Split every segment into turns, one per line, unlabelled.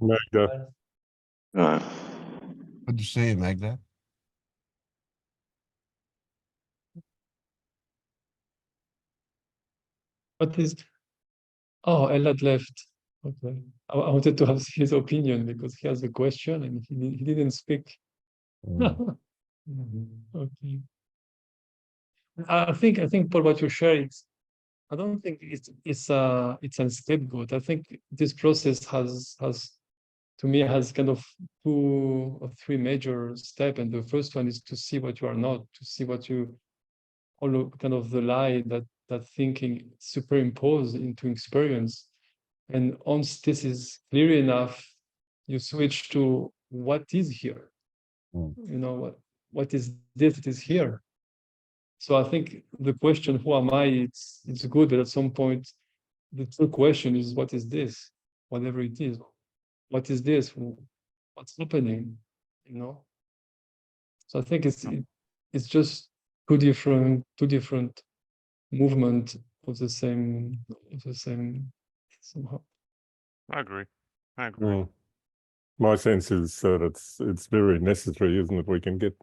Magda.
Right.
Good to see you, Magda.
What is? Oh, Elad left. Okay. I wanted to have his opinion because he has a question and he didn't speak. Okay. I think Paul, what you share is, I don't think it's a scapegoat. I think this process has to me has kind of 2 or 3 major steps, and the first one is to see what you are not, to see what you all kind of the lie that thinking superimposed into experience. And once this is clear enough, you switch to what is here. You know, what is this that is here? So I think the question, who am I, it's good, but at some point, the true question is, what is this? Whatever it is. What is this? What's happening? You know? So I think it's just two different movement of the same somehow.
I agree.
My sense is that it's very necessary, isn't it? We can get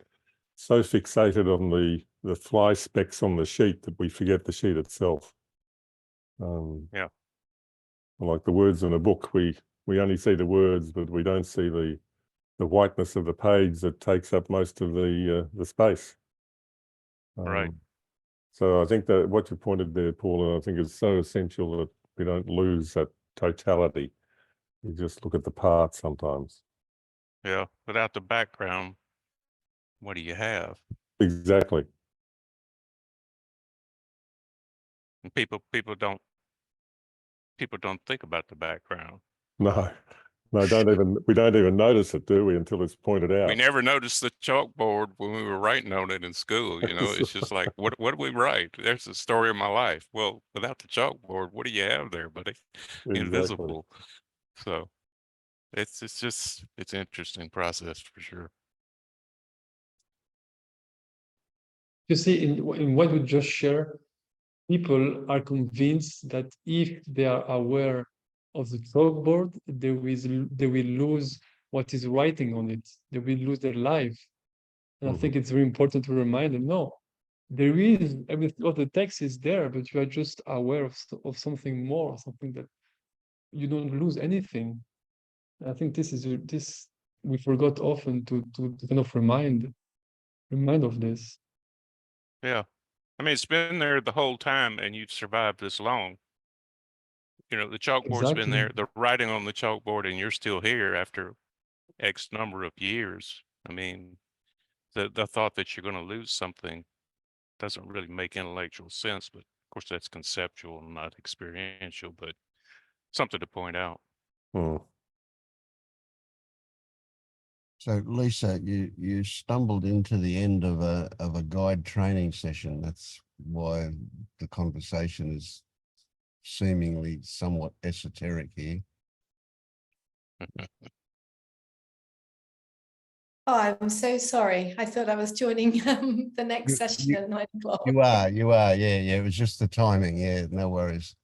so fixated on the fly specks on the sheet that we forget the sheet itself.
Yeah.
Like the words in a book, we only see the words, but we don't see the whiteness of the page that takes up most of the space.
Right.
So I think that what you pointed there, Paul, I think is so essential that we don't lose that totality. We just look at the parts sometimes.
Yeah. Without the background, what do you have?
Exactly.
And people don't think about the background.
No, we don't even notice it, do we, until it's pointed out.
We never noticed the chalkboard when we were writing on it in school. You know, it's just like, what do we write? There's the story of my life. Well, without the chalkboard, what do you have there, buddy?
Exactly.
Invisible. So it's an interesting process for sure.
You see, in what we just share, people are convinced that if they are aware of the chalkboard, they will lose what is writing on it. They will lose their life. And I think it's very important to remind them, no, there is, all the text is there, but you are just aware of something more, something that you don't lose anything. And I think this we forgot often to kind of remind of this.
Yeah. I mean, it's been there the whole time and you've survived this long. You know, the chalkboard's been there, the writing on the chalkboard, and you're still here after X number of years. I mean, the thought that you're going to lose something doesn't really make intellectual sense, but of course that's conceptual and not experiential, but something to point out.
So Lisa, you stumbled into the end of a guide training session. That's why the conversation is seemingly somewhat esoteric here.
Oh, I'm so sorry. I thought I was joining the next session at 9 o'clock.
You are. Yeah. It was just the timing. Yeah, no worries.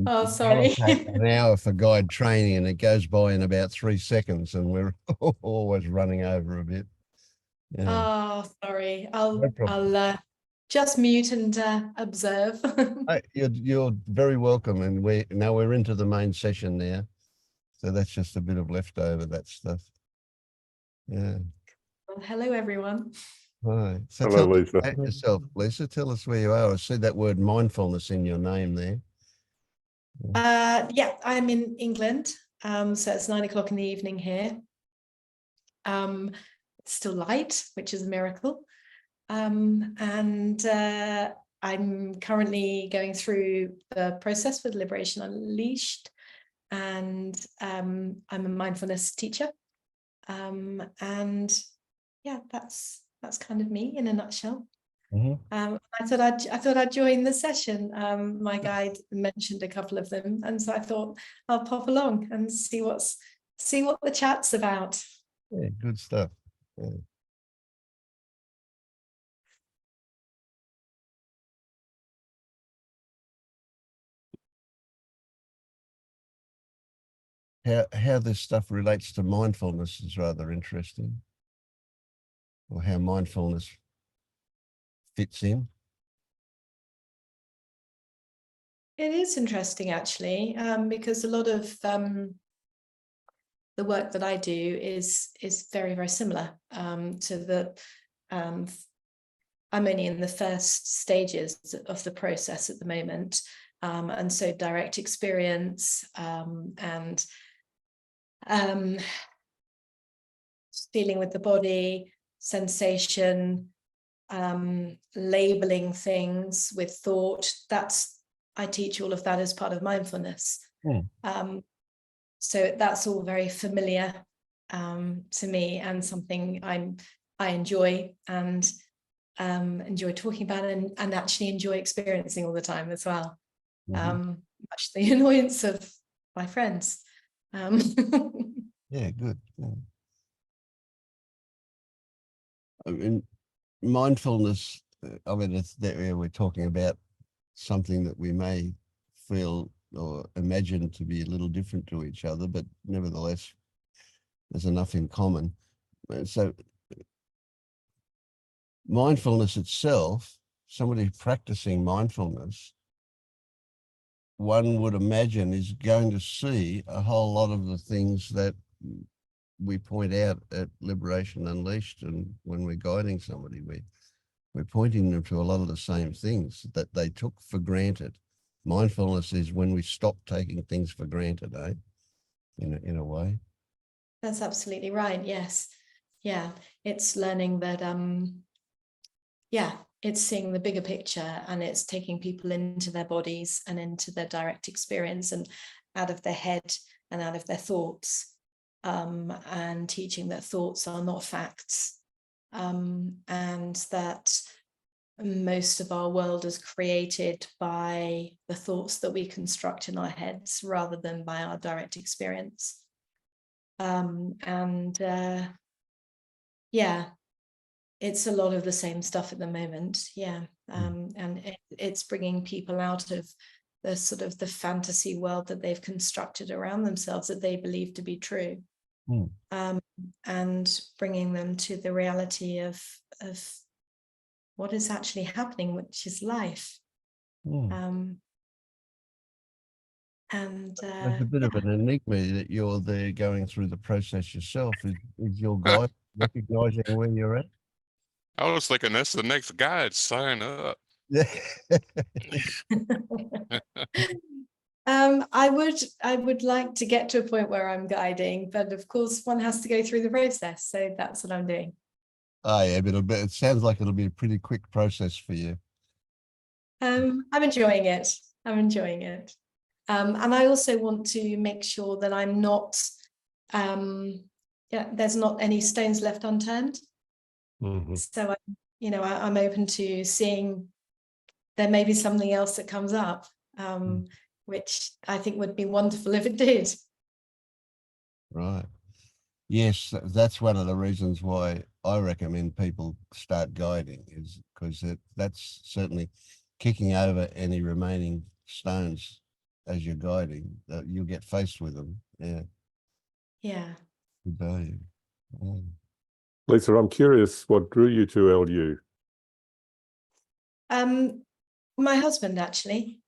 Oh, sorry.
An hour for guide training, and it goes by in about 3 seconds, and we're always running over a bit. Yeah.
Oh, sorry. I'll just mute and observe.
You're very welcome, and we're into the main session now, so that's just a bit of leftover, that stuff. Yeah.
Well, hello, everyone.
Hi. So
Hello,
tell
Lisa.
us about yourself, Lisa. Tell us where you are. I see that word mindfulness in your name there.
Yeah, I'm in England, so it's 9 o'clock in the evening here. It's still light, which is a miracle. And I'm currently going through the process with Liberation Unleashed, and I'm a mindfulness teacher. And yeah, that's kind of me in a nutshell. I thought I'd join the session. My guide mentioned a couple of them, and so I thought I'll pop along and see what the chat's about.
Yeah, good stuff. Yeah. how this stuff relates to mindfulness is rather interesting, or how mindfulness fits in.
It is interesting, actually, because a lot of the work that I do is very, very similar to the. I'm only in the first stages of the process at the moment, and so direct experience and feeling with the body, sensation, labeling things with thought. I teach all of that as part of mindfulness. So that's all very familiar to me, and something I enjoy and enjoy talking about and actually enjoy experiencing all the time as well. Much to the annoyance of my friends.
Yeah, good. Yeah. I mean, mindfulness, I mean, it's there we're talking about something that we may feel or imagine to be a little different to each other, but nevertheless, there's enough in common. So mindfulness itself, somebody practicing mindfulness, one would imagine is going to see a whole lot of the things that we point out at Liberation Unleashed, and when we're guiding somebody, we're pointing them to a lot of the same things that they took for granted. Mindfulness is when we stop taking things for granted, eh? In a way.
That's absolutely right. Yes. Yeah. It's learning that, it's seeing the bigger picture, and it's taking people into their bodies and into their direct experience and out of their head and out of their thoughts, and teaching that thoughts are not facts, and that most of our world is created by the thoughts that we construct in our heads rather than by our direct experience. It's a lot of the same stuff at the moment. And it's bringing people out of the sort of the fantasy world that they've constructed around themselves that they believe to be true, and bringing them to the reality of what is actually happening, which is life.
There's a bit of an enigma that you're there going through the process yourself. Is your guide recognizing where you're at?
I was thinking that's the next guide. Sign up.
Yeah.
I would like to get to a point where I'm guiding, but of course one has to go through the process. So that's what I'm doing.
Oh yeah, but it sounds like it'll be a pretty quick process for you.
I'm enjoying it. And I also want to make sure that I'm not, there's not any stones left unturned. So I'm open to seeing there may be something else that comes up, which I think would be wonderful if it did.
Right. Yes, that's one of the reasons why I recommend people start guiding, is because that's certainly kicking over any remaining stones as you're guiding. You'll get faced with them.
Yeah.
Good value.
Lisa, I'm curious what drew you to LU?
My husband, actually,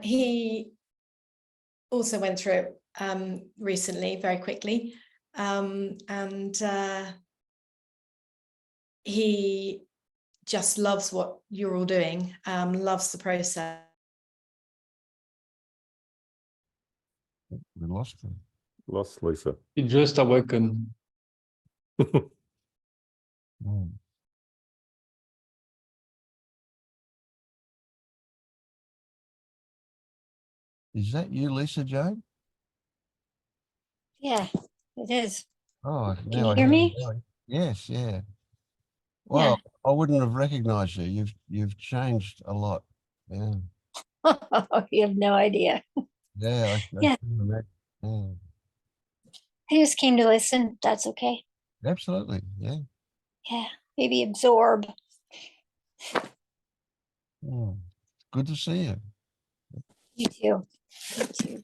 he also went through it recently, very quickly, and he just loves what you're all doing, loves the process.
We lost them.
Lost Lisa.
He just awakened.
Is that you, Lisa Jane?
Yeah, it is.
Oh,
Can
now
you
I
hear
hear
me?
you. Yes, yeah. Well, I wouldn't have recognized you. You've changed a lot. Yeah.
You have no idea.
Yeah.
Yeah.
can imagine. Yeah.
I just came to listen. That's okay.
Absolutely. Yeah.
Yeah, maybe absorb.
Good to see you.
You too. You too.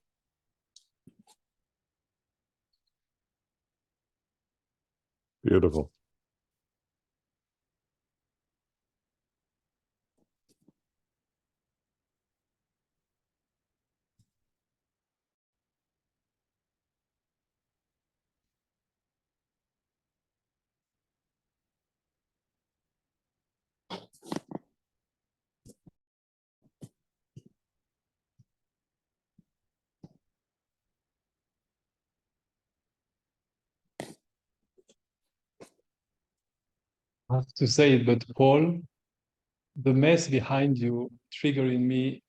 Beautiful.
I have to say it, but Paul, the mess behind you triggering me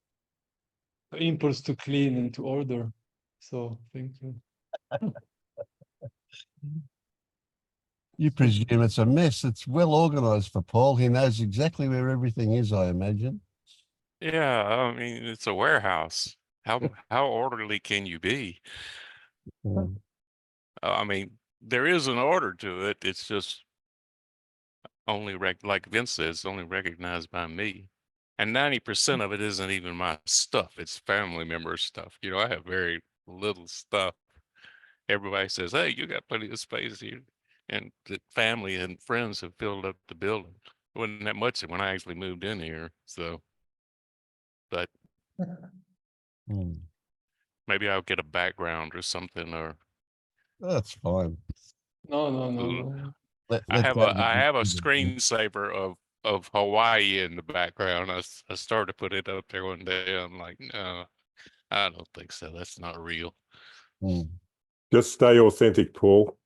the impulse to clean and to order. So thank you.
You presume it's a mess. It's well organized for Paul. He knows exactly where everything is, I imagine.
Yeah, I mean, it's a warehouse. How orderly can you be?
Mm.
I mean, there is an order to it. It's just only like Vince says, only recognized by me. And 90% of it isn't even my stuff. It's family member stuff. You know, I have very little stuff. Everybody says, "Hey, you got plenty of space here," and the family and friends have filled up the building. It wasn't that much when I actually moved in here. So, but
Mm.
maybe I'll get a background or something, or
That's fine.
No.
Let
I have
David
a
do the thing.
screensaver of Hawaii in the background. I started to put it up there one day. I'm like, no, I don't think so. That's not real.
Mm.
Just stay authentic, Paul.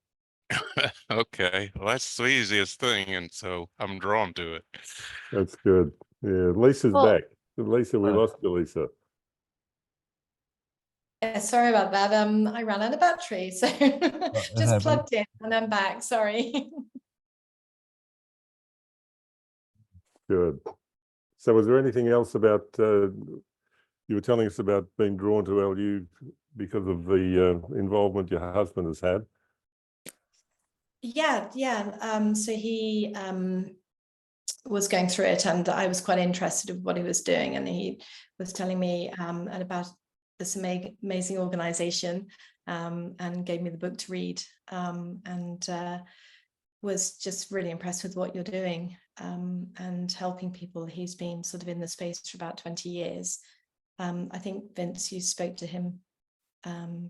Okay, well, that's the easiest thing, and so I'm drawn to it.
That's good. Yeah, Lisa's
Well-
back. Lisa, we
Oh.
lost you, Lisa.
Yeah, sorry about that. I ran out of battery, so just
happened.
plugged in and I'm back. Sorry.
Good. So was there anything else about, you were telling us about being drawn to LU because of the involvement your husband has had?
Yeah. So he was going through it, and I was quite interested in what he was doing, and he was telling me about this amazing organization, and gave me the book to read, and was just really impressed with what you're doing, and helping people. He's been sort of in the space for about 20 years. I think, Vince, you spoke to him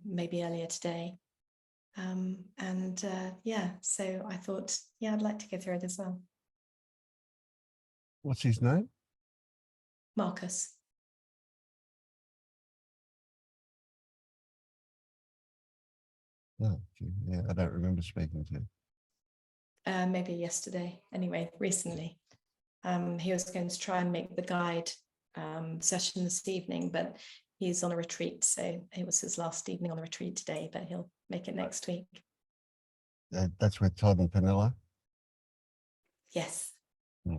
maybe earlier today. Yeah, so I thought, yeah, I'd like to go through it as well.
What's his name?
Marcus.
Oh, gee, yeah, I don't remember speaking to him.
Maybe yesterday, anyway, recently. He was going to try and make the guide session this evening, but he's on a retreat, so it was his last evening on the retreat today, but he'll make it next week.
That's with Todd and Penilla.
Yes.
Hmm.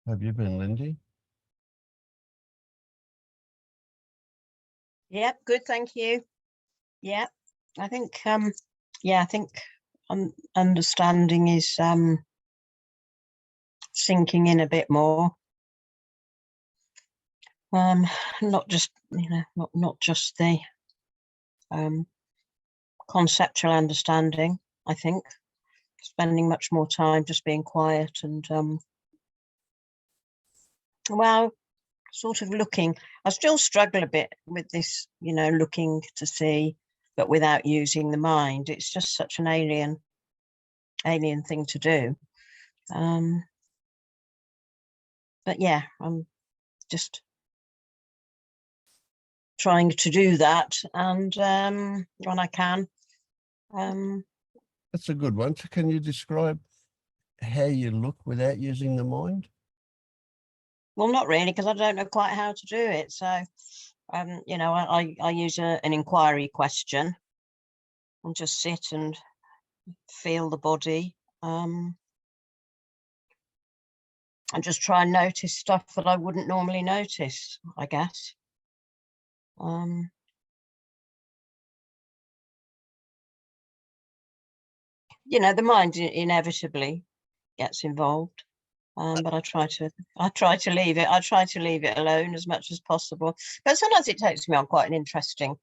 Have you been, Lindy?
Yep, good, thank you. Yeah, I think I think understanding is sinking in a bit more. Not just, not just the conceptual understanding, I think. Spending much more time just being quiet and well, sort of looking. I still struggle a bit with this, looking to see, but without using the mind. It's just such an alien thing to do. But yeah, I'm just trying to do that, and when I can.
That's a good one. So can you describe how you look without using the mind?
Well, not really, because I don't know quite how to do it. So, you know, I use an inquiry question and just sit and feel the body. And just try and notice stuff that I wouldn't normally notice, I guess. You know, the mind inevitably gets involved. But I try to leave it. I try to leave it alone as much as possible. But sometimes it takes me on quite an interesting,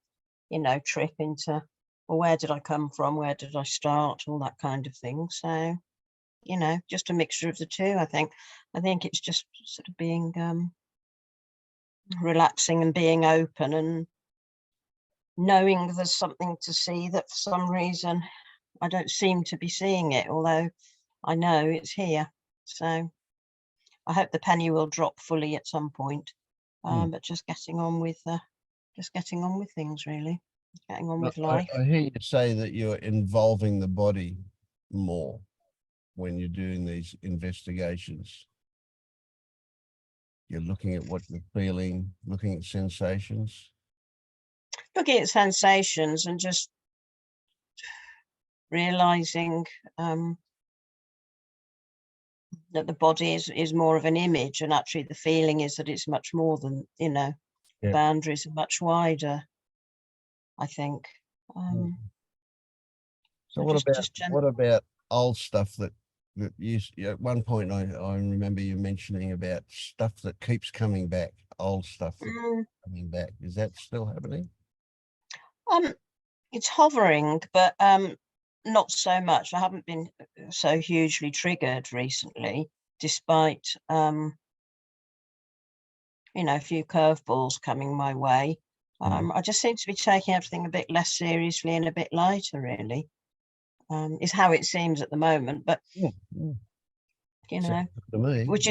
you know, trip into, well, where did I come from? Where did I start? All that kind of thing. So, you know, just a mixture of the two, I think. I think it's just sort of being relaxing and being open and knowing there's something to see that for some reason I don't seem to be seeing it, although I know it's here. So I hope the penny will drop fully at some point. But just getting on with things, really. Getting on with life.
I hear you say that you're involving the body more when you're doing these investigations. You're looking at what you're feeling, looking at sensations.
Looking at sensations and just realizing that the body is more of an image, and actually the feeling is that it's much more than, you know, the boundaries are much wider, I think.
So what about old stuff that you at one point I remember you mentioning about stuff that keeps coming back, old stuff that's coming back. Is that still happening?
It's hovering, but not so much. I haven't been so hugely triggered recently, despite you know, a few curveballs coming my way. I just seem to be taking everything a bit less seriously and a bit lighter, really. Is how it seems at the moment, but you know, which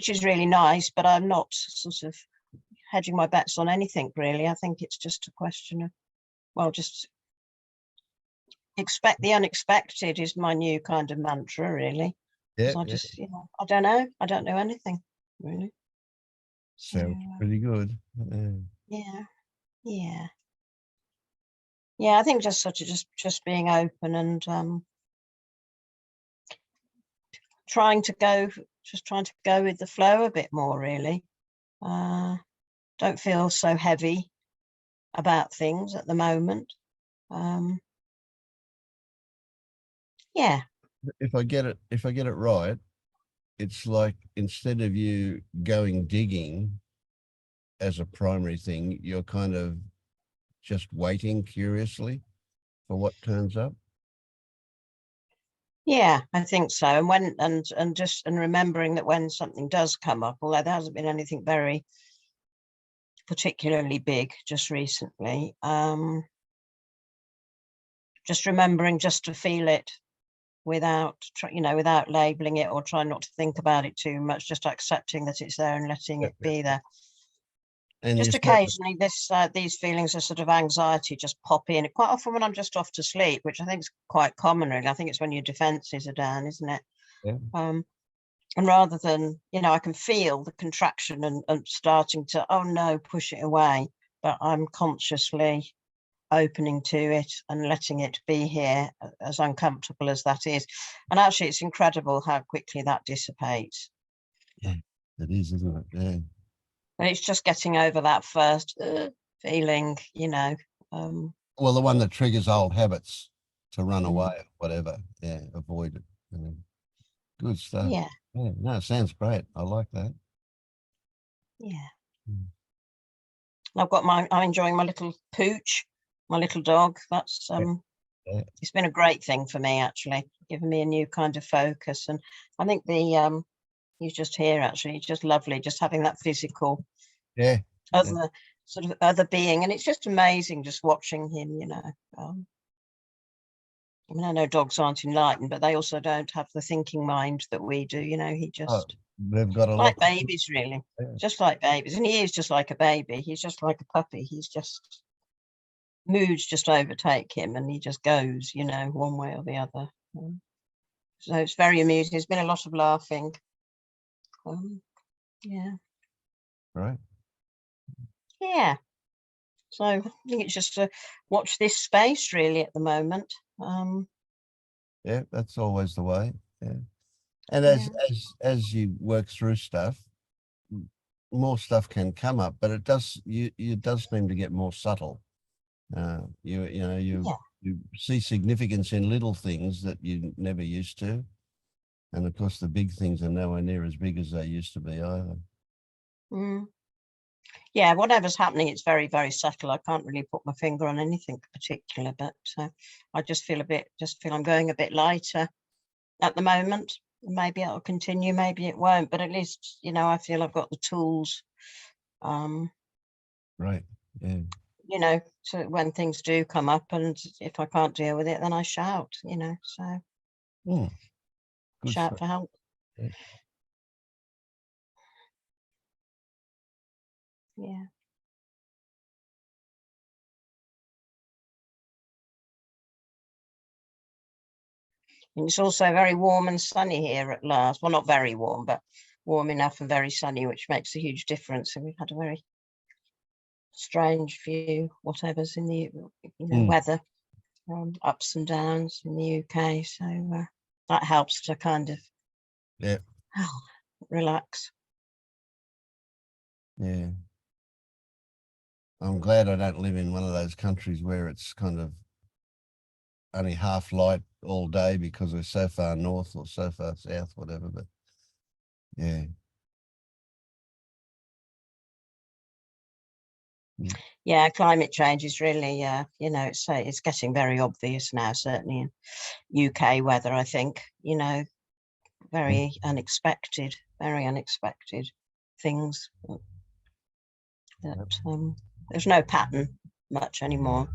is really nice. But I'm not sort of hedging my bets on anything, really. I think it's just a question of, well, just expect the unexpected is my new kind of mantra, really. Yeah. I just, you know, I don't know anything, really.
Sounds pretty good.
Yeah, I think just sort of just being open and trying to go with the flow a bit more, really. Don't feel so heavy about things at the moment. Yeah.
If I get it right, it's like instead of you going digging as a primary thing, you're kind of just waiting curiously for what turns up.
Yeah, I think so. And when and remembering that when something does come up, although there hasn't been anything very particularly big just recently, just remembering just to feel it without, you know, without labeling it or trying not to think about it too much, just accepting that it's there and letting it be there. And just occasionally these feelings of sort of anxiety just pop in. Quite often when I'm just off to sleep, which I think is quite common, really. I think it's when your defenses are down, isn't it?
Yeah.
And rather than, you know, I can feel the contraction and starting to, oh no, push it away. But I'm consciously opening to it and letting it be here, as uncomfortable as that is. And actually, it's incredible how quickly that dissipates.
Yeah, it is, isn't it? Yeah.
And it's just getting over that first feeling, you know.
Well, the one that triggers old habits to run away or whatever. Yeah, avoid it. Good stuff.
Yeah.
No, sounds great. I like that.
Yeah. I'm enjoying my little pooch, my little dog. That's it's been a great thing for me, actually, giving me a new kind of focus. And I think he's just here, actually. He's just lovely, just having that physical sort of other being. And it's just amazing just watching him, you know. I mean, I know dogs aren't enlightened, but they also don't have the thinking mind that we do, you know. He just
they've got a
like babies, really. Just like babies. And he is just like a baby. He's just like a puppy. He's just, moods just overtake him and he just goes, you know, one way or the other. So it's very amusing. There's been a lot of laughing. Yeah.
right?
Yeah. So I think it's just to watch this space really at the moment.
Yeah, that's always the way. Yeah. And
Yeah.
as you work through stuff, more stuff can come up, but it does seem to get more subtle. You
Yeah.
see significance in little things that you never used to. And of course the big things are nowhere near as big as they used to be either.
Mm. Yeah, whatever's happening, it's very, very subtle. I can't really put my finger on anything particular, but I just feel I'm going a bit lighter at the moment. Maybe it'll continue, maybe it won't, but at least, you know, I feel I've got the tools,
Right. Yeah.
you know, so when things do come up, and if I can't deal with it, then I shout, you know, so
Good
shout
stuff.
for help.
Yeah.
Yeah. And it's also very warm and sunny here at last. Well, not very warm, but warm enough and very sunny, which makes a huge difference. And we've had a very strange few whatever's in the weather, ups and downs in the UK. So that helps to kind of relax.
Yeah. I'm glad I don't live in one of those countries where it's kind of only half light all day because we're so far north or so far south, whatever, but yeah.
Yeah, climate change is really, you know, it's getting very obvious now, certainly in UK weather, I think, you know, very unexpected things that there's no pattern much anymore.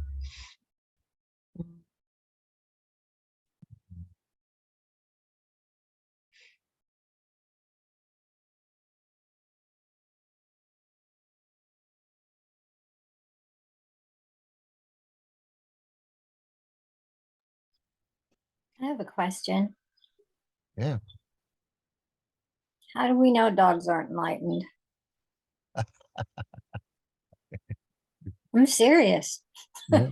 I have a question.
Yeah.
How do we know dogs aren't enlightened? I'm serious.
Yeah.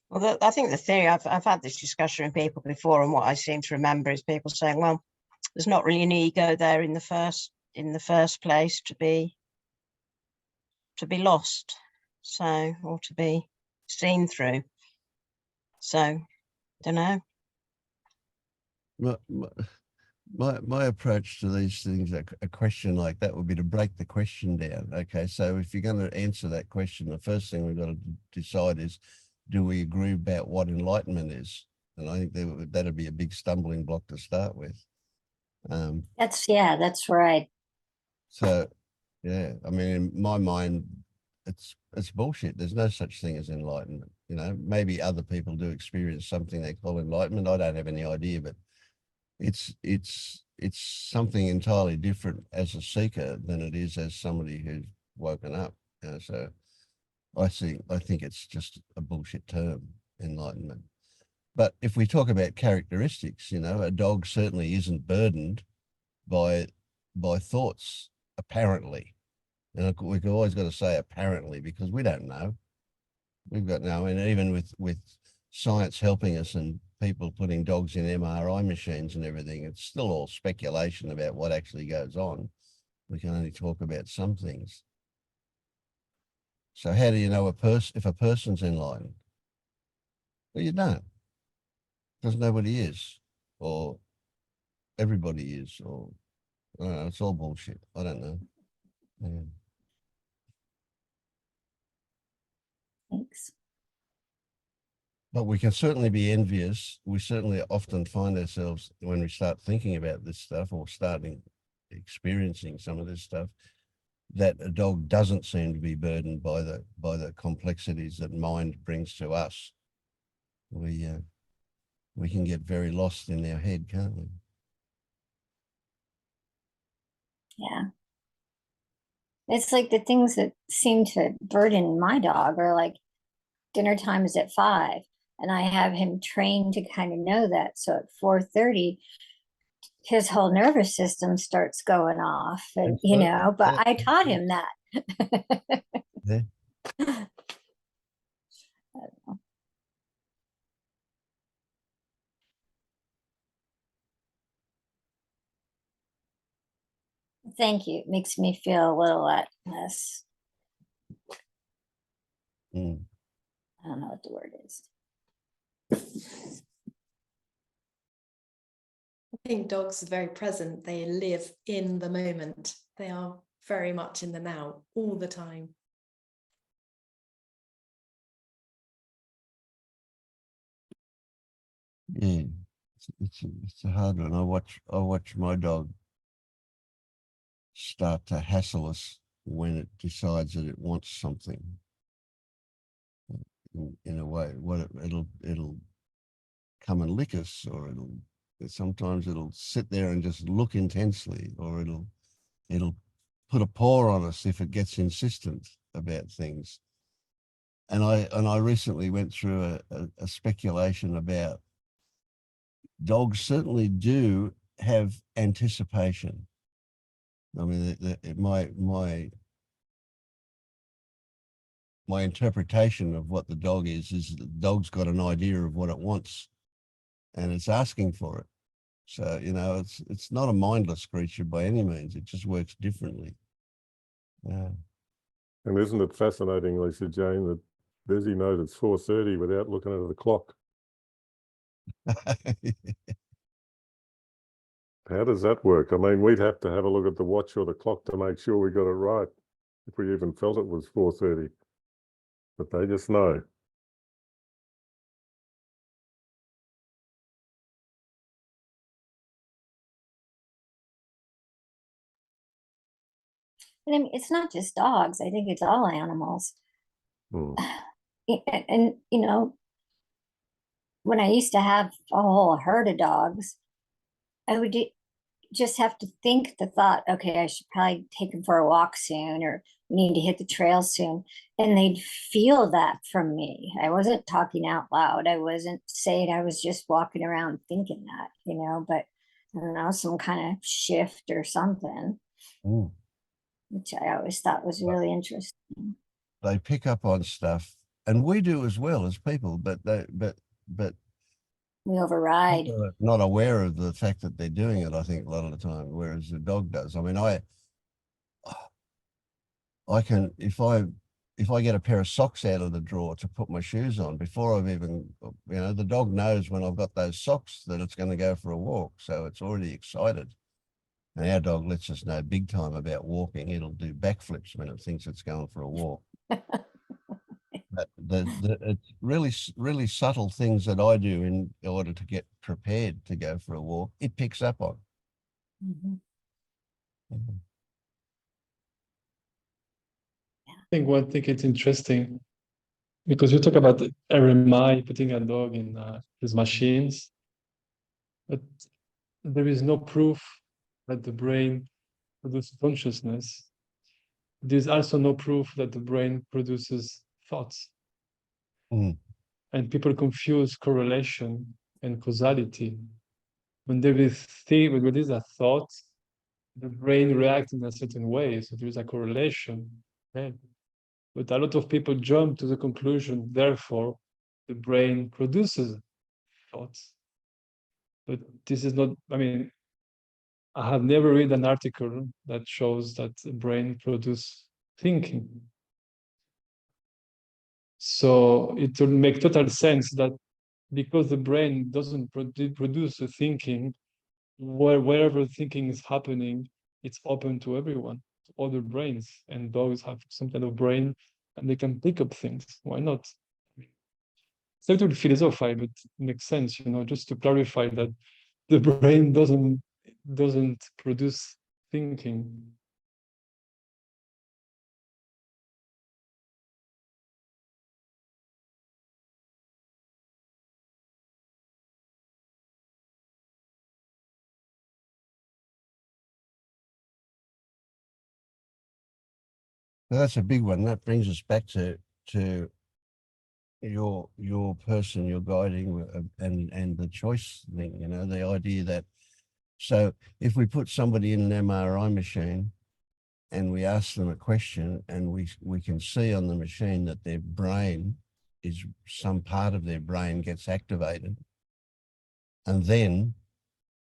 Well, I think the theory, I've had this discussion with people before, and what I seem to remember is people saying, well, there's not really an ego there in the first place to be lost, so, or to be seen through. So, don't know.
My approach to these things, a question like that would be to break the question down. Okay, so if you're going to answer that question, the first thing we've got to decide is, do we agree about what enlightenment is? And I think that'd be a big stumbling block to start with.
That's right.
So, yeah, I mean, in my mind, it's bullshit. There's no such thing as enlightenment. You know, maybe other people do experience something they call enlightenment. I don't have any idea, but it's something entirely different as a seeker than it is as somebody who's woken up. You know, so I think it's just a bullshit term, enlightenment. But if we talk about characteristics, you know, a dog certainly isn't burdened by thoughts, apparently. And we've always got to say apparently, because we don't know. We've got no, and even with science helping us and people putting dogs in MRI machines and everything, it's still all speculation about what actually goes on. We can only talk about some things. So how do you know if a person's enlightened? Well, you don't, because nobody is, or everybody is, or it's all bullshit. I don't know. Yeah.
Thanks.
But we can certainly be envious. We certainly often find ourselves, when we start thinking about this stuff or starting experiencing some of this stuff, that a dog doesn't seem to be burdened by the complexities that mind brings to us. We can get very lost in our head, can't we?
Yeah. It's like the things that seem to burden my dog are like dinner time is at 5, and I have him trained to kind of know that. So at 4:30, his whole nervous system starts going off, and
Absolutely.
but
Yeah,
I taught him
absolutely.
that.
Yeah.
Thank you. It makes me feel a little less,
Mm.
I don't know what the word is.
I think dogs are very present. They live in the moment. They are very much in the now all the time.
Yeah. It's a hard one. I watch my dog start to hassle us when it decides that it wants something. In a way, it'll come and lick us, or sometimes it'll sit there and just look intensely, or it'll put a paw on us if it gets insistent about things. And I recently went through a speculation about dogs certainly do have anticipation. I mean, my interpretation of what the dog is the dog's got an idea of what it wants, and it's asking for it. So it's not a mindless creature by any means. It just works differently. Yeah.
And isn't it fascinating, Lisa Jane, that Desi knows it's 4:30 without looking at the clock? How does that work? I mean, we'd have to have a look at the watch or the clock to make sure we got it right if we even felt it was 4:30. But they just know.
And I mean, it's not just dogs. I think it's all animals.
Hmm.
And when I used to have a whole herd of dogs, I would just have to think the thought, okay, I should probably take them for a walk soon, or we need to hit the trail soon. And they'd feel that from me. I wasn't talking out loud. I wasn't saying, I was just walking around thinking that, but I don't know, some kind of shift or something,
Mm.
which I always thought was really interesting.
They pick up on stuff, and we do as well as people, but
We override.
people are not aware of the fact that they're doing it, I think, a lot of the time, whereas the dog does. I mean, I can, if I get a pair of socks out of the drawer to put my shoes on, before I've even, the dog knows when I've got those socks that it's going to go for a walk. So it's already excited. And our dog lets us know big time about walking. It'll do backflips when it thinks it's going for a walk. But it's really subtle things that I do in order to get prepared to go for a walk, it picks up on.
Mhm.
Mhm.
I think one thing it's interesting because you talk about RMI putting a dog in these machines, but there is no proof that the brain produces consciousness. There's also no proof that the brain produces thoughts.
Mm.
And people confuse correlation and causality. When there is a thought, the brain reacts in a certain way, so there is a correlation. Okay? But a lot of people jump to the conclusion, therefore, the brain produces thoughts. But this is not, I mean, I have never read an article that shows that the brain produces thinking. So it will make total sense that because the brain doesn't produce a thinking, wherever thinking is happening, it's open to everyone, to other brains, and dogs have some kind of brain and they can pick up things. Why not? It's a little philosophical, but it makes sense, just to clarify that the brain doesn't produce thinking.
So that's a big one. That brings us back to your person you're guiding and the choice thing, you know, the idea that, so if we put somebody in an MRI machine and we ask them a question and we can see on the machine that their brain is, some part of their brain gets activated, and then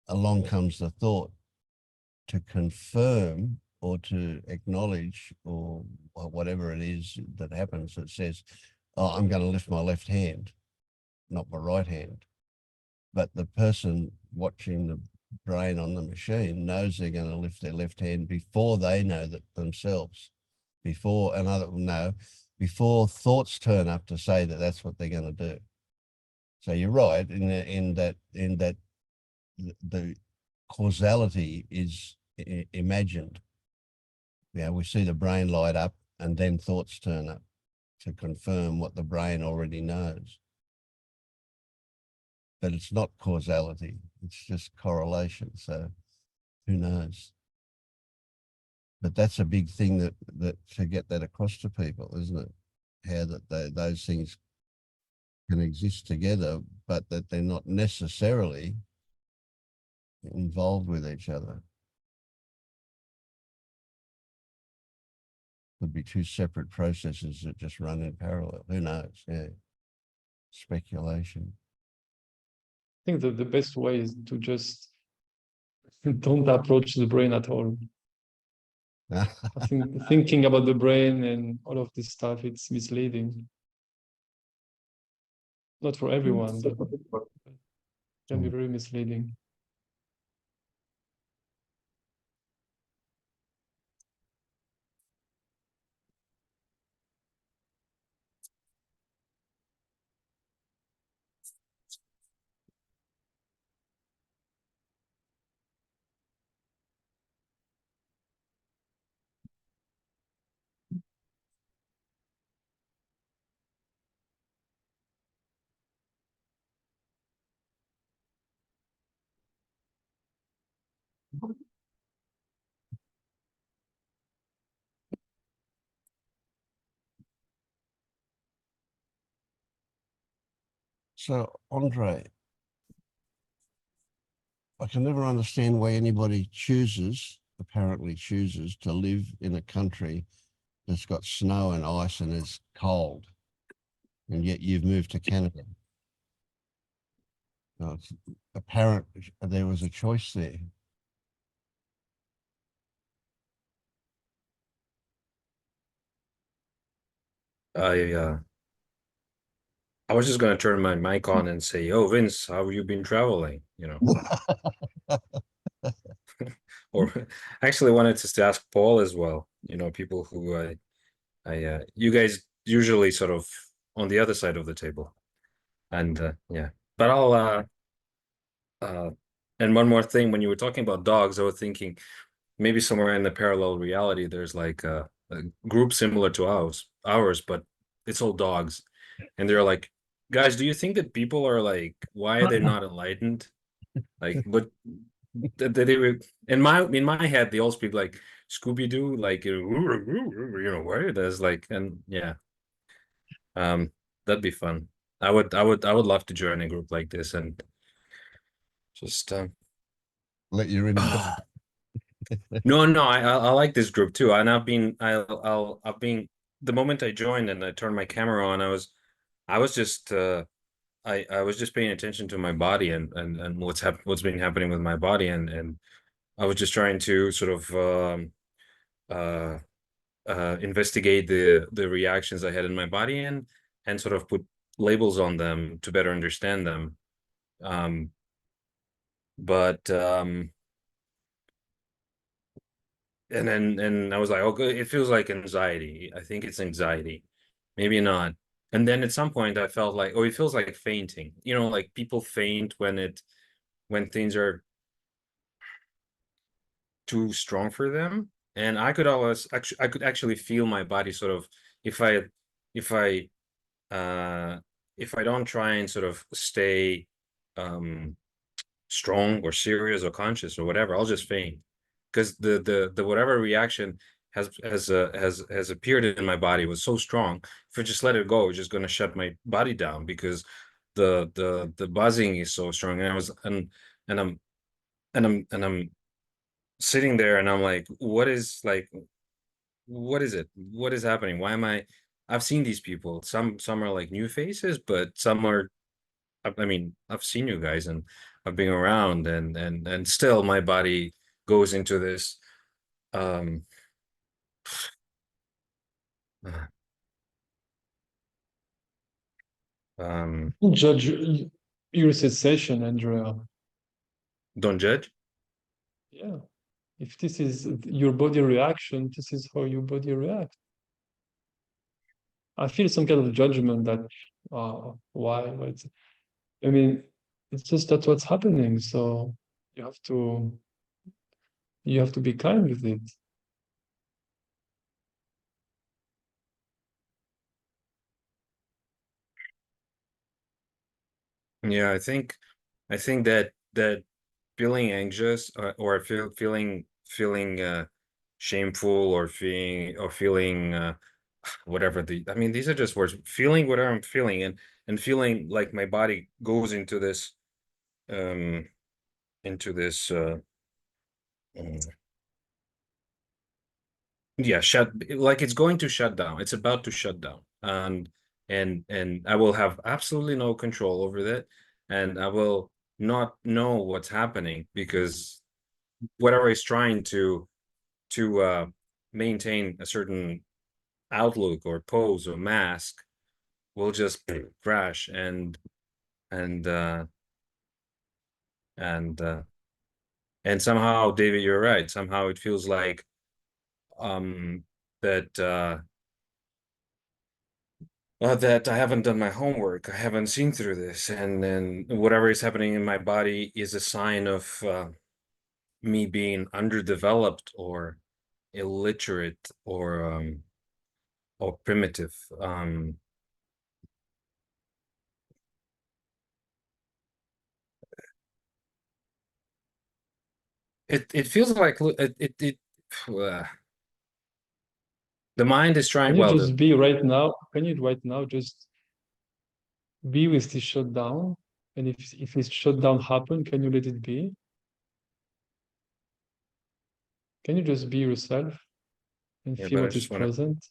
along comes the thought to confirm or to acknowledge or whatever it is that happens that says, oh, I'm going to lift my left hand, not my right hand. But the person watching the brain on the machine knows they're going to lift their left hand before they know that themselves, before before thoughts turn up to say that that's what they're going to do. So you're right in that the causality is imagined. Yeah, we see the brain light up and then thoughts turn up to confirm what the brain already knows. But it's not causality, it's just correlation. So who knows? But that's a big thing that to get that across to people, isn't it? How that those things can exist together, but that they're not necessarily involved with each other. Could be two separate processes that just run in parallel. Who knows? Yeah. Speculation.
I think that the best way is to just don't approach the brain at all. I think thinking about the brain and all of this stuff, it's misleading. Not for everyone, but it can be very misleading.
So, Andre, I can never understand why anybody apparently chooses to live in a country that's got snow and ice and is cold, and yet you've moved to Canada. Now, it's apparent there was a choice there.
I was just gonna turn my mic on and say, "Oh, Vince, how have you been traveling?" You know, or I actually wanted to ask Paul as well. You know, people who you guys usually sort of on the other side of the table, and yeah. But and one more thing, when you were talking about dogs, I was thinking maybe somewhere in the parallel reality, there's like a group similar to ours, but it's all dogs. And they're like, guys, do you think that people are like, why are they not enlightened? Like, but they were in my head, they all speak like Scooby-Doo, like you know, where it is like, and yeah, that'd be fun. I would love to join a group like this and just
Let you in.
No, I like this group too, and I've been the moment I joined and I turned my camera on, I was just I was just paying attention to my body and what's been happening with my body, and I was just trying to sort of investigate the reactions I had in my body and sort of put labels on them to better understand them. And I was like, okay, it feels like anxiety. I think it's anxiety, maybe not. And then at some point I felt like, oh, it feels like fainting. You know, like people faint when things are too strong for them. And I could actually feel my body sort of, if I don't try and sort of stay strong or serious or conscious or whatever, I'll just faint. Because the whatever reaction, has appeared in my body was so strong. If I just let it go, it's just gonna shut my body down because the buzzing is so strong. And I was and I'm sitting there and I'm like, what is it? What is happening? Why am I've seen these people. Some are like new faces, but some are, I mean, I've seen you guys and I've been around and still my body goes into this um
Don't judge your cessation, Andrea.
don't judge.
Yeah. If this is your body reaction, this is how your body reacts. I feel some kind of judgment that why? I mean, it's just that's what's happening. So you have to be kind with it.
Yeah, I think that feeling anxious or feeling shameful or feeling whatever I mean, these are just words. Feeling whatever I'm feeling and feeling like my body goes into this um into this yeah, like it's going to shut down. It's about to shut down. And I will have absolutely no control over that, and I will not know what's happening because whatever is trying to maintain a certain outlook or pose or mask will just crash and uh and uh and somehow, David, you're right. Somehow it feels like that that I haven't done my homework. I haven't seen through this, and then whatever is happening in my body is a sign of me being underdeveloped or illiterate or primitive. It feels like the mind is trying.
Can you
Well,
just be right now? Can you right now just be with this shutdown? And if this shutdown happen, can you let it be? Can you just be yourself and
yeah,
feel
but I
what is
just want to.
present?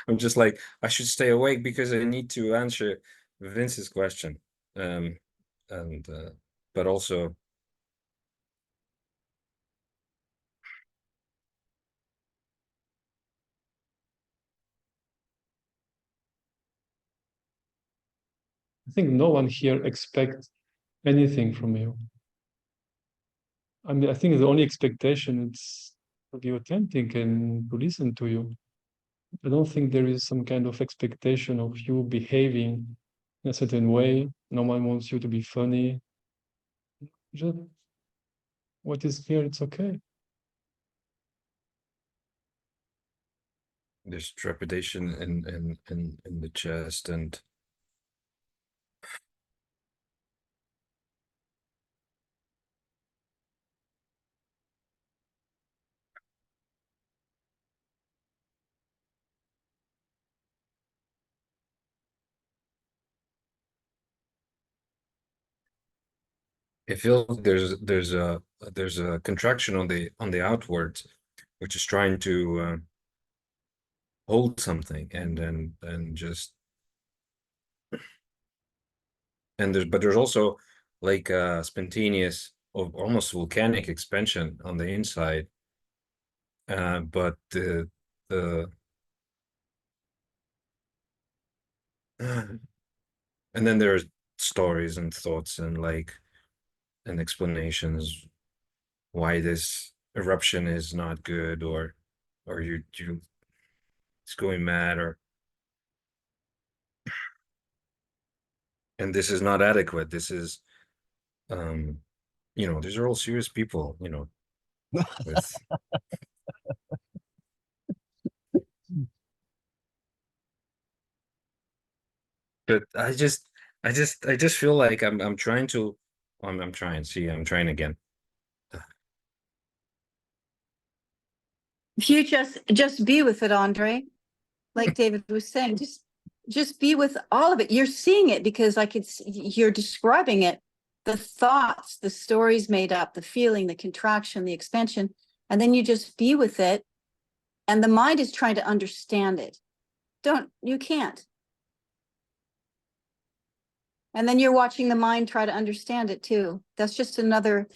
I'm just like, I should stay awake because I need to answer Vince's question. And but also
I think no one here expects anything from you. I mean, I think the only expectation is to be authentic and to listen to you. I don't think there is some kind of expectation of you behaving in a certain way. No one wants you to be funny. Just what is here, it's okay.
there's trepidation in the chest, and it feels like there's a contraction on the outwards, which is trying to hold something and just but there's also like a spontaneous or almost volcanic expansion on the inside. But the and then there's stories and thoughts and like and explanations why this eruption is not good or you it's going mad or and this is not adequate. This is these are all serious people, with but I just feel like I'm trying to I'm trying again.
If you just be with it, Andre, like David was saying, just be with all of it. You're seeing it because like you're describing it, the thoughts, the stories made up, the feeling, the contraction, the expansion, and then you just be with it. And the mind is trying to understand it. You can't. And then you're watching the mind try to understand it too. That's just another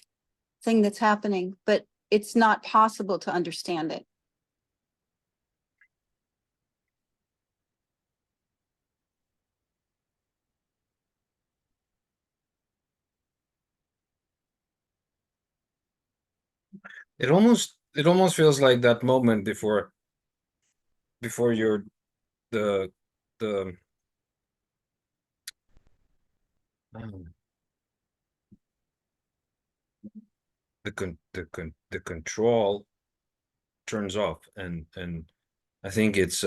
thing that's happening, but it's not possible to understand it.
It almost feels like that moment before you're the the control turns off, and I think it's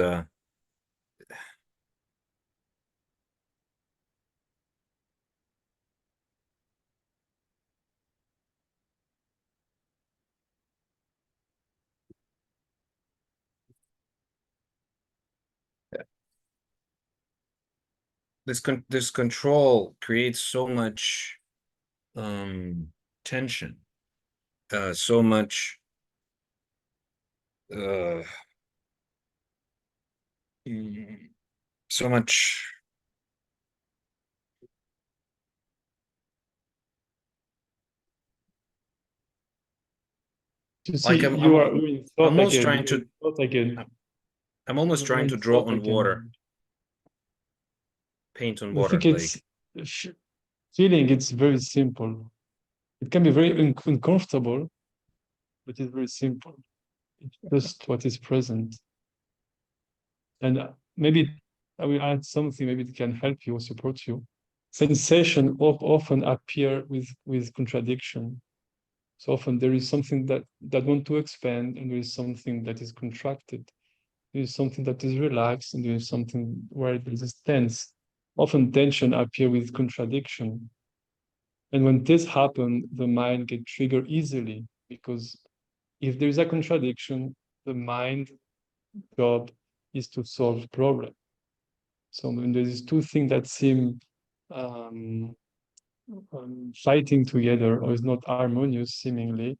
this control creates so much tension, so much so much
You see,
like
you are in thought
almost
again.
trying
you're
to
in thought again.
I'm almost
You're
trying
in
to draw
thought
on
again.
water, paint on
I
water,
think it's feeling. It's very simple. It can be very uncomfortable, but it's very simple. It's just what is present. And maybe I will add something. Maybe it can help you or support you. Sensation often appear with contradiction. So often there is something that want to expand, and there is something that is contracted. There is something that is relaxed, and there is something where there is tense. Often tension appear with contradiction. And when this happens, the mind gets triggered easily, because if there is a contradiction, the mind job is to solve problem. So when there is two things that seem fighting together, or is not harmonious seemingly,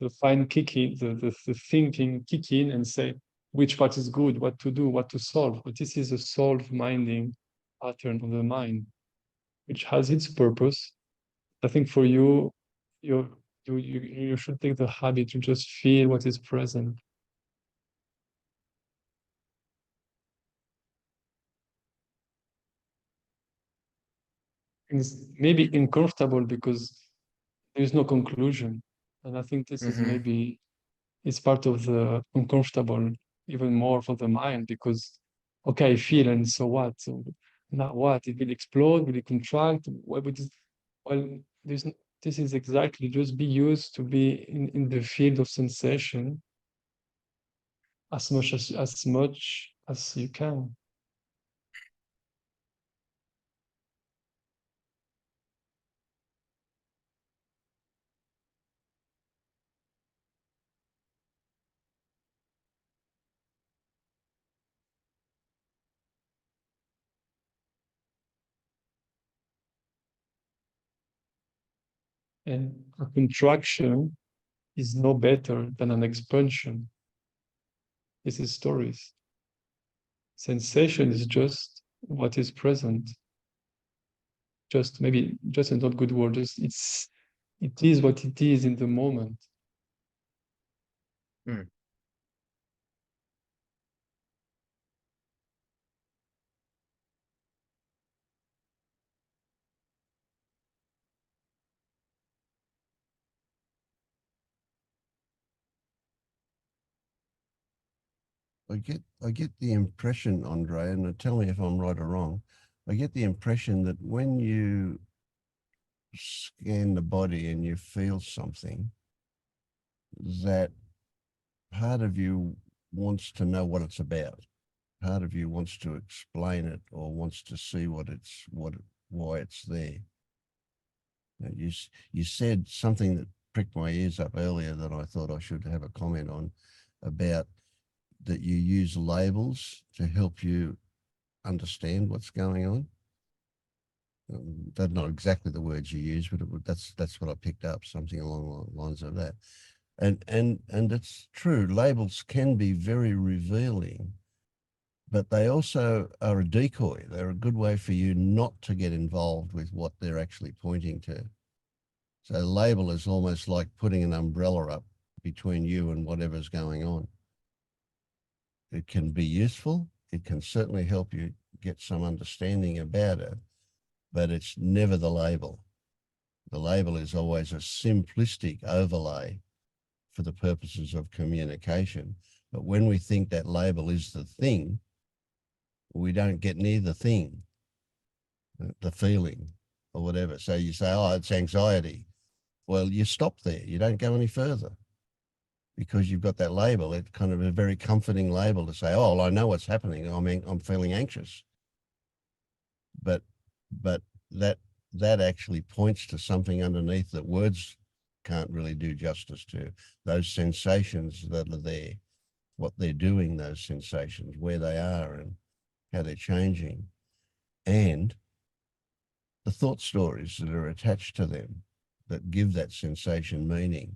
the fine kicking, the thinking kick in and say which part is good, what to do, what to solve. But this is a solve minding pattern of the mind, which has its purpose. I think for you, you should take the habit to just feel what is present. It's maybe uncomfortable because there is no conclusion. And I think this is maybe it's part of the uncomfortable even more for the mind, because okay, I feel, and so what? So now what? It will explode, will it contract? What would it, well, this is exactly just be used to be in the field of sensation as much as you can. And a contraction is no better than an expansion. This is stories. Sensation is just what is present. Just maybe just a not good word. Just it is what it is in the moment.
I get the impression, Andre, and tell me if I'm right or wrong. I get the impression that when you scan the body and you feel something, that part of you wants to know what it's about. Part of you wants to explain it or wants to see why it's there. You said something that pricked my ears up earlier that I thought I should have a comment on. about that you use labels to help you understand what's going on. That's not exactly the words you use, but that's what I picked up, something along the lines of that. And it's true, labels can be very revealing, but they also are a decoy. They're a good way for you not to get involved with what they're actually pointing to. So label is almost like putting an umbrella up between you and whatever's going on. It can be useful. It can certainly help you get some understanding about it, but it's never the label. The label is always a simplistic overlay for the purposes of communication. But when we think that label is the thing, we don't get near the thing, the feeling or whatever. So you say, oh, it's anxiety. Well, you stop there. You don't go any further because you've got that label. It's kind of a very comforting label to say, oh, well, I know what's happening. I mean, I'm feeling anxious. But that actually points to something underneath that words can't really do justice to. Those sensations that are there, what they're doing, those sensations, where they are and how they're changing, and the thought stories that are attached to them that give that sensation meaning.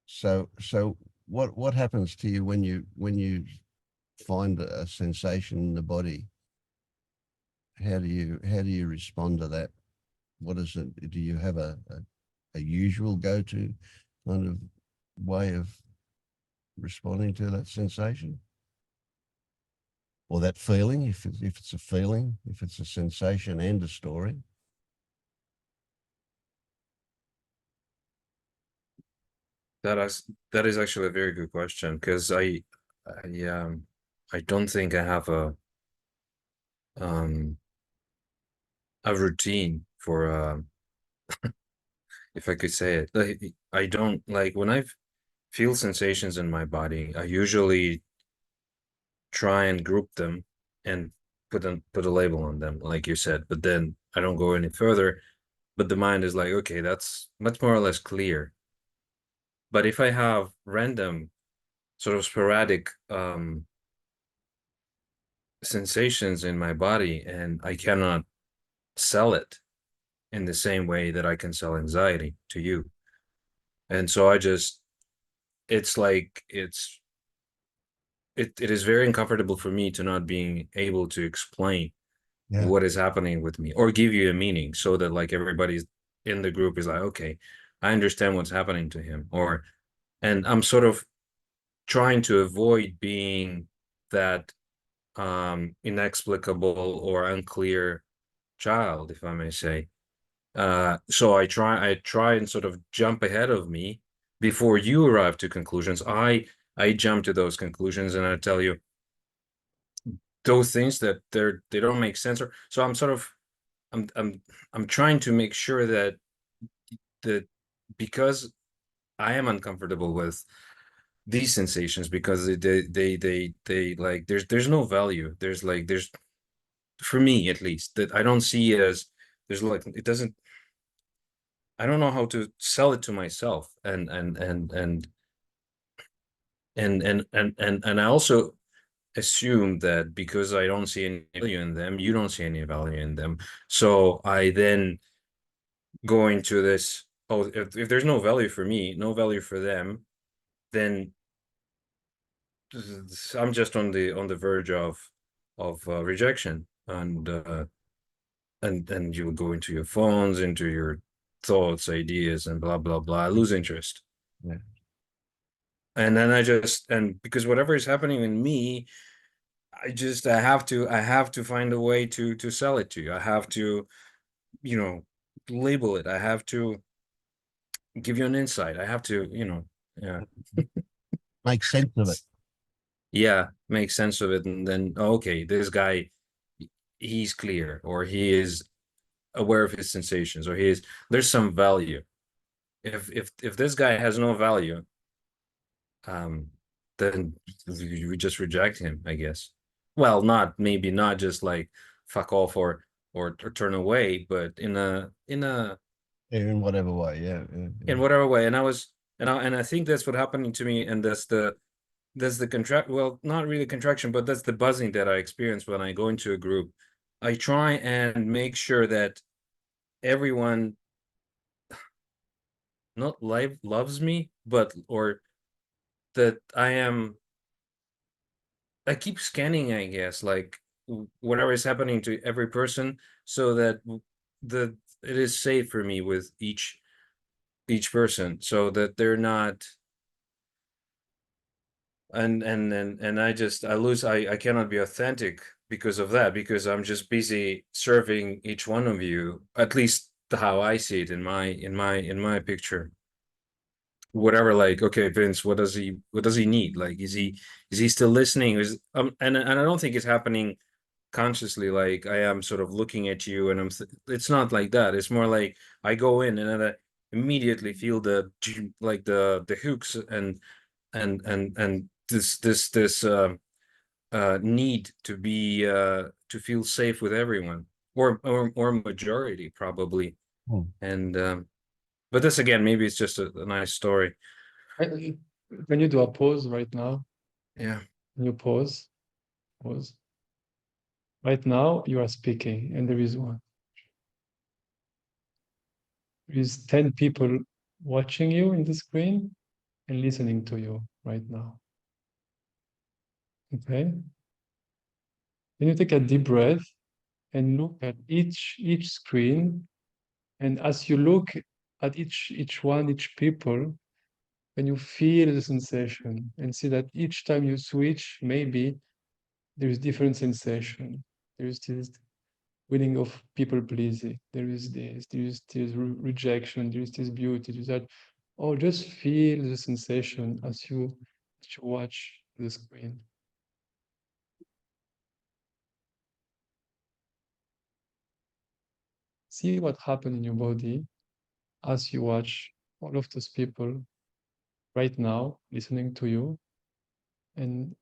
So what happens to you when you find a sensation in the body? How do you respond to that? What is it? Do you have a usual go-to kind of way of responding to that sensation or that feeling? If it's a feeling, if it's a sensation and a story.
That is actually a very good question, because I don't think I have a routine for if I could say it. Like, I don't, like, when I feel sensations in my body, I usually try and group them and put a label on them, like you said, but then I don't go any further. But the mind is like, okay, that's much more or less clear. But if I have random sort of sporadic sensations in my body and I cannot sell it in the same way that I can sell anxiety to you, and so it's like it is very uncomfortable for me to not being able to explain what is happening with me or give you a meaning, so that like everybody's in the group is like, okay, I understand what's happening to him. And I'm sort of trying to avoid being that inexplicable or unclear child, if I may say. So I try and sort of jump ahead of me before you arrive to conclusions. I jump to those conclusions and I tell you those things that they don't make sense. Or so I'm sort of I'm trying to make sure that because I am uncomfortable with these sensations, because they like there's no value. There's for me at least, that I don't see it as, there's like, it doesn't, I don't know how to sell it to myself. And I also assume that because I don't see any value in them, you don't see any value in them. So I then go into this, oh, if there's no value for me, no value for them, then I'm just on the verge of rejection, and you will go into your phones, into your thoughts, ideas, and blah blah blah. I lose interest.
Yeah.
And then and because whatever is happening in me, I have to find a way to sell it to you. I have to, label it. I have to give you an insight. I have to, yeah.
Make sense of it.
Yeah, make sense of it. And then, okay, this guy, he's clear, or he is aware of his sensations, or there's some value. If this guy has no value, then we just reject him, I guess. Well, maybe not just like fuck off or turn away, but in a
In whatever way, yeah.
in whatever way. And I think that's what happened to me, and that's the contract, well, not really contraction, but that's the buzzing that I experience when I go into a group. I try and make sure that everyone not loves me, but or that I keep scanning, I guess, like whatever is happening to every person, so that it is safe for me with each person, so that they're not, and I cannot be authentic because of that, because I'm just busy serving each one of you, at least how I see it in my picture. Whatever, like, okay, Vince, what does he need? Like, is he still listening? And I don't think it's happening consciously, like I am sort of looking at you, and it's not like that. It's more like I go in and I immediately feel the hooks and this need to be to feel safe with everyone, or majority probably.
Hmm.
And but this, again, maybe it's just a nice story.
Can you do a pause right now?
Yeah.
Can you pause? Right now you are speaking, and there is 10 people watching you in the screen and listening to you right now. Okay? Then you take a deep breath and look at each screen, and as you look at each people, when you feel the sensation and see that each time you switch, maybe there is different sensation. There is this feeling of people pleasing. There is this rejection. There is this beauty. There is that. Oh, just feel the sensation as you watch the screen. See what happened in your body as you watch all of those people right now listening to you. And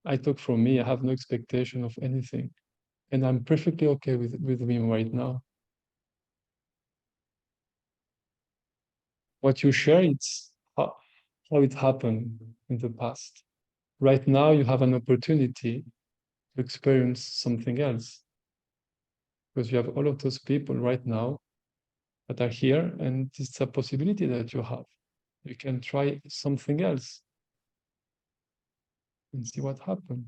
I talk from me, I have no expectation of anything. And I'm perfectly okay with me right now. What you share, it's how it happened in the past. Right now, you have an opportunity to experience something else. Because you have all of those people right now that are here, and it's a possibility that you have. You can try something else and see what happens.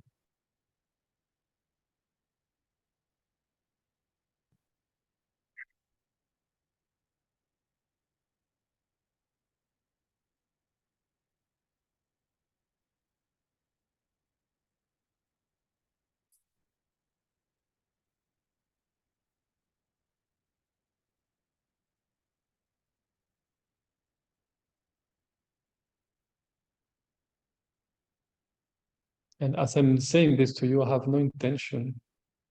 And as I'm saying this to you, I have no intention,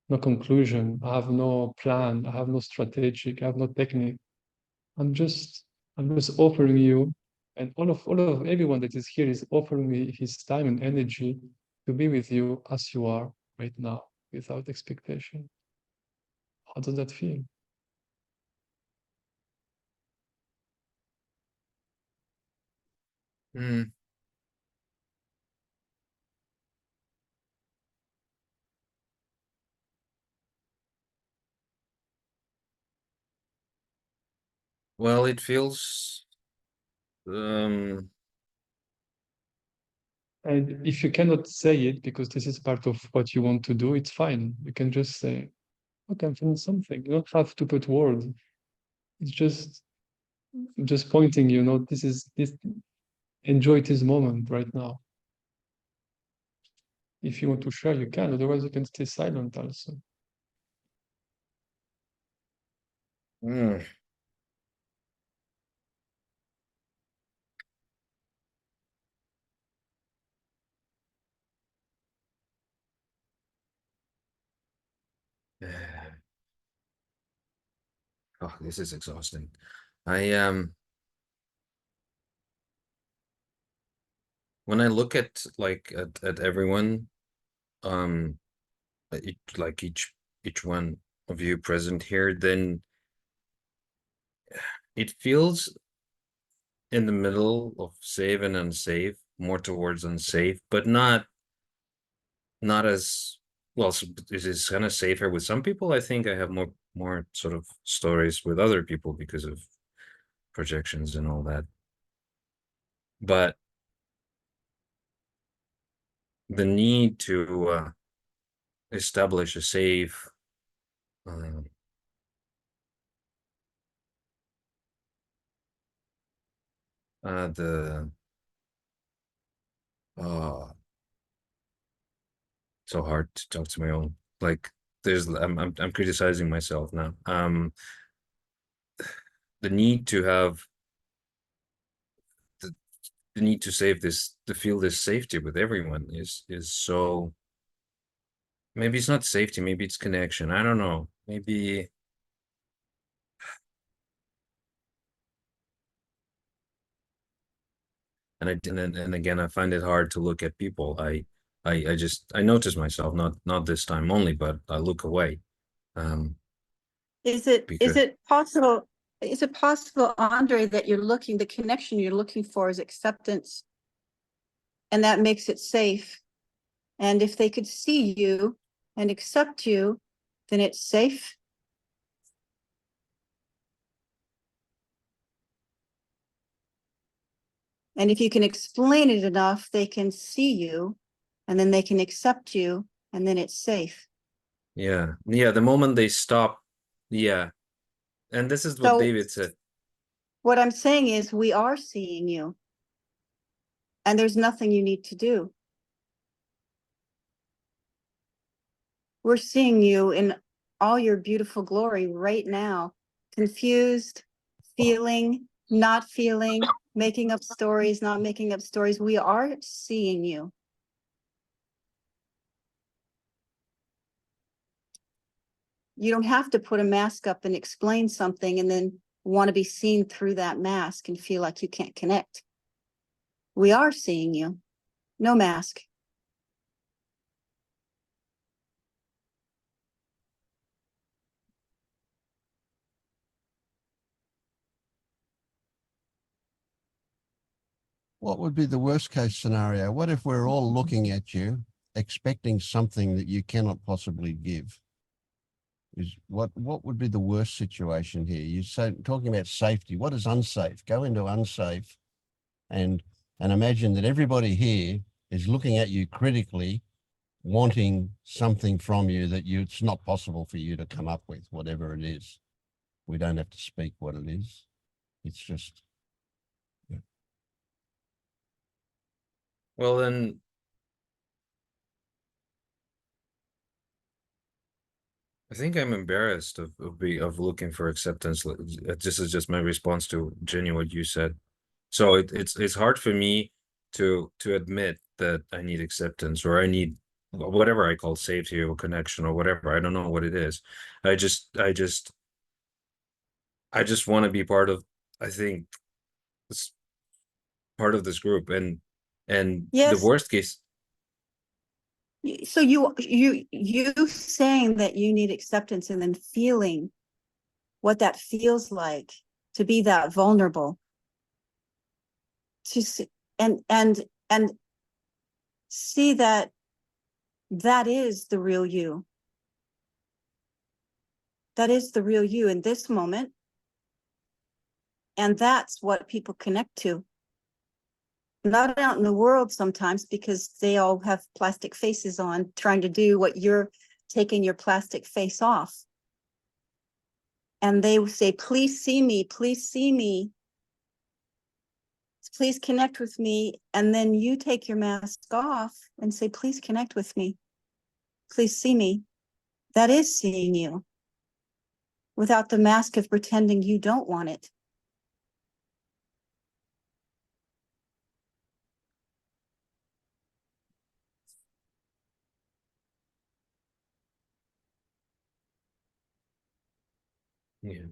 no conclusion. I have no plan. I have no strategic. I have no technique. I'm just offering you, and all of everyone that is here is offering me his time and energy to be with you as you are right now, without expectation. How does that feel?
Well, it feels
And if you cannot say it because this is part of what you want to do, it's fine. You can just say, okay, I'm feeling something. You don't have to put words. It's just pointing, this, enjoy this moment right now. If you want to share, you can. Otherwise, you can stay silent also.
Oh, this is exhausting. When I look at at everyone, each one of you present here, then it feels in the middle of safe and unsafe, more towards unsafe, but not as well. It is kind of safer with some people. I think I have more sort of stories with other people because of projections and all that. But the need to establish a safe the so hard to talk to my own, like there's I'm criticizing myself now. The need to have the need to save this, to feel this safety with everyone is so, maybe it's not safety, maybe it's connection, I don't know, maybe. And again, I find it hard to look at people. I just notice myself, not this time only, but I look away.
Is it
Because
possible, Andre, that the connection you're looking for is acceptance? And that makes it safe. And if they could see you and accept you, then it's safe. And if you can explain it enough, they can see you and then they can accept you and then it's safe.
yeah, the moment they stop, yeah. And this is what
So
David said.
what I'm saying is we are seeing you and there's nothing you need to do. We're seeing you in all your beautiful glory right now, confused, feeling, not feeling, making up stories, not making up stories. We are seeing you. You don't have to put a mask up and explain something and then want to be seen through that mask and feel like you can't connect. We are seeing you. No mask.
What would be the worst case scenario? What if we're all looking at you, expecting something that you cannot possibly give? What would be the worst situation here? You say, talking about safety. What is unsafe? Go into unsafe and imagine that everybody here is looking at you critically, wanting something from you that it's not possible for you to come up with, whatever it is. We don't have to speak what it is. It's just. Yeah.
Well, then I think I'm embarrassed of looking for acceptance. This is just my response to Jenny, what you said. So it's hard for me to admit that I need acceptance, or I need whatever I call safety or connection or whatever. I don't know what it is. I just want to be part of, I think, this part of this group, and the
Yes.
worst case.
So you saying that you need acceptance and then feeling what that feels like to be that vulnerable, to see, and see that is the real you. That is the real you in this moment. And that's what people connect to. Not out in the world sometimes, because they all have plastic faces on, trying to do what you're taking your plastic face off. And they say, please see me, please see me. Please connect with me. And then you take your mask off and say, please connect with me. Please see me. That is seeing you without the mask of pretending you don't want it.
Yeah.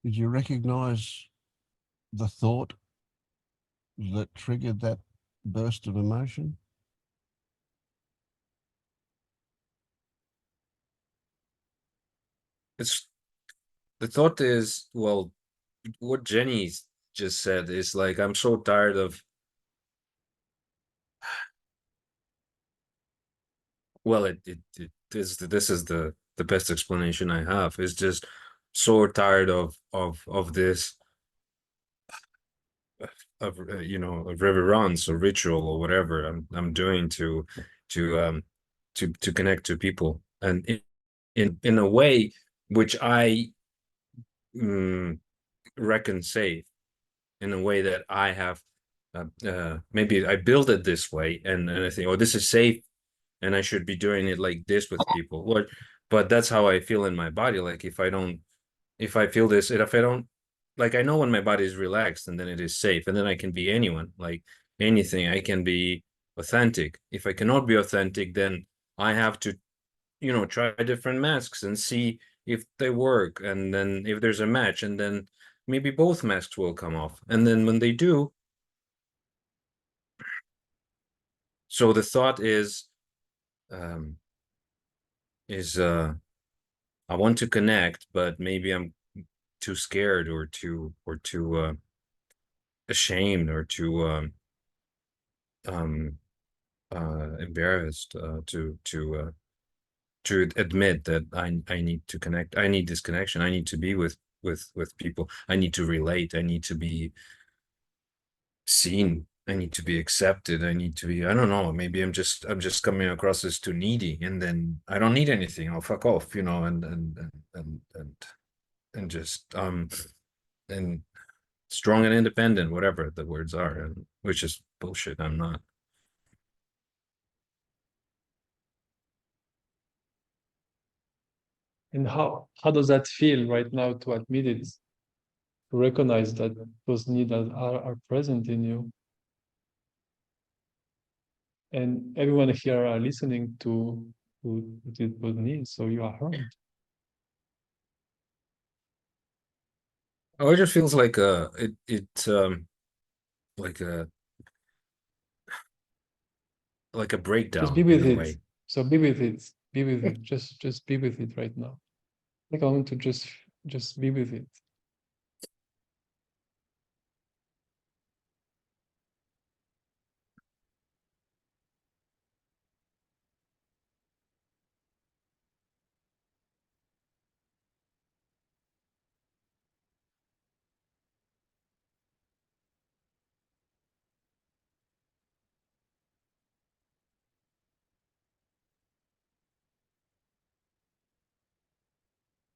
Did you recognize the thought that triggered that burst of emotion?
It's the thought is, well, what Jenny just said is like, I'm so tired of, well, this is the best explanation I have. It's just so tired of this, you know, of reverence or ritual or whatever I'm doing to connect to people, and in a way which I reckon safe, in a way that I have maybe I build it this way, and I think, oh, this is safe and I should be doing it like this with people. But that's how I feel in my body. Like if I feel this, if I don't, like, I know when my body is relaxed, and then it is safe, and then I can be anyone, like anything. I can be authentic. If I cannot be authentic, then I have to, you know, try different masks and see if they work, and then if there's a match, and then maybe both masks will come off, and then when they do, so the thought is I want to connect, but maybe I'm too scared or too ashamed or too embarrassed to admit that I need to connect. I need this connection. I need to be with people. I need to relate. I need to be seen. I need to be accepted. I need to be, I don't know, maybe I'm just coming across as too needy, and then I don't need anything. I'll fuck off, you know, and just and strong and independent, whatever the words are, and which is bullshit. I'm not.
And how does that feel right now to admit it, to recognize that those needs are present in you? And everyone here are listening to those needs, so you are heard.
Oh, it just feels like like a breakdown.
Just be with
in a
it.
way.
So be with it. Be with it. Just be with it right now. Take a moment to just be with it.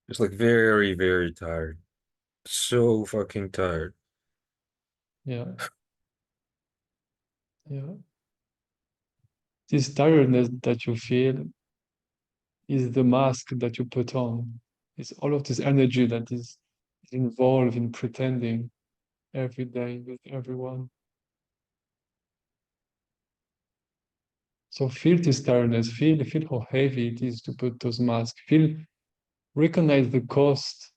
Just like very, very tired. So fucking tired.
Yeah. Yeah. This tiredness that you feel is the mask that you put on. It's all of this energy that is involved in pretending every day with everyone. So feel this tiredness, feel how heavy it is to put those masks, recognize the cost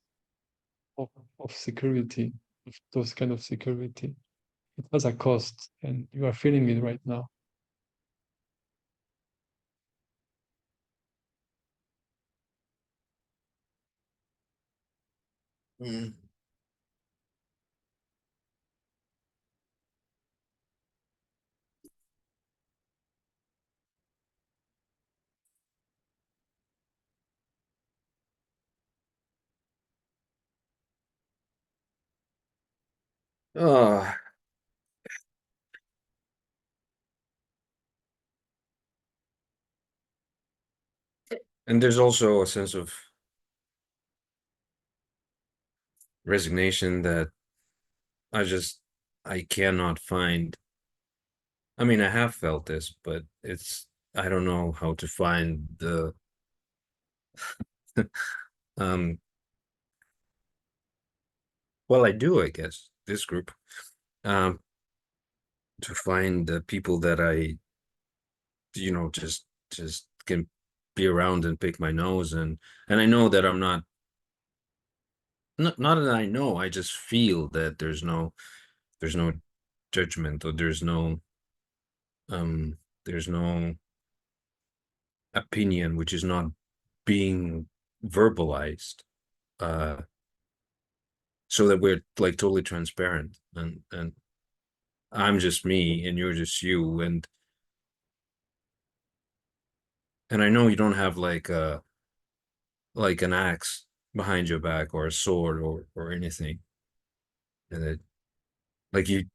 of security, of those kind of security. It has a cost, and you are feeling it right now.
Mm. Oh, and there's also a sense of resignation that I cannot find. I mean, I have felt this, but I don't know how to find the well, I do, I guess, this group, to find the people that I, you know, just can be around and pick my nose, and I know that I'm not not that I know, I just feel that there's no judgment, or there's no opinion which is not being verbalized, so that we're like totally transparent, and I'm just me and you're just you, and I know you don't have like an axe behind your back, or a sword, or anything, and it like you.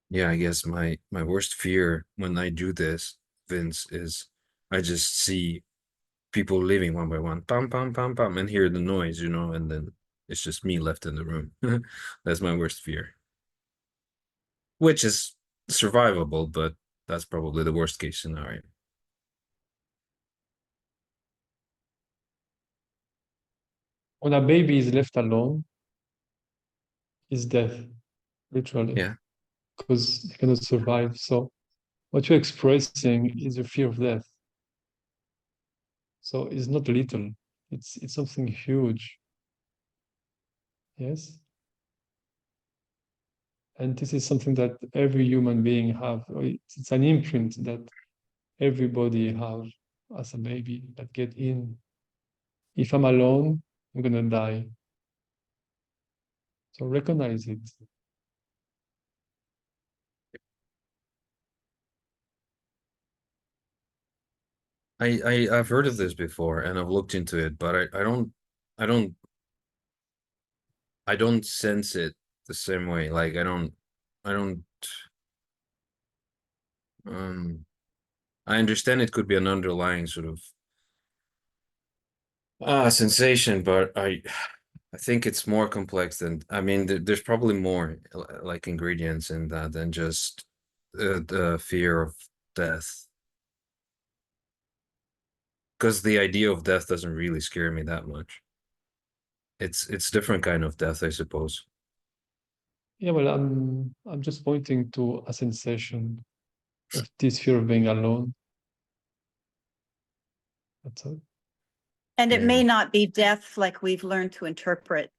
Yeah, I guess my worst fear when I do this, Vince, is I just see people leaving one by one, pam pam pam pam, and hear the noise, and then it's just me left in the room. That's my worst fear, which is survivable, but that's probably the worst case scenario.
When a baby is left alone, is death, literally.
Yeah.
Because they cannot survive. So what you're expressing is a fear of death. So it's not little, it's something huge. Yes. And this is something that every human being have. It's an imprint that everybody have as a baby that get in. If I'm alone, I'm gonna die. So recognize it.
I've heard of this before, and I've looked into it, but I don't sense it the same way. Like I don't I understand it could be an underlying sort of sensation, but I think it's more complex than, I mean, there's probably more like ingredients in that than just the fear of death. Because the idea of death doesn't really scare me that much. It's different kind of death, I suppose.
Yeah, well, I'm just pointing to a sensation of this fear of being alone. That's all.
And it
Yeah.
may not be death like we've learned to interpret.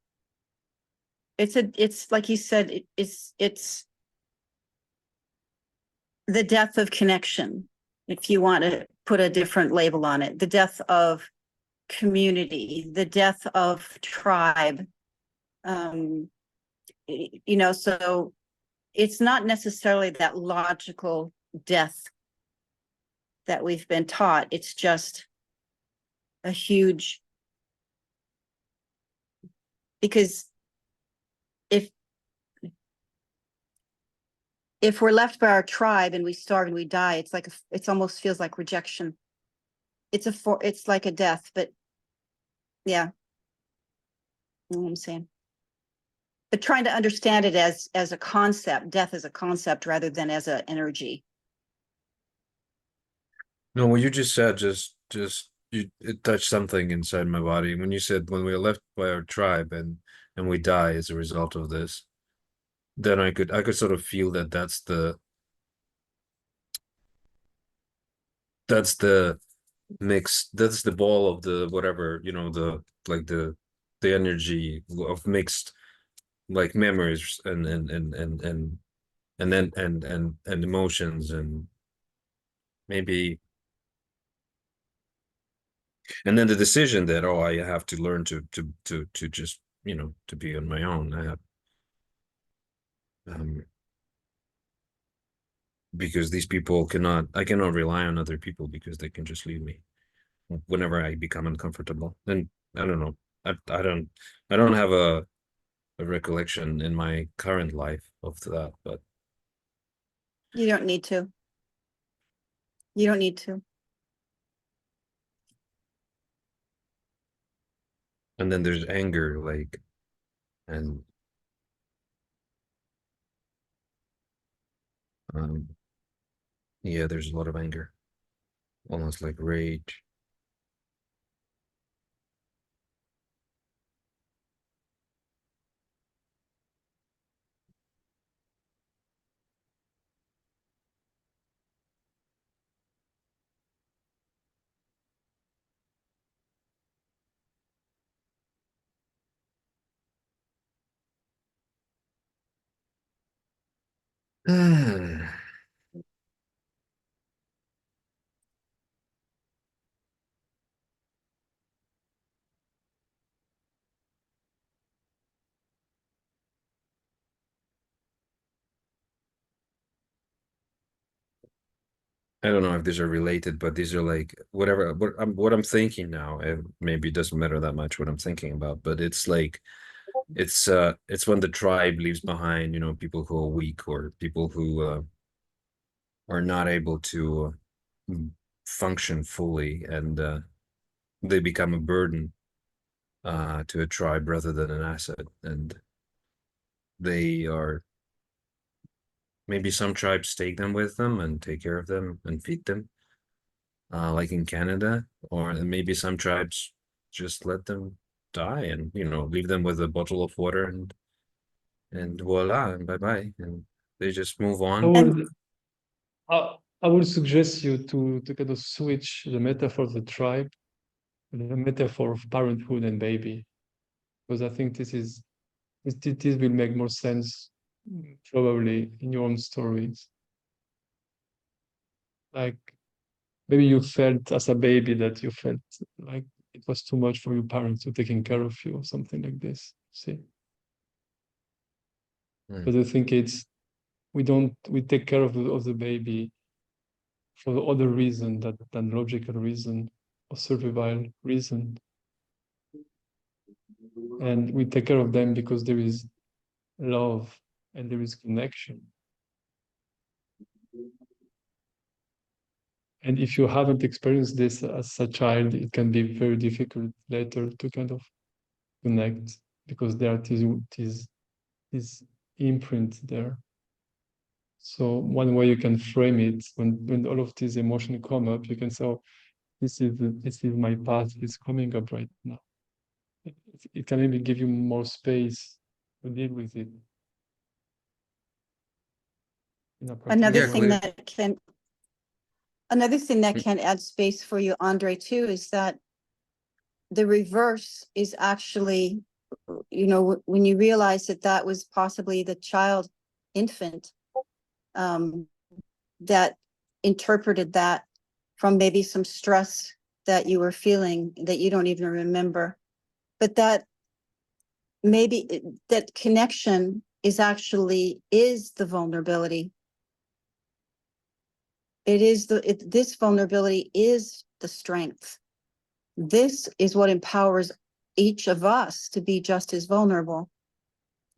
It's like you said, it's the death of connection, if you want to put a different label on it, the death of community, the death of tribe. So it's not necessarily that logical death that we've been taught. It's just a huge, because if we're left by our tribe and we starve and we die, it's like it's almost feels like rejection. It's like a death, but yeah, you know what I'm saying. But trying to understand it as a concept, death as a concept rather than as an energy.
No, what you just said it touched something inside my body when you said when we are left by our tribe and we die as a result of this. Then I could sort of feel that that's the mix, that's the ball of the whatever, the energy of mixed like memories and emotions, and maybe, and then the decision that, oh, I have to learn to just, to be on my own. I have because these people I cannot rely on other people because they can just leave me whenever I become uncomfortable. And I don't know. I don't have a recollection in my current life of that, but
You don't need to. You don't need to.
and then there's anger, like, and yeah, there's a lot of anger, almost like rage. I don't know if these are related, but these are like whatever what I'm thinking now. Maybe it doesn't matter that much what I'm thinking about, but it's like it's when the tribe leaves behind, people who are weak or people who are not able to function fully, and they become a burden to a tribe rather than an asset. And they are maybe some tribes take them with them and take care of them and feed them, like in Canada, or maybe some tribes just let them die and leave them with a bottle of water and voila and bye bye, and they just move
I
on.
would, I would suggest you to kind of switch the metaphor of the tribe, and the metaphor of parenthood and baby, because I think this will make more sense probably in your own stories. Like maybe you felt as a baby that you felt like it was too much for your parents to taking care of you or something like this. See? But I think we take care of the baby for other reason than logical reason or survival reason. And we take care of them because there is love and there is connection. And if you haven't experienced this as a child, it can be very difficult later to kind of connect, because there is this imprint there. So one way you can frame it, when all of these emotions come up, you can say, oh, this is my path is coming up right now. It can maybe give you more space to deal with it.
Another
Yeah,
thing
clear.
that can add space for you, Andre, too, is that the reverse is actually, when you realize that was possibly the child infant that interpreted that from maybe some stress that you were feeling that you don't even remember, but that maybe that connection is the vulnerability. This vulnerability is the strength. This is what empowers each of us to be just as vulnerable,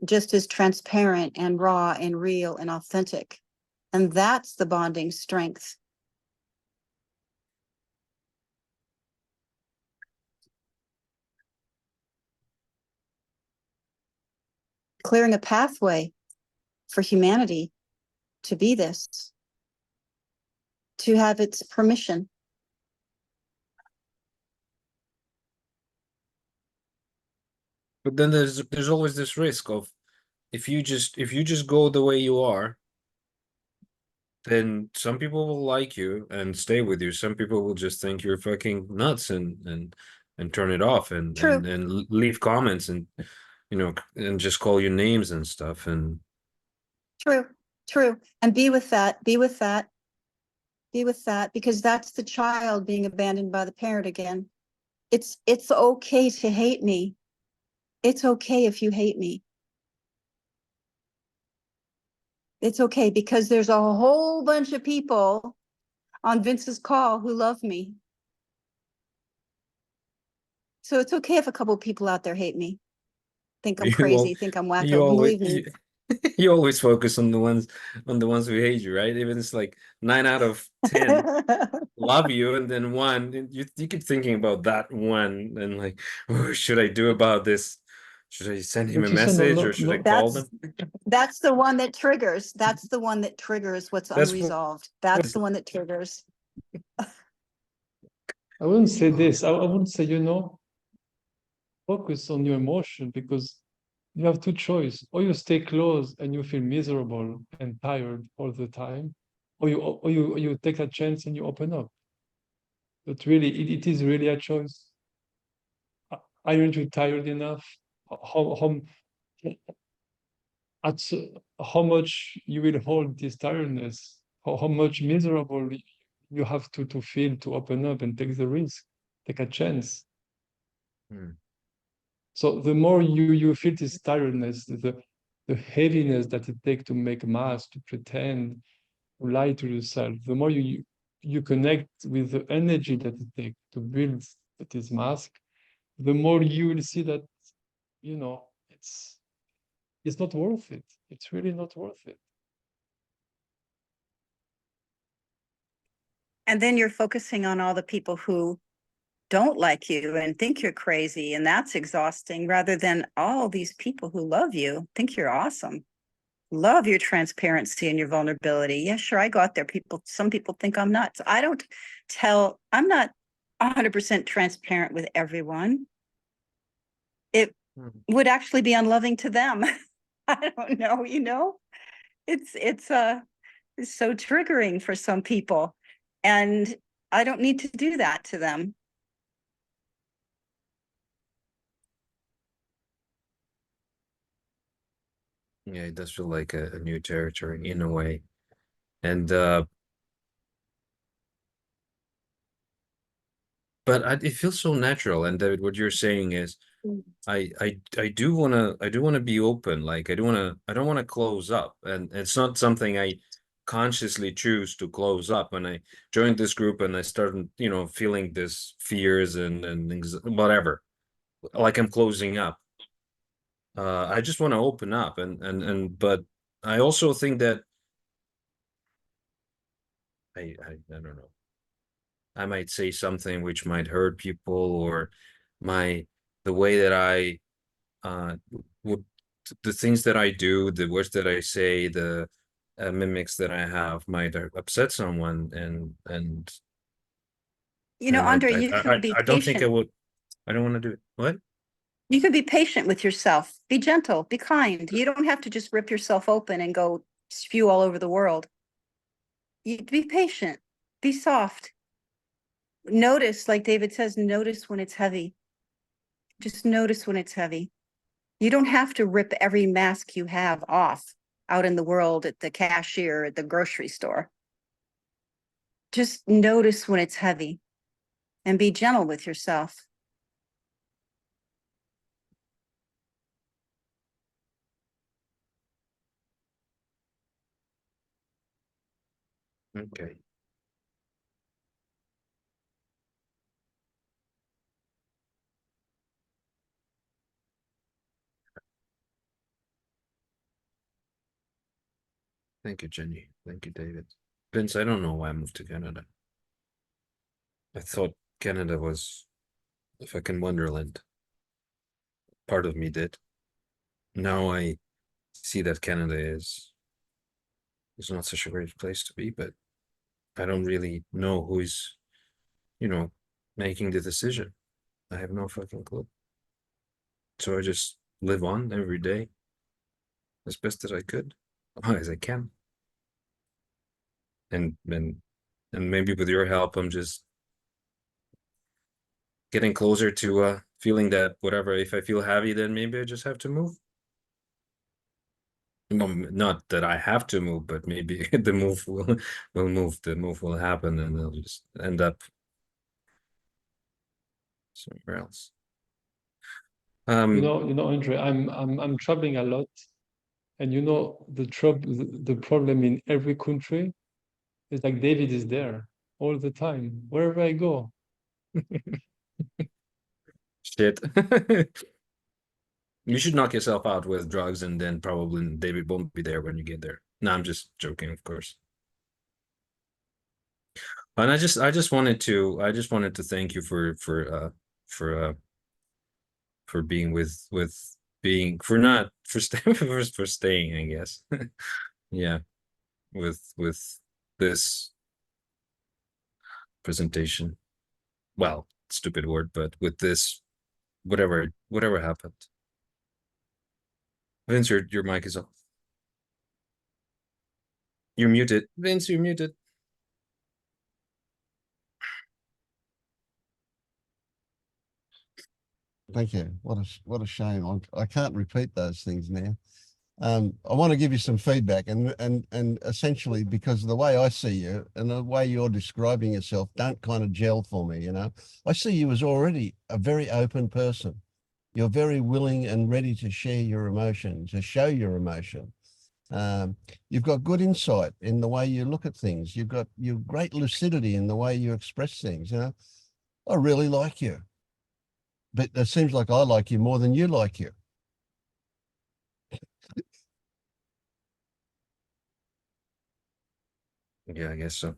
just as transparent and raw and real and authentic. And that's the bonding strength. Clearing a pathway for humanity to be this, to have its permission.
But then there's always this risk of if you just go the way you are, then some people will like you and stay with you. Some people will just think you're fucking nuts and turn it off and
True.
and leave comments and and just call you names and stuff. And
True. And be with that, because that's the child being abandoned by the parent again. It's okay to hate me. It's okay if you hate me. It's okay, because there's a whole bunch of people on Vince's call who love me. So it's okay if a couple of people out there hate me, think I'm crazy, think I'm
you
wacko.
always
Believe me.
you always focus on the ones who hate you, right? Even it's like 9 out of 10 love you, and then one you keep thinking about that one and like, oh, should I do about this? Should I send him a message or should I call them?
That's the one that triggers. That's the one that triggers what's
That's
unresolved. That's the one that triggers.
I wouldn't say this. I wouldn't say, focus on your emotion, because you have two choices. Or you stay close and you feel miserable and tired all the time, or you take a chance and you open up. But really, it is really a choice. Aren't you tired enough? how much you will hold this tiredness, how much miserable you have to feel to open up and take the risk, take a chance. So the more you feel this tiredness, the heaviness that it takes to make masks, to pretend, to lie to yourself, the more you connect with the energy that it takes to build this mask, the more you will see that, you know, it's not worth it. It's really not worth it.
And then you're focusing on all the people who don't like you and think you're crazy, and that's exhausting, rather than all these people who love you, think you're awesome, love your transparency and your vulnerability. Yeah, sure, I go out there, some people think I'm nuts. I'm not 100% transparent with everyone. It would actually be unloving to them. I don't know, you know, it's so triggering for some people, and I don't need to do that to them.
Yeah, it does feel like a new territory in a way. And but it feels so natural. And David, what you're saying is I do wanna be open. Like I don't wanna close up. And it's not something I consciously choose to close up. When I joined this group and I started, you know, feeling this fears and whatever, like I'm closing up. I just want to open up but I also think that I don't know. I might say something which might hurt people, or the way that I would, the things that I do, the words that I say, the mimics that I have might upset someone, and
You know, Andre, you can be
I don't think I
patient.
would. I don't want to do it. What?
You can be patient with yourself. Be gentle, be kind. You don't have to just rip yourself open and go spew all over the world. You be patient, be soft. Notice, like David says, notice when it's heavy. Just notice when it's heavy. You don't have to rip every mask you have off out in the world, at the cashier, at the grocery store. Just notice when it's heavy and be gentle with yourself.
Okay. Thank you, Jenny. Thank you, David. Vince, I don't know why I moved to Canada. I thought Canada was a fucking wonderland. Part of me did. Now I see that Canada is not such a great place to be, but I don't really know who is, you know, making the decision. I have no fucking clue. So I just live on every day as best as I could, as I can. And maybe with your help, I'm just getting closer to feeling that whatever, if I feel heavy, then maybe I just have to move. Not that I have to move, but maybe the move will move. The move will happen, and I'll just end up somewhere else.
You know, Andre, I'm traveling a lot, and you know the problem in every country is like David is there all the time, wherever I go.
Shit. You should knock yourself out with drugs, and then probably David won't be there when you get there. No, I'm just joking, of course. And I just wanted to thank you for being being for not for staying for staying, I guess. Yeah, with this presentation. Well, stupid word, but with this whatever happened. Vince, your mic is off. You're muted. Vince, you're muted.
Thank you. What a shame. I can't repeat those things now. I want to give you some feedback, and essentially because of the way I see you and the way you're describing yourself don't kind of gel for me. You know, I see you as already a very open person. You're very willing and ready to share your emotion, to show your emotion. You've got good insight in the way you look at things. You've great lucidity in the way you express things. You know, I really like you, but it seems like I like you more than you like you.
Yeah, I guess so.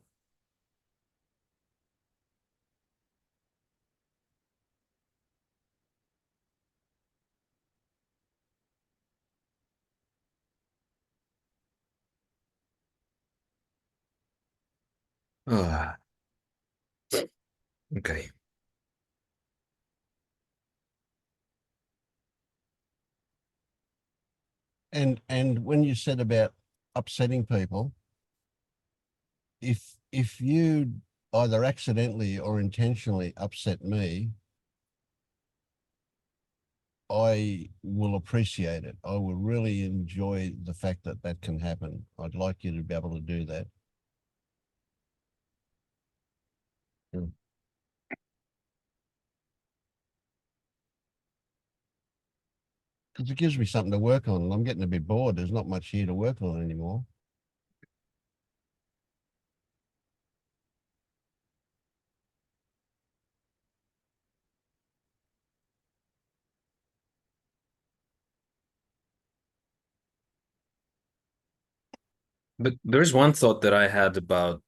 Ah, okay.
And when you said about upsetting people, if you either accidentally or intentionally upset me, I will appreciate it. I will really enjoy the fact that that can happen. I'd like you to be able to do that.
Mm.
Because it gives me something to work on, and I'm getting a bit bored. There's not much here to work on anymore.
But there's one thought that I had about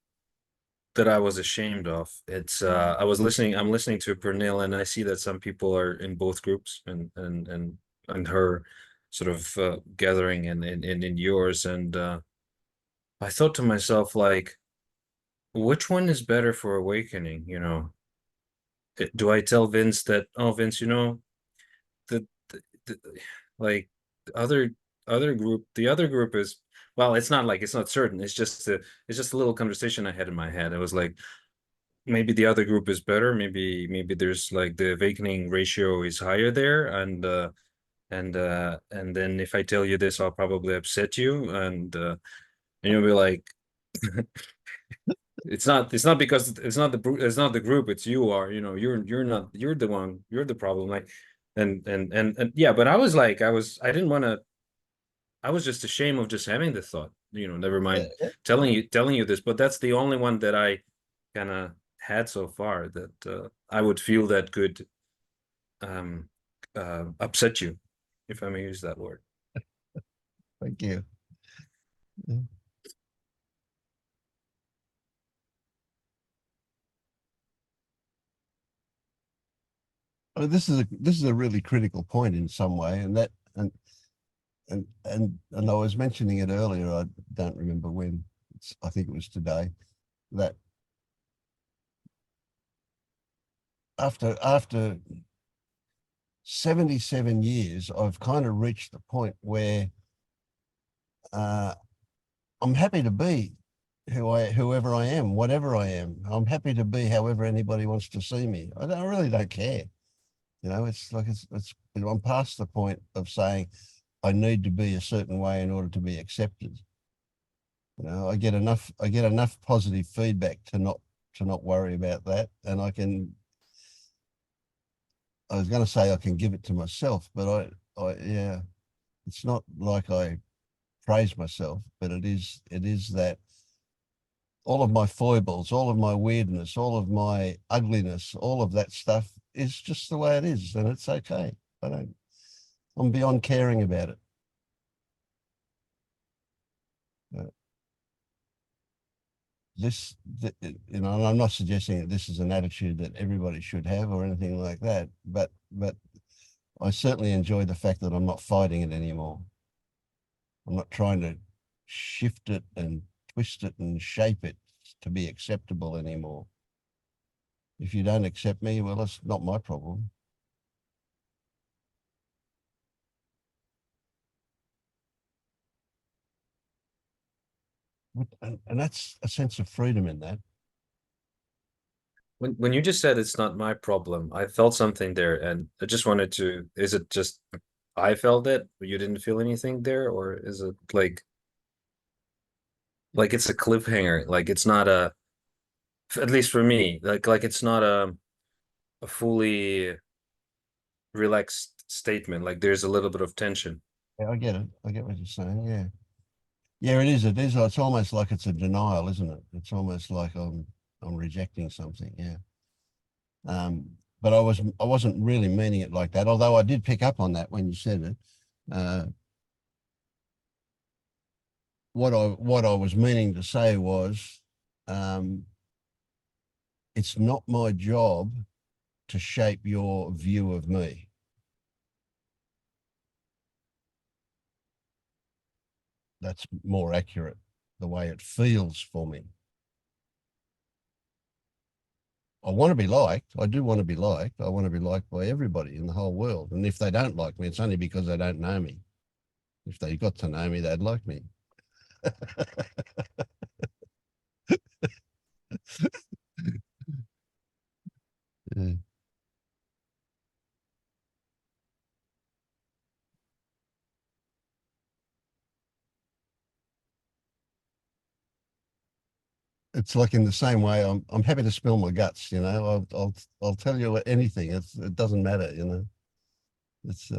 that I was ashamed of. It's I'm listening to Pernille, and I see that some people are in both groups, and her sort of gathering and in yours, and I thought to myself, like, which one is better for awakening? You know, do I tell Vince that, oh, Vince, you know, the like the other group is, well, it's not like, it's not certain, it's just a little conversation I had in my head. It was like, maybe the other group is better, maybe there's like the awakening ratio is higher there, and then if I tell you this, I'll probably upset you, and you'll be like, it's not because it's not the group, it's you are, you know, you're not, you're the one, you're the problem, like, and yeah. But I was like, I didn't want to, I was just ashamed of just having the thought, you know, never mind telling you this, but that's the only one that I kind of had so far, that I would feel that could upset you, if I may use that word.
Thank you. I mean, this is a really critical point in some way, and I was mentioning it earlier. I don't remember when. I think it was today. That after 77 years, I've kind of reached the point where I'm happy to be whoever I am, whatever I am. I'm happy to be however anybody wants to see me. I really don't care. You know, it's like I'm past the point of saying I need to be a certain way in order to be accepted. You know, I get enough positive feedback to not worry about that, and I was going to say I can give it to myself, but yeah, it's not like I praise myself, but it is that all of my foibles, all of my weirdness, all of my ugliness, all of that stuff is just the way it is, and it's okay. I'm beyond caring about it. You know, and I'm not suggesting that this is an attitude that everybody should have or anything like that, but I certainly enjoy the fact that I'm not fighting it anymore. I'm not trying to shift it and twist it and shape it to be acceptable anymore. If you don't accept me, well, that's not my problem. And that's a sense of freedom in that.
When you just said it's not my problem, I felt something there, and I just wanted to, is it just I felt it, but you didn't feel anything there, or is it like it's a cliffhanger? Like it's not a, at least for me, like it's not a fully relaxed statement. Like there's a little bit of tension.
Yeah, I get it. I get what you're saying. Yeah. Yeah, it is. It is. It's almost like it's a denial, isn't it? It's almost like I'm rejecting something. Yeah. But I wasn't really meaning it like that, although I did pick up on that when you said it. What I was meaning to say was, it's not my job to shape your view of me. That's more accurate, the way it feels for me. I want to be liked. I do want to be liked. I want to be liked by everybody in the whole world. And if they don't like me, it's only because they don't know me. If they got to know me, they'd like me. Yeah. It's like in the same way, I'm happy to spill my guts, you know. I'll tell you anything. It doesn't matter, you know. It's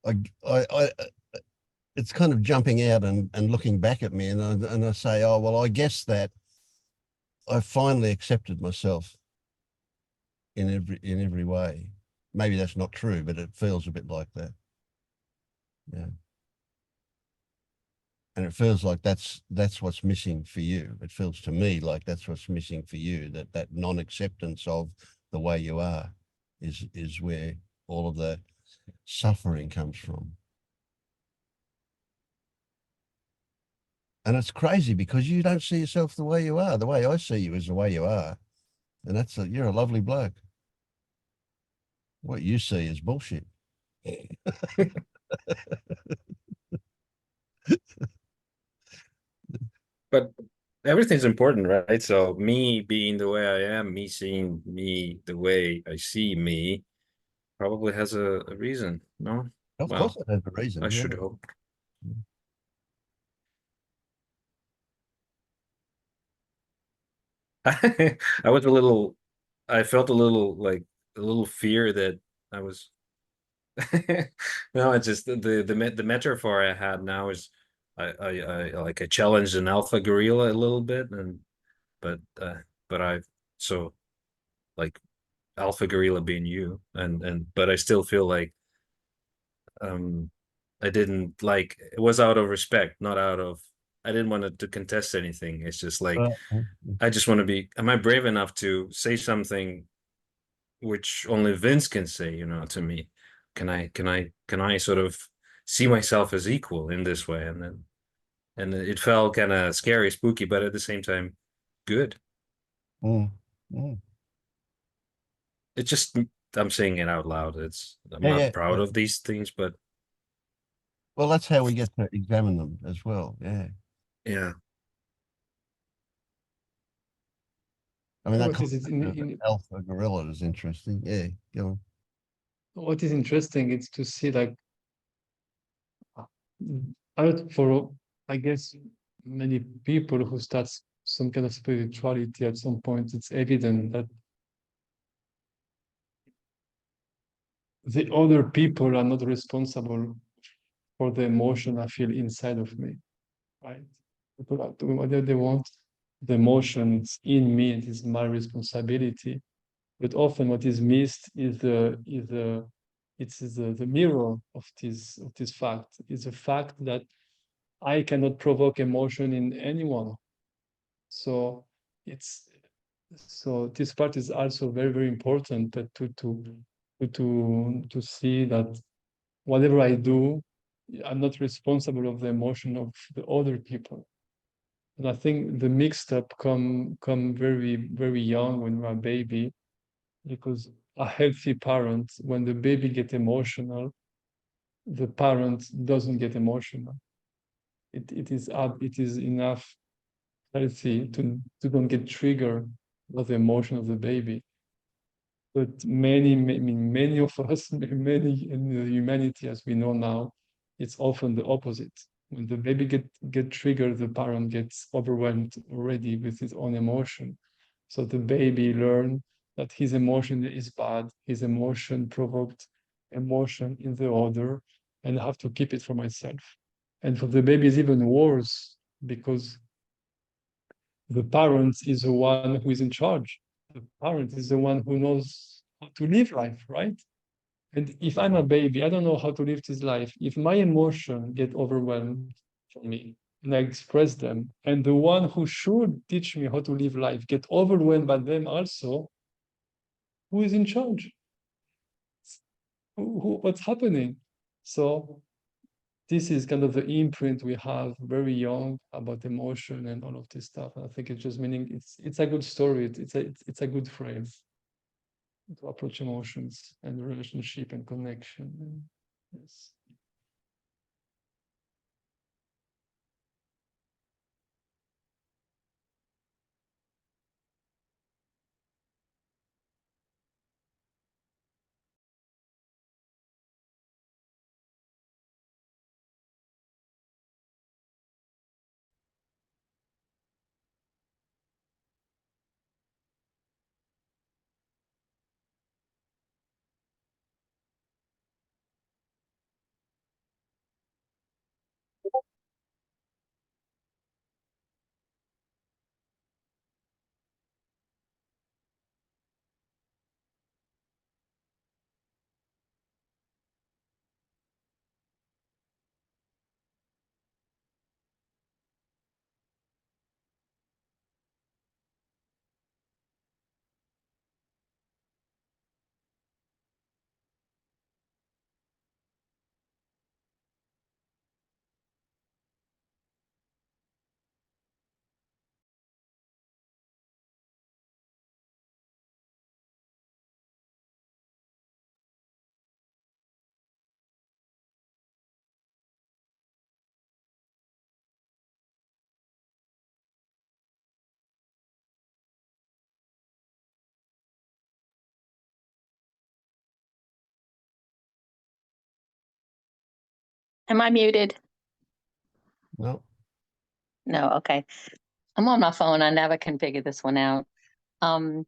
I it's kind of jumping out and looking back at me, and I say, oh well, I guess that I finally accepted myself in every way. Maybe that's not true, but it feels a bit like that. Yeah. And it feels like that's what's missing for you. It feels to me like that's what's missing for you, that non-acceptance of the way you are is where all of the suffering comes from. And it's crazy because you don't see yourself the way you are. The way I see you is the way you are. And you're a lovely bloke. What you see is bullshit.
But everything's important, right? So me being the way I am, me seeing me the way I see me, probably has a reason, no?
Of
Well,
course it has a reason.
I
Yeah.
should hope. I was a little, I felt a little fear that I was no, it's just the metaphor I had now is I challenged an alpha gorilla a little bit, and but I, so like alpha gorilla being you, and but I still feel like I didn't, like, it was out of respect, not out of, I didn't want to contest anything. It's just like I just want to be, am I brave enough to say something which only Vince can say, you know, to me? Can I sort of see myself as equal in this way? And it felt kind of scary, spooky, but at the same time, good.
Mm, mm.
It's just, I'm saying it out loud. I'm
Yeah,
not
yeah,
proud
yeah.
of these things, but
Well, that's how we get to examine them as well. Yeah.
yeah.
I mean, that
What is it
concept of alpha gorilla is interesting. Yeah, go on.
what is interesting is to see like out for, I guess, many people who start some kind of spirituality at some point, it's evident that the other people are not responsible for the emotion I feel inside of me, right? People are doing whatever they want. The emotion, it's in me, it is my responsibility. But often what is missed is the mirror of this fact. It's a fact that I cannot provoke emotion in anyone. So this part is also very, very important, that to see that whatever I do, I'm not responsible of the emotion of the other people. And I think the mixed up come very, very young when we're a baby, because a healthy parent, when the baby gets emotional, the parent doesn't get emotional. It is enough healthy to don't get triggered by the emotion of the baby. But many of us, many in the humanity as we know now, it's often the opposite. When the baby get triggered, the parent gets overwhelmed already with his own emotion. So the baby learn that his emotion is bad, his emotion provoked emotion in the other, and I have to keep it for myself. And for the baby is even worse because the parent is the one who is in charge. The parent is the one who knows how to live life, right? And if I'm a baby, I don't know how to live this life. If my emotion get overwhelmed from me and I express them, and the one who should teach me how to live life get overwhelmed by them also, who is in charge? What's happening? So this is kind of the imprint we have very young about emotion and all of this stuff. And I think it's just meaning it's a good story. It's a good phrase to approach emotions and relationship and connection. Yes.
Am I muted?
No,
No, okay. I'm on my phone. I never can figure this one out. Um,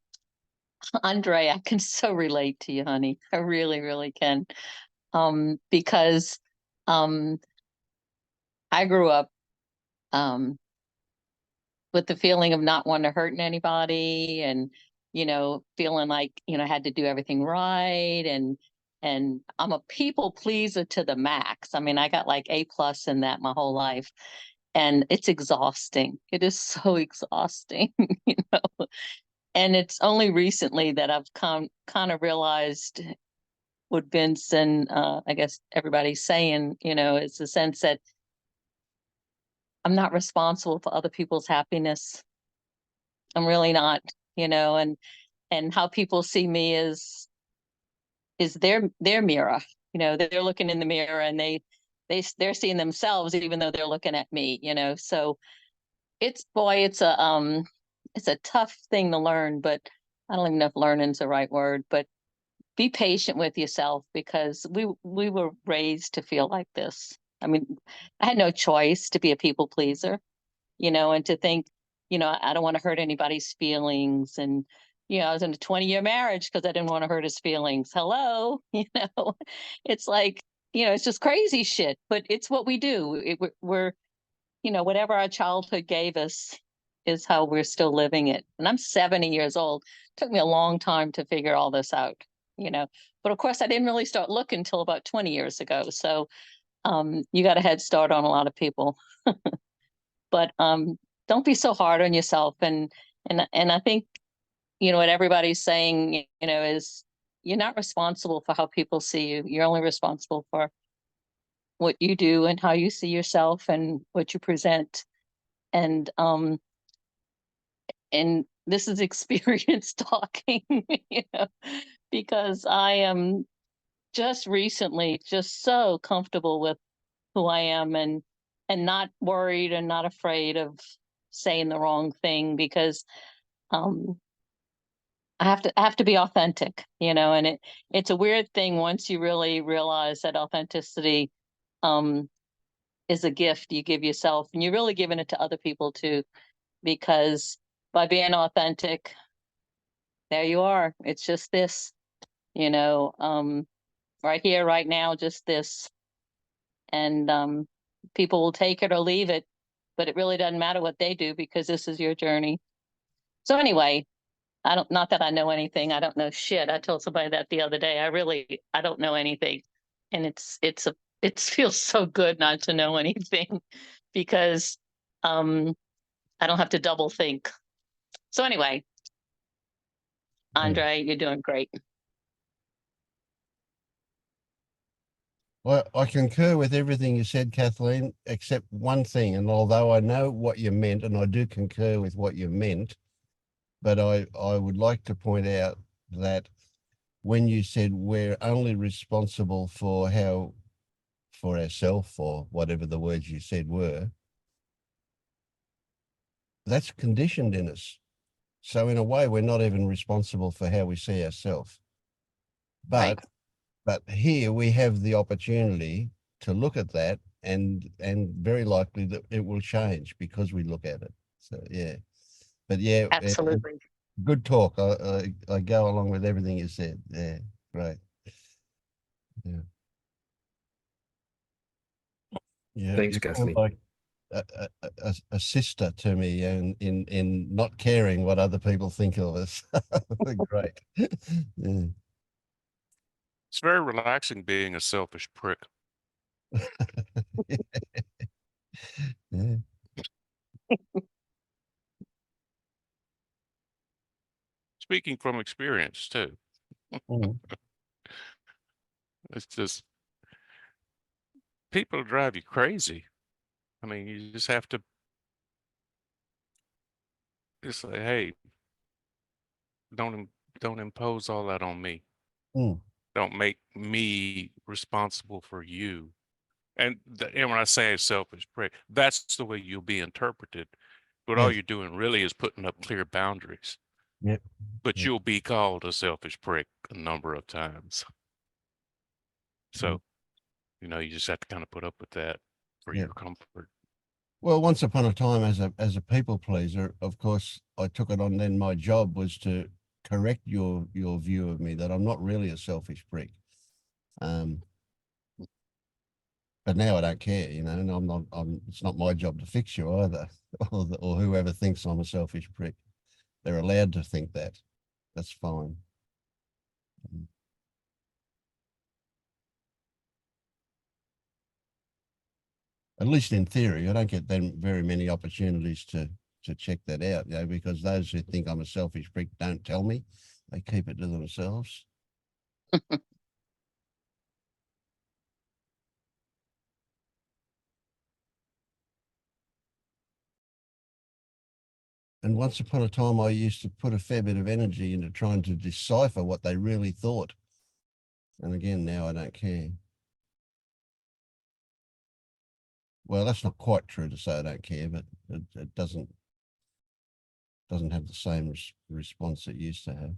Andre, I can so relate to you, honey. I really, really can. Because I grew up with the feeling of not wanting to hurt anybody and, feeling like, I had to do everything right. And I'm a people pleaser to the max. I mean, I got like A+ in that my whole life. And it's exhausting. It is so exhausting, And it's only recently that I've kind of realized what Vince and I guess everybody's saying, it's the sense that I'm not responsible for other people's happiness. I'm really not, and how people see me is their mirror. They're looking in the mirror and they're seeing themselves even though they're looking at me, So it's a tough thing to learn, but I don't even know if learning's the right word, but be patient with yourself because we were raised to feel like this. I mean, I had no choice to be a people pleaser, and to think, I don't want to hurt anybody's feelings. And, I was in a 20-year marriage because I didn't want to hurt his feelings. Hello, it's like, it's just crazy shit, but it's what we do. We're whatever our childhood gave us is how we're still living it. And I'm 70 years old. It took me a long time to figure all this out, but of course I didn't really start looking until about 20 years ago. So you got a head start on a lot of people. But don't be so hard on yourself. And I think, what everybody's saying, is you're not responsible for how people see you. You're only responsible for what you do and how you see yourself and what you present. And this is experience talking, because I am just recently just so comfortable with who I am and not worried and not afraid of saying the wrong thing because I have to be authentic, you know, and it's a weird thing once you really realize that authenticity is a gift you give yourself, and you're really giving it to other people too, because by being authentic, there you are. It's just this, you know, right here, right now, just this. And people will take it or leave it, but it really doesn't matter what they do because this is your journey. So anyway, not that I know anything. I don't know shit. I told somebody that the other day. I don't know anything. And it feels so good not to know anything because I don't have to double think. So anyway, Andre, you're doing great.
Well, I concur with everything you said, Kathleen, except one thing. And although I know what you meant, and I do concur with what you meant, but I would like to point out that when you said we're only responsible for ourselves, or whatever the words you said were, that's conditioned in us. So in a way, we're not even responsible for how we see ourselves. But
Right.
But here we have the opportunity to look at that, and very likely that it will change because we look at it. So yeah, but yeah,
Absolutely.
good talk. I go along with everything you said. Yeah, great. Yeah, yeah.
Thanks,
You're kind of
Kathleen.
like a sister to me, and in not caring what other people think of us. Great. Yeah.
It's very relaxing being a selfish prick.
Yeah.
Speaking from experience too.
Mm.
It's just people drive you crazy. I mean, you just have to just say, hey, don't impose all that on me.
Mm.
Don't make me responsible for you. And when I say a selfish prick, that's the way you'll be interpreted. But all
Yes.
you're doing really is putting up clear boundaries.
Yep.
But
Yep.
you'll be called a selfish prick a number of times. So, you know, you just have to kind of put up with that for
Yep.
your comfort.
Well, once upon a time, as a people pleaser, of course, I took it on. Then my job was to correct your view of me, that I'm not really a selfish prick. But now I don't care, you know, and I'm not. It's not my job to fix you either, or whoever thinks I'm a selfish prick. They're allowed to think that. That's fine. At least in theory. I don't get very many opportunities to check that out, you know, because those who think I'm a selfish prick don't tell me. They keep it to themselves. And once upon a time, I used to put a fair bit of energy into trying to decipher what they really thought. And again, now I don't care. Well, that's not quite true to say I don't care, but it doesn't have the same response it used to have.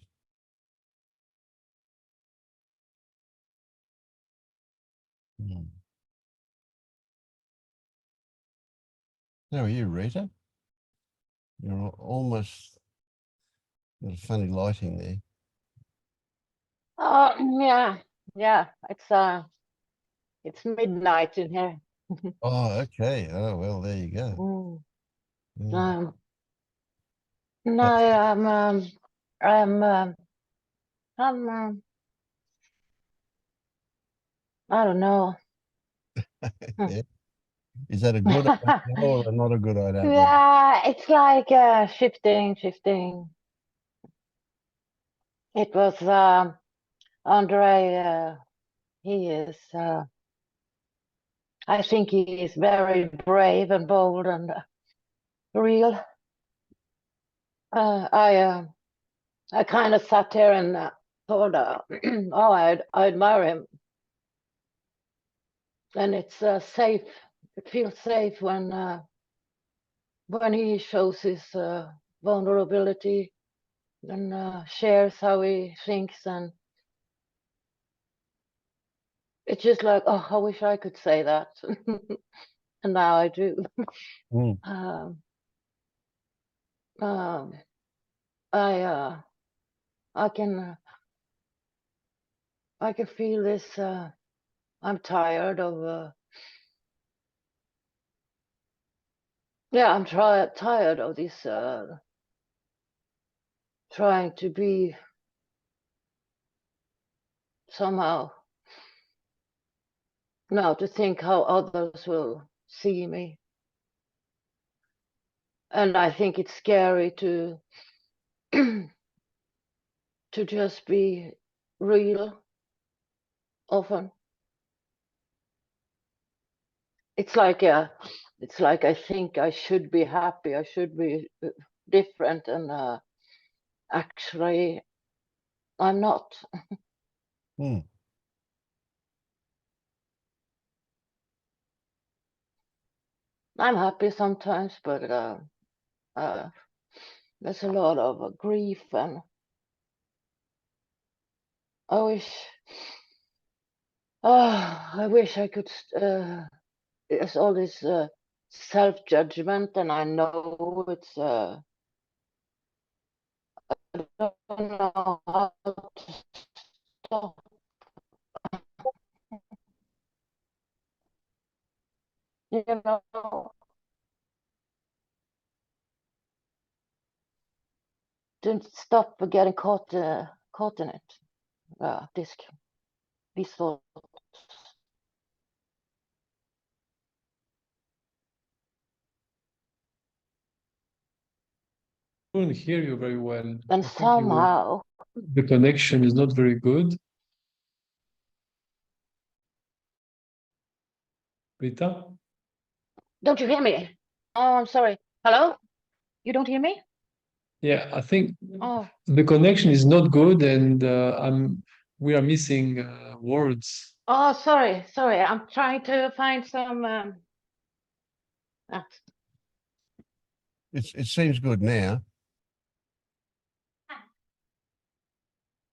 How are you, Rita? You're almost got a funny lighting there.
Oh, yeah. It's midnight in here.
Oh, okay. Oh, well, there you go.
Mm.
Yeah.
No, I'm, I don't know.
Yeah. Is that a good idea or not a good idea?
Yeah, it's like shifting. It was Andre. He is. I think he is very brave and bold and real. I kind of sat here and thought, oh, I admire him. And it's safe. It feels safe when he shows his vulnerability shares how he thinks, and it's just like, oh, I wish I could say that. And now I do.
Mm.
I can feel this. I'm tired of. I'm tired of this. Trying to be somehow. Now to think how others will see me. And I think it's scary to to just be real often. It's like I think I should be happy, I should be different, and actually I'm not.
Mm.
I'm happy sometimes, but there's a lot of grief, and I wish I could. It's all this self-judgment, and I know it's. I don't know how to stop. You know, to stop getting caught in it. These thoughts.
Couldn't hear you very well.
And
I think
somehow,
the connection is not very good. Rita?
don't you hear me? Oh, I'm sorry. Hello? You don't hear me?
Yeah, I think
Oh,
the connection is not good, and we are missing words.
oh, sorry. I'm trying to find some.
It seems good now.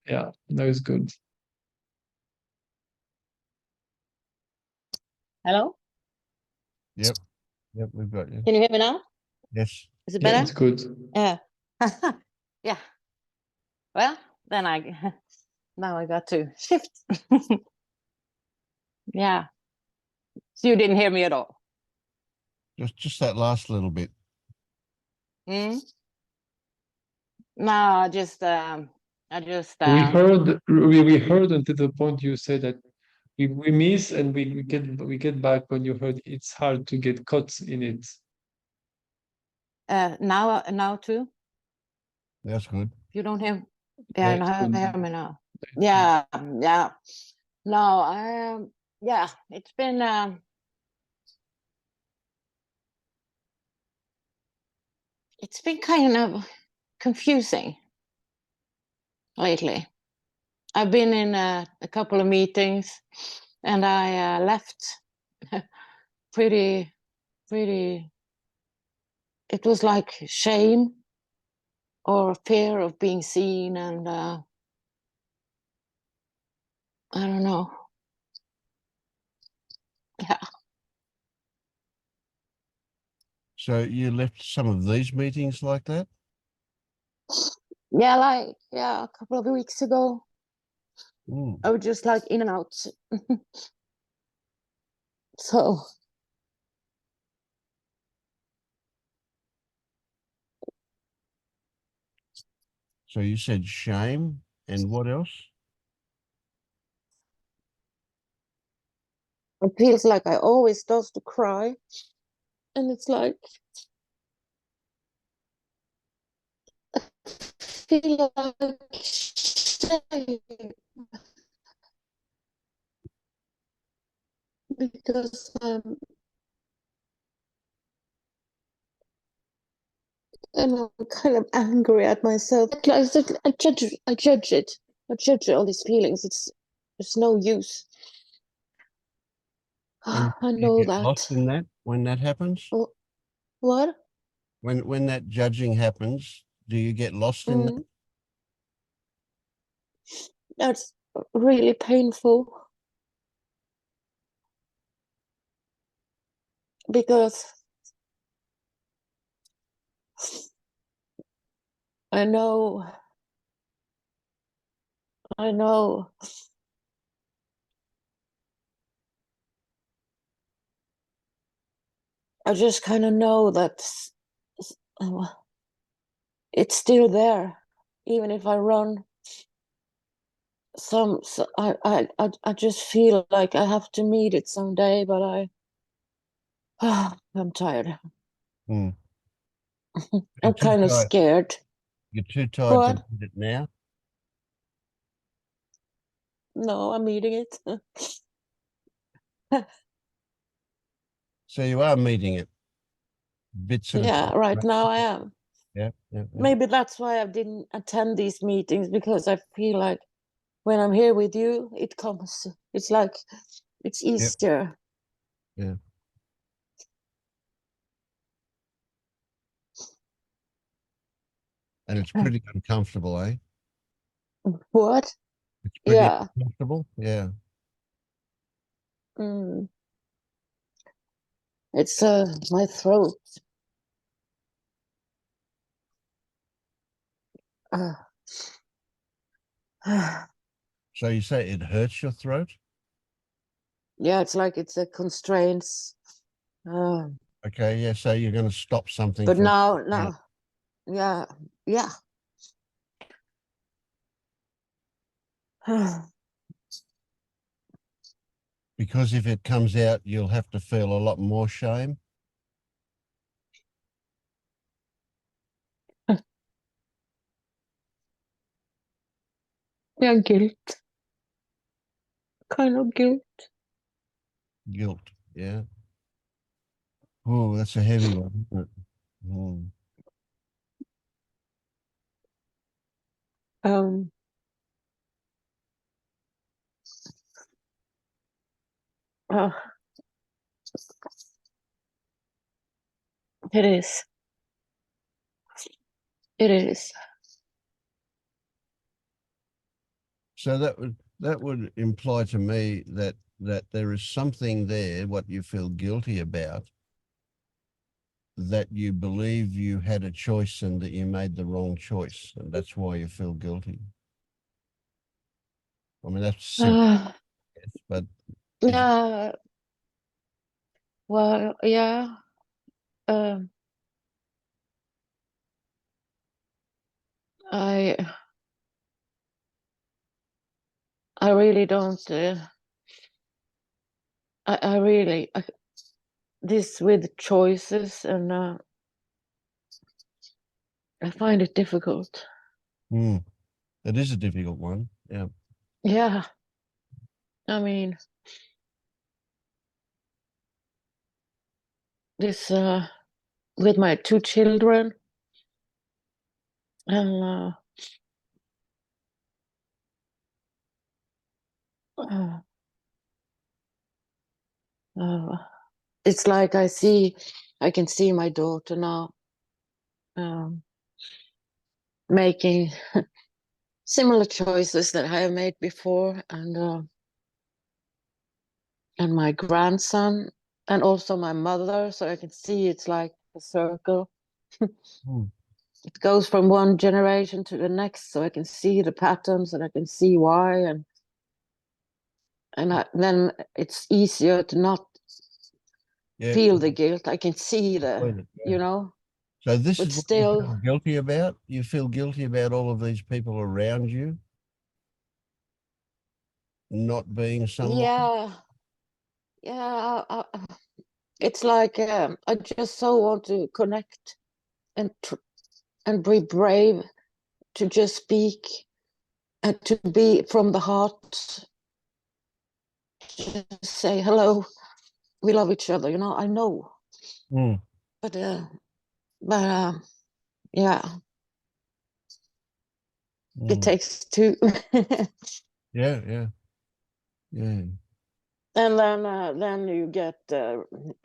Yeah, that is good.
Hello?
Yep, we've got you.
Can you hear me now?
Yes.
Is it
Yeah,
better?
it's good.
Yeah. Yeah. Well, then now I got to shift. Yeah. So you didn't hear me at all?
Just that last little bit.
Hmm? No, I just
We heard until the point you said that we miss, and we get back when you heard it's hard to get caught in it.
now too.
That's good.
You don't hear.
Yeah,
Yeah,
it's
no,
good.
hear me now. Yeah. No, yeah, it's been kind of confusing lately. I've been in a couple of meetings, and I left pretty. It was like shame or fear of being seen, and I don't know. Yeah.
So you left some of these meetings like that?
Yeah, a couple of weeks ago.
Mm.
I was just like in and out. So
So you said shame, and what else?
it feels like I always starts to cry, and it's like I feel like shame because and I'm kind of angry at myself. I judge all these feelings. It's no use.
And
I
you
know
get lost
that.
in that when that happens?
What?
When that judging happens, do you get lost in that?
That's really painful. Because I know I just kind of know that it's still there, even if I run. I just feel like I have to meet it someday, but I'm tired.
Mm.
I'm kind of scared.
You're too tired to
What?
meet it now?
No, I'm meeting it.
So you are meeting it bits at a
Yeah,
time.
right now I am.
Yeah.
Maybe that's why I didn't attend these meetings, because I feel like when I'm here with you, it comes. It's like it's easier.
Yeah. And it's pretty uncomfortable, eh?
What?
It's pretty
Yeah.
uncomfortable. Yeah.
Mm. It's my throat. Uh,
So you say it hurts your throat?
yeah, it's like it's a constraints.
Okay, yeah. So you're going to stop something
But
from
now, yeah.
because if it comes out, you'll have to feel a lot more shame.
Yeah, guilt. Kind of guilt.
Guilt. Yeah. Oh, that's a heavy one, isn't it? Mm.
Um, uh, it is. It is.
So that would imply to me that there is something there, what you feel guilty about, that you believe you had a choice and that you made the wrong choice, and that's why you feel guilty. I mean, that's simple, but
Yeah. Well, yeah. Um, I really don't. I really this with choices, and I find it difficult.
it is a difficult one. Yeah.
Yeah. I mean, this with my two children, and it's like I can see my daughter now making similar choices that I have made before, and my grandson, and also my mother. So I can see it's like a circle. It goes from one generation to the next, so I can see the patterns and I can see why, and then it's easier to not feel the guilt. I can see
So this
but
is what you
still.
feel guilty about? You feel guilty about all of these people around you not being someone?
Yeah. It's like I just so want to connect and be brave, to just speak and to be from the heart, just say hello, we love each other, I know. But yeah, it takes two.
Yeah.
And then you get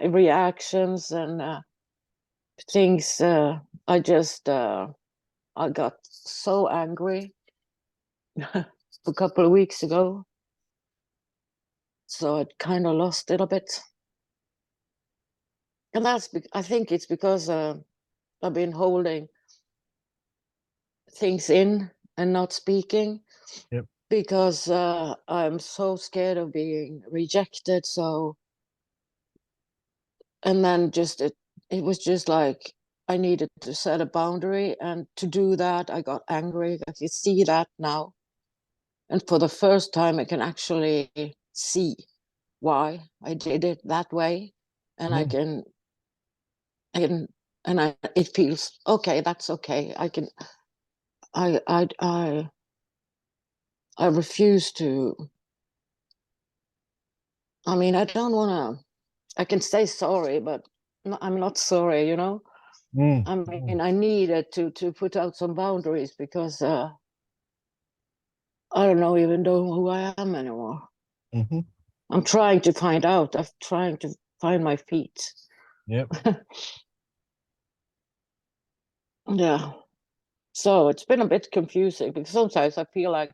reactions and things. I got so angry. a couple of weeks ago. So I kind of lost it a bit. And I think it's because I've been holding things in and not speaking.
Yep.
Because I'm so scared of being rejected. So, and then it was just like I needed to set a boundary, and to do that, I got angry. I can see that now. And for the first time, I can actually see why I did it that way. And it feels okay. That's okay. I refuse to. I mean, I don't want to. I can say sorry, but I'm not sorry. You know. I mean, I needed to put out some boundaries because I don't know even know who I am anymore.
Mm-hmm.
I'm trying to find out. I'm trying to find my feet.
Yep.
Yeah. So it's been a bit confusing because sometimes I feel like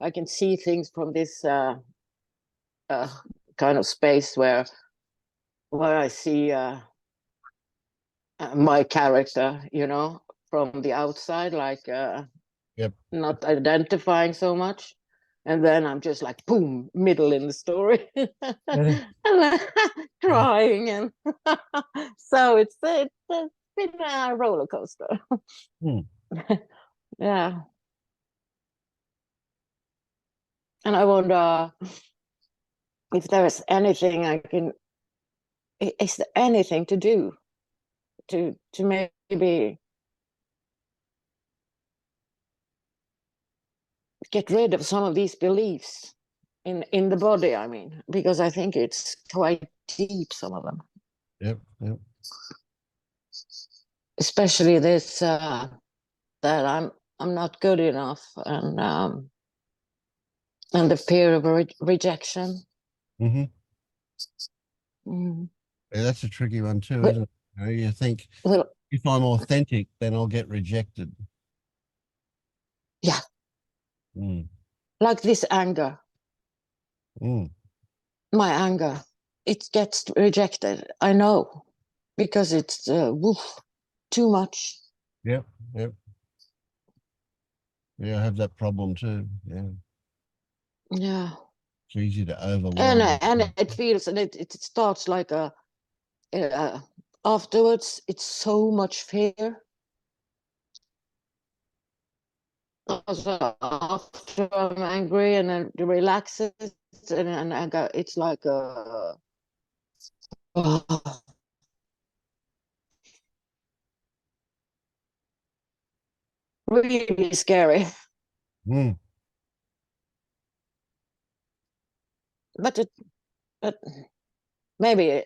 I can see things from this kind of space where I see my character, you know, from the outside, like
Yep.
not identifying so much. And then I'm just like, boom, middle in the story, crying. And so it's been a roller coaster. Yeah. And I wonder if there is anything is there anything to do to maybe get rid of some of these beliefs in the body, I mean, because I think it's quite deep, some of them.
Yep. Yep.
Especially this that I'm not good enough, and the fear of rejection.
Mm-hmm.
Mm.
Yeah, that's a tricky one too,
But-
isn't it? You know, you think
Well,
if I'm authentic, then I'll get rejected.
yeah,
Mm.
like this anger,
Mm.
my anger, it gets rejected. I know, because it's too much.
Yep. Yep. Yeah, I have that problem too. Yeah.
Yeah.
It's easy to overwhelm.
And it feels, and it starts like afterwards it's so much fear. Also, after I'm angry and then it relaxes, and I got, it's like really scary.
Mm.
But maybe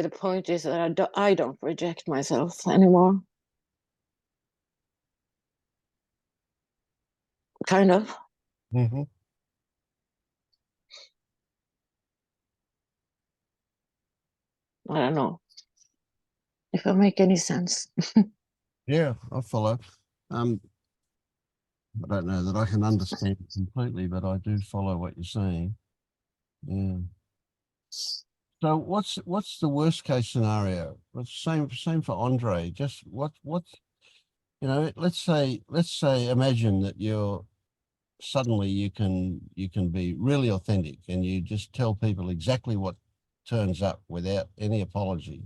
the point is that I don't reject myself anymore. Kind of.
Mm-hmm.
I don't know if I make any sense.
Yeah, I follow. I don't know that I can understand it completely, but I do follow what you're saying. Yeah. So what's the worst case scenario? What's same for Andre. Just what's you know, let's say imagine that you're suddenly you can be really authentic and you just tell people exactly what turns up without any apology.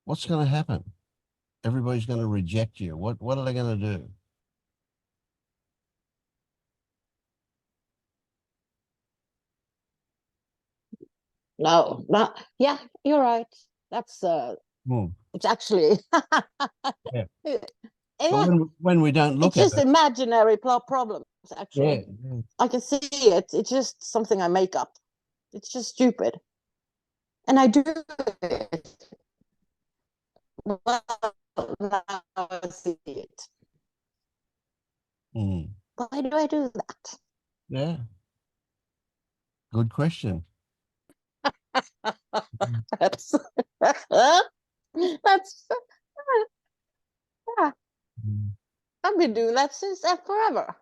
What's going to happen? Everybody's going to reject you. What are they going to do?
No, not, yeah, you're right. That's it's actually
Yeah.
it-
But when we don't look
it's
at
just
it,
imaginary problems, actually.
yeah.
I can see it. It's just something I make up. It's just stupid. And I do it. Well, now I see it.
Mm.
Why do I do that?
Yeah. Good question.
That's that's yeah.
Mm.
I've been doing that since forever.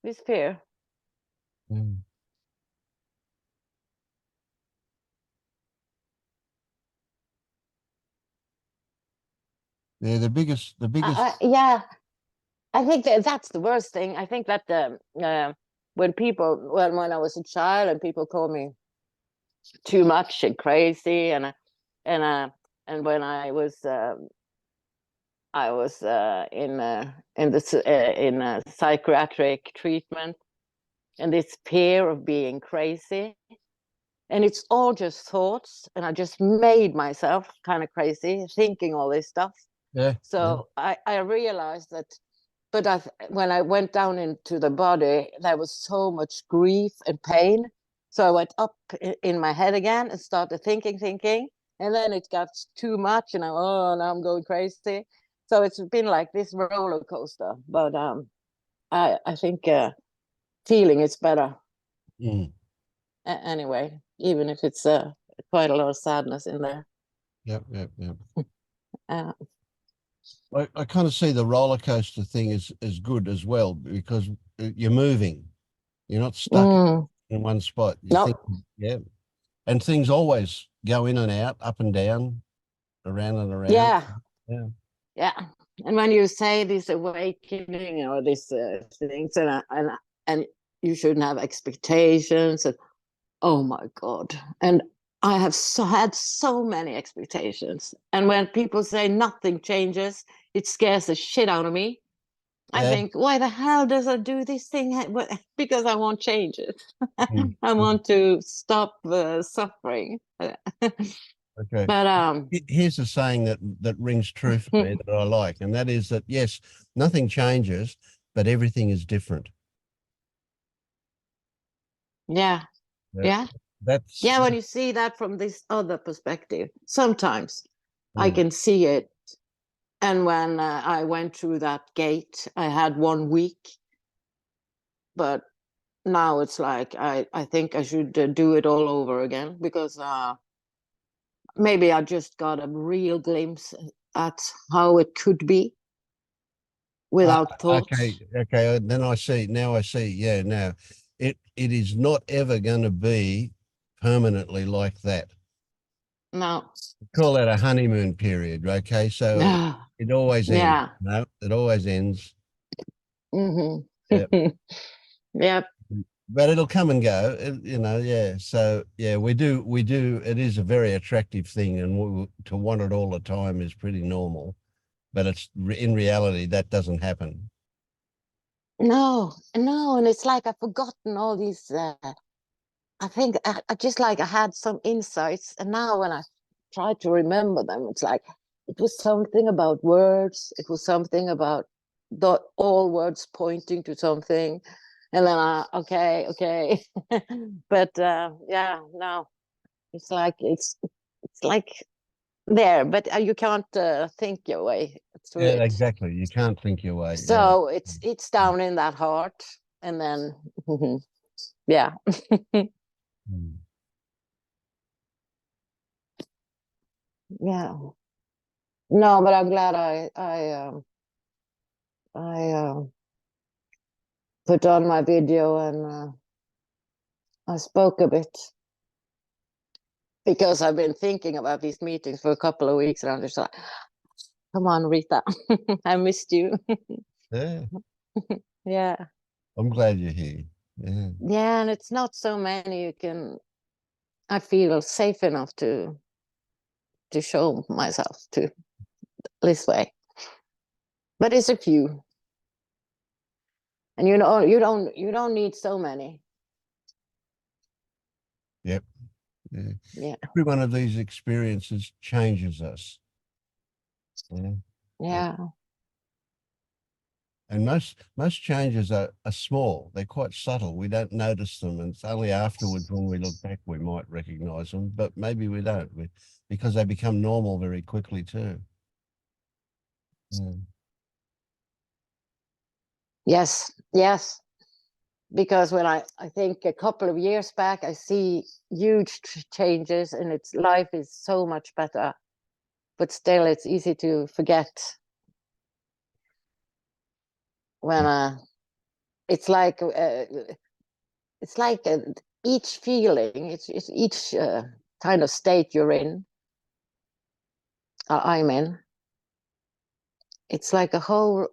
It's fear.
Mm. Yeah, the biggest,
Yeah, I think that's the worst thing. I think that when I was a child and people called me too much and crazy, and when I was in a psychiatric treatment, and this fear of being crazy, and it's all just thoughts, and I just made myself kind of crazy thinking all this stuff.
yeah.
So I realized that, but when I went down into the body, there was so much grief and pain. So I went up in my head again and started thinking, and then it got too much, and now I'm going crazy. So it's been like this roller coaster. But I think feeling is better
Mm.
anyway, even if it's quite a lot of sadness in there.
Yep.
Uh,
I kind of see the roller coaster thing as good as well, because you're moving. You're not stuck in one spot. You
No.
think, yeah. And things always go in and out, up and down, around and around.
Yeah.
Yeah.
Yeah. And when you say this awakening or these things, and you shouldn't have expectations, and oh my God. And I have had so many expectations. And when people say nothing changes, it scares the shit out of me. I
Yeah.
think, why the hell does I do this thing? Because I want changes.
Mm.
I want to stop suffering.
Okay.
But
Here's a saying that rings true for me that I like, and that is that, yes, nothing changes, but everything is different.
yeah.
That's
Yeah, when you see that from this other perspective, sometimes I
Mm.
can see it. And when I went through that gate, I had 1 week. But now it's like, I think I should do it all over again, because maybe I just got a real glimpse at how it could be without thoughts.
Okay. Then I see. Now I see. Yeah. Now, it is not ever going to be permanently like that.
No.
Call that a honeymoon period. Okay. So it always ends.
Yeah.
No, it always ends.
Mm-hmm.
Yep.
Yep.
But it'll come and go. Yeah. So yeah, we do. It is a very attractive thing, and to want it all the time is pretty normal. But in reality, that doesn't happen.
No, and it's like I've forgotten all these. I think I just like I had some insights, and now when I try to remember them, it's like it was something about words. It was something about all words pointing to something, and then okay, but yeah, no, it's like there, but you can't think your way through
Yeah,
it.
exactly. You can't think your way. Yeah.
So it's down in that heart, and then yeah.
Mm.
Yeah. No, but I'm glad I put on my video and I spoke a bit, because I've been thinking about these meetings for a couple of weeks, and I'm just like, come on, Rita, I missed you.
Yeah.
Yeah.
I'm glad you're here. Yeah.
Yeah, and it's not so many I feel safe enough to show myself to this way. But it's a few. And you don't need so many.
Yep. Yeah.
Yeah.
Every one of these experiences changes us. Yeah.
Yeah.
And most changes are small. They're quite subtle. We don't notice them. And it's only afterwards when we look back, we might recognize them, but maybe we don't, because they become normal very quickly too. Yeah.
Yes. Because when I think a couple of years back, I see huge changes, and its life is so much better. But still, it's easy to forget when it's like each feeling, it's each kind of state you're in, I'm in. It's like a whole.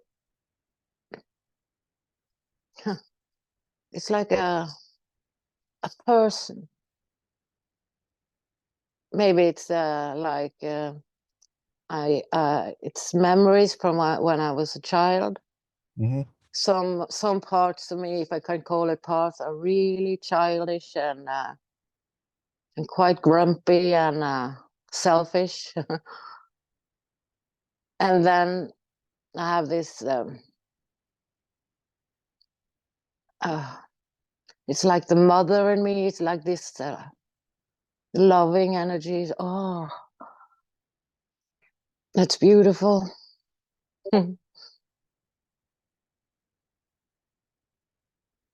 It's like a person. Maybe it's like it's memories from when I was a child.
Mm-hmm.
Some parts of me, if I can call it parts, are really childish and quite grumpy and selfish. And then I have this. It's like the mother in me. It's like this loving energies. Oh, that's beautiful.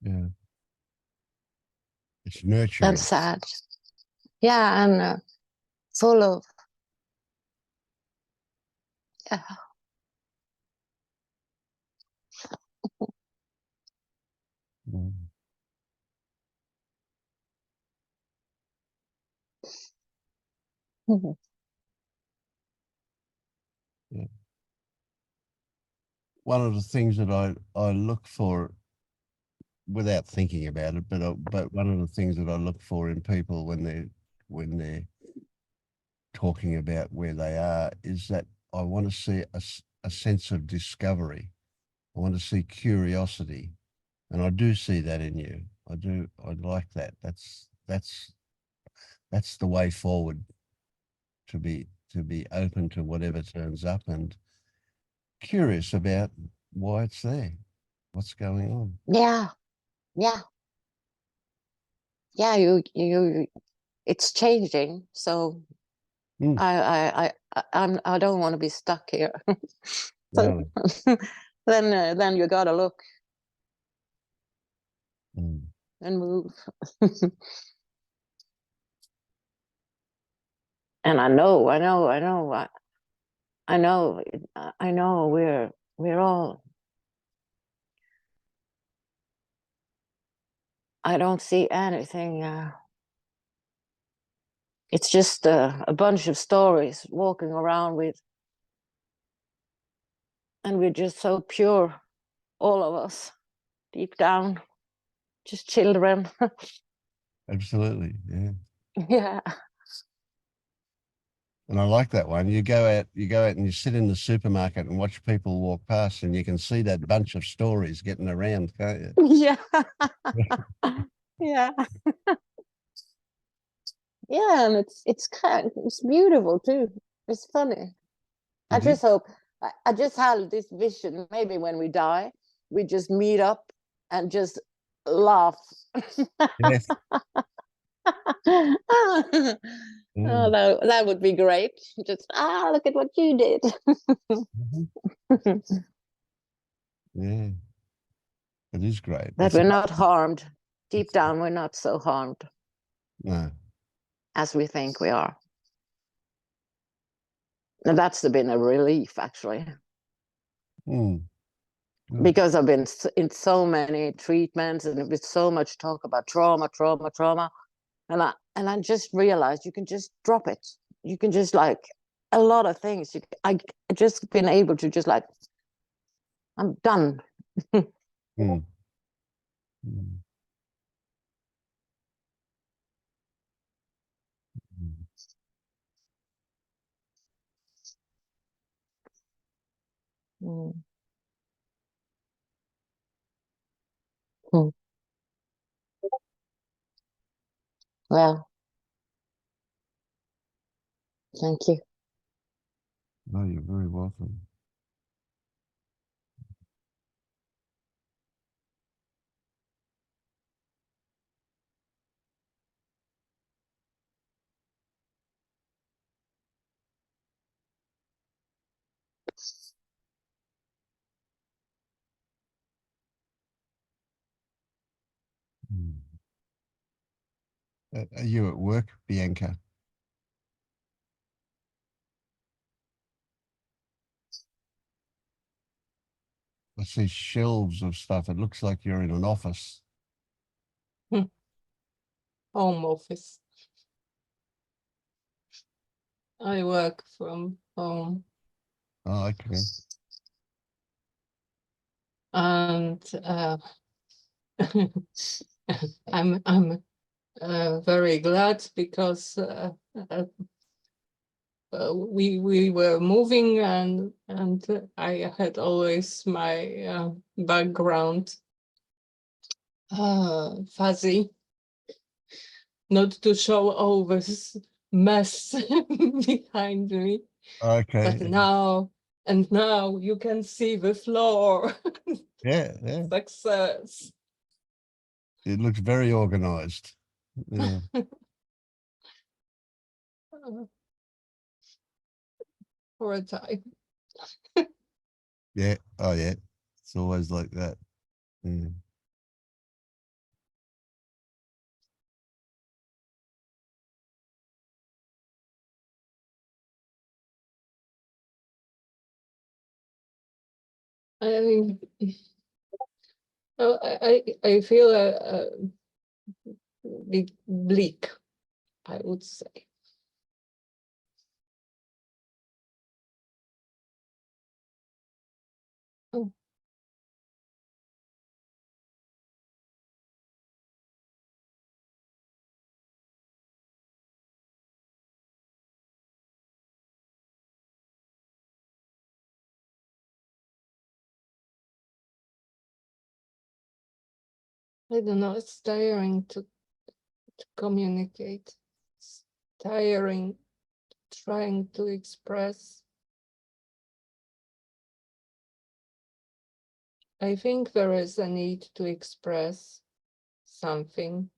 Yeah. It's nurturing.
That's sad. Yeah, and full of. Yeah.
Mm.
Mhm.
Yeah. One of the things that I look for, without thinking about it, but one of the things that I look for in people when they're talking about where they are is that I want to see a sense of discovery. I want to see curiosity, and I do see that in you. I do. I like that. That's the way forward. To be open to whatever turns up and curious about why it's there, what's going on.
Yeah, yeah, yeah. It's changing. So
Mm.
I don't want to be stuck here.
Really?
Then you gotta look
Mm.
and move. And I know we're all. I don't see anything. It's just a bunch of stories walking around with, and we're just so pure, all of us, deep down, just children.
Absolutely, yeah.
Yeah.
And I like that one. You go out and you sit in the supermarket and watch people walk past, and you can see that bunch of stories getting around, can't you?
Yeah. Yeah. Yeah, and it's beautiful too. It's funny. I
It
just hope I just have this vision. Maybe when we die, we just meet up and just laugh.
Yes.
Oh, that would be great. Just look at what you did.
Mhm. Yeah, it is great.
That
It's
we're not harmed. Deep down, we're not so harmed
no.
as we think we are. And that's been a relief, actually,
Mm. Good.
because I've been in so many treatments and with so much talk about trauma, and I just realized you can just drop it. You can just like a lot of things. I just been able to just like, I'm done.
Mm. Mm. Mm.
Mm. Mm. Well, thank you.
No, you're very welcome. Mm. Are you at work, Bianca? I see shelves of stuff. It looks like you're in an office.
Home office. I work from home,
Oh, okay.
and I'm very glad because we were moving, and I had always my background fuzzy, not to show all this mess behind me.
Okay.
But now you can see the floor.
Yeah, yeah.
Success.
It looks very organized. Yeah.
For a time.
Yeah. Oh, yeah. It's always like that. Yeah.
I mean, I feel a bit bleak, I would say. Oh. I don't know, it's tiring to communicate. It's tiring trying to express. I think there is a need to express something.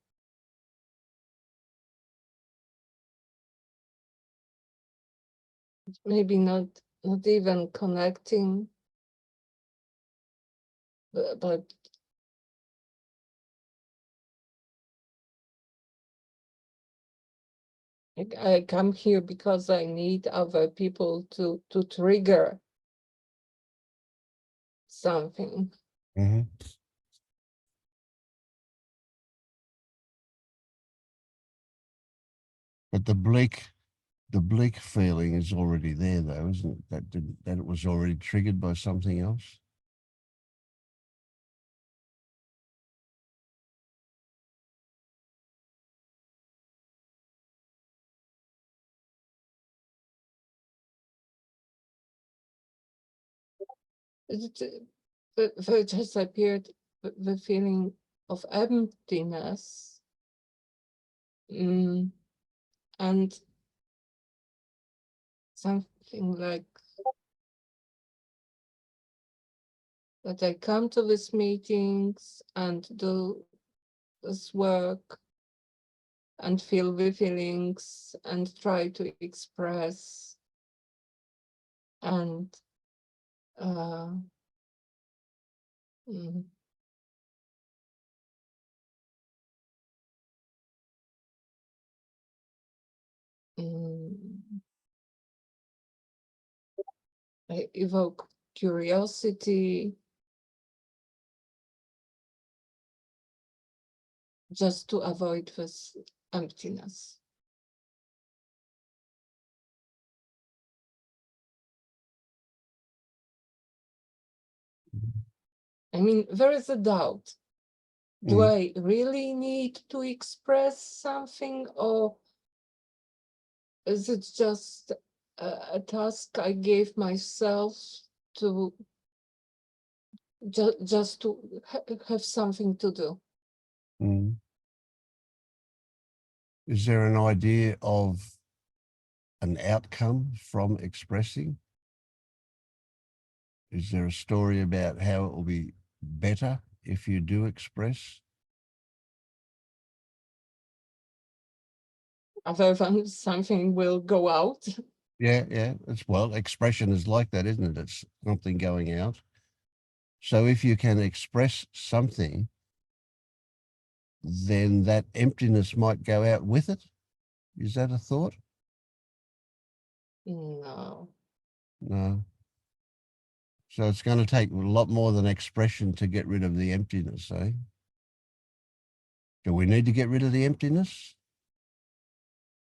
Maybe not even connecting, but I come here because I need other people to trigger something.
Mm-hmm. But the bleak feeling is already there, though, isn't it? That it was already triggered by something else.
There just appeared the feeling of emptiness, and something like that I come to these meetings and do this work and feel the feelings and try to express, and mm, I evoke curiosity just to avoid this emptiness. I mean, there is a doubt. Do I really need to express something, or is it just a task I gave myself to just to have something to do?
Is there an idea of an outcome from expressing? Is there a story about how it will be better if you do express?
Other than something will go out.
Yeah, well, expression is like that, isn't it? It's something going out. So if you can express something, then that emptiness might go out with it. Is that a thought?
No.
No. So it's going to take a lot more than expression to get rid of the emptiness, eh? Do we need to get rid of the emptiness?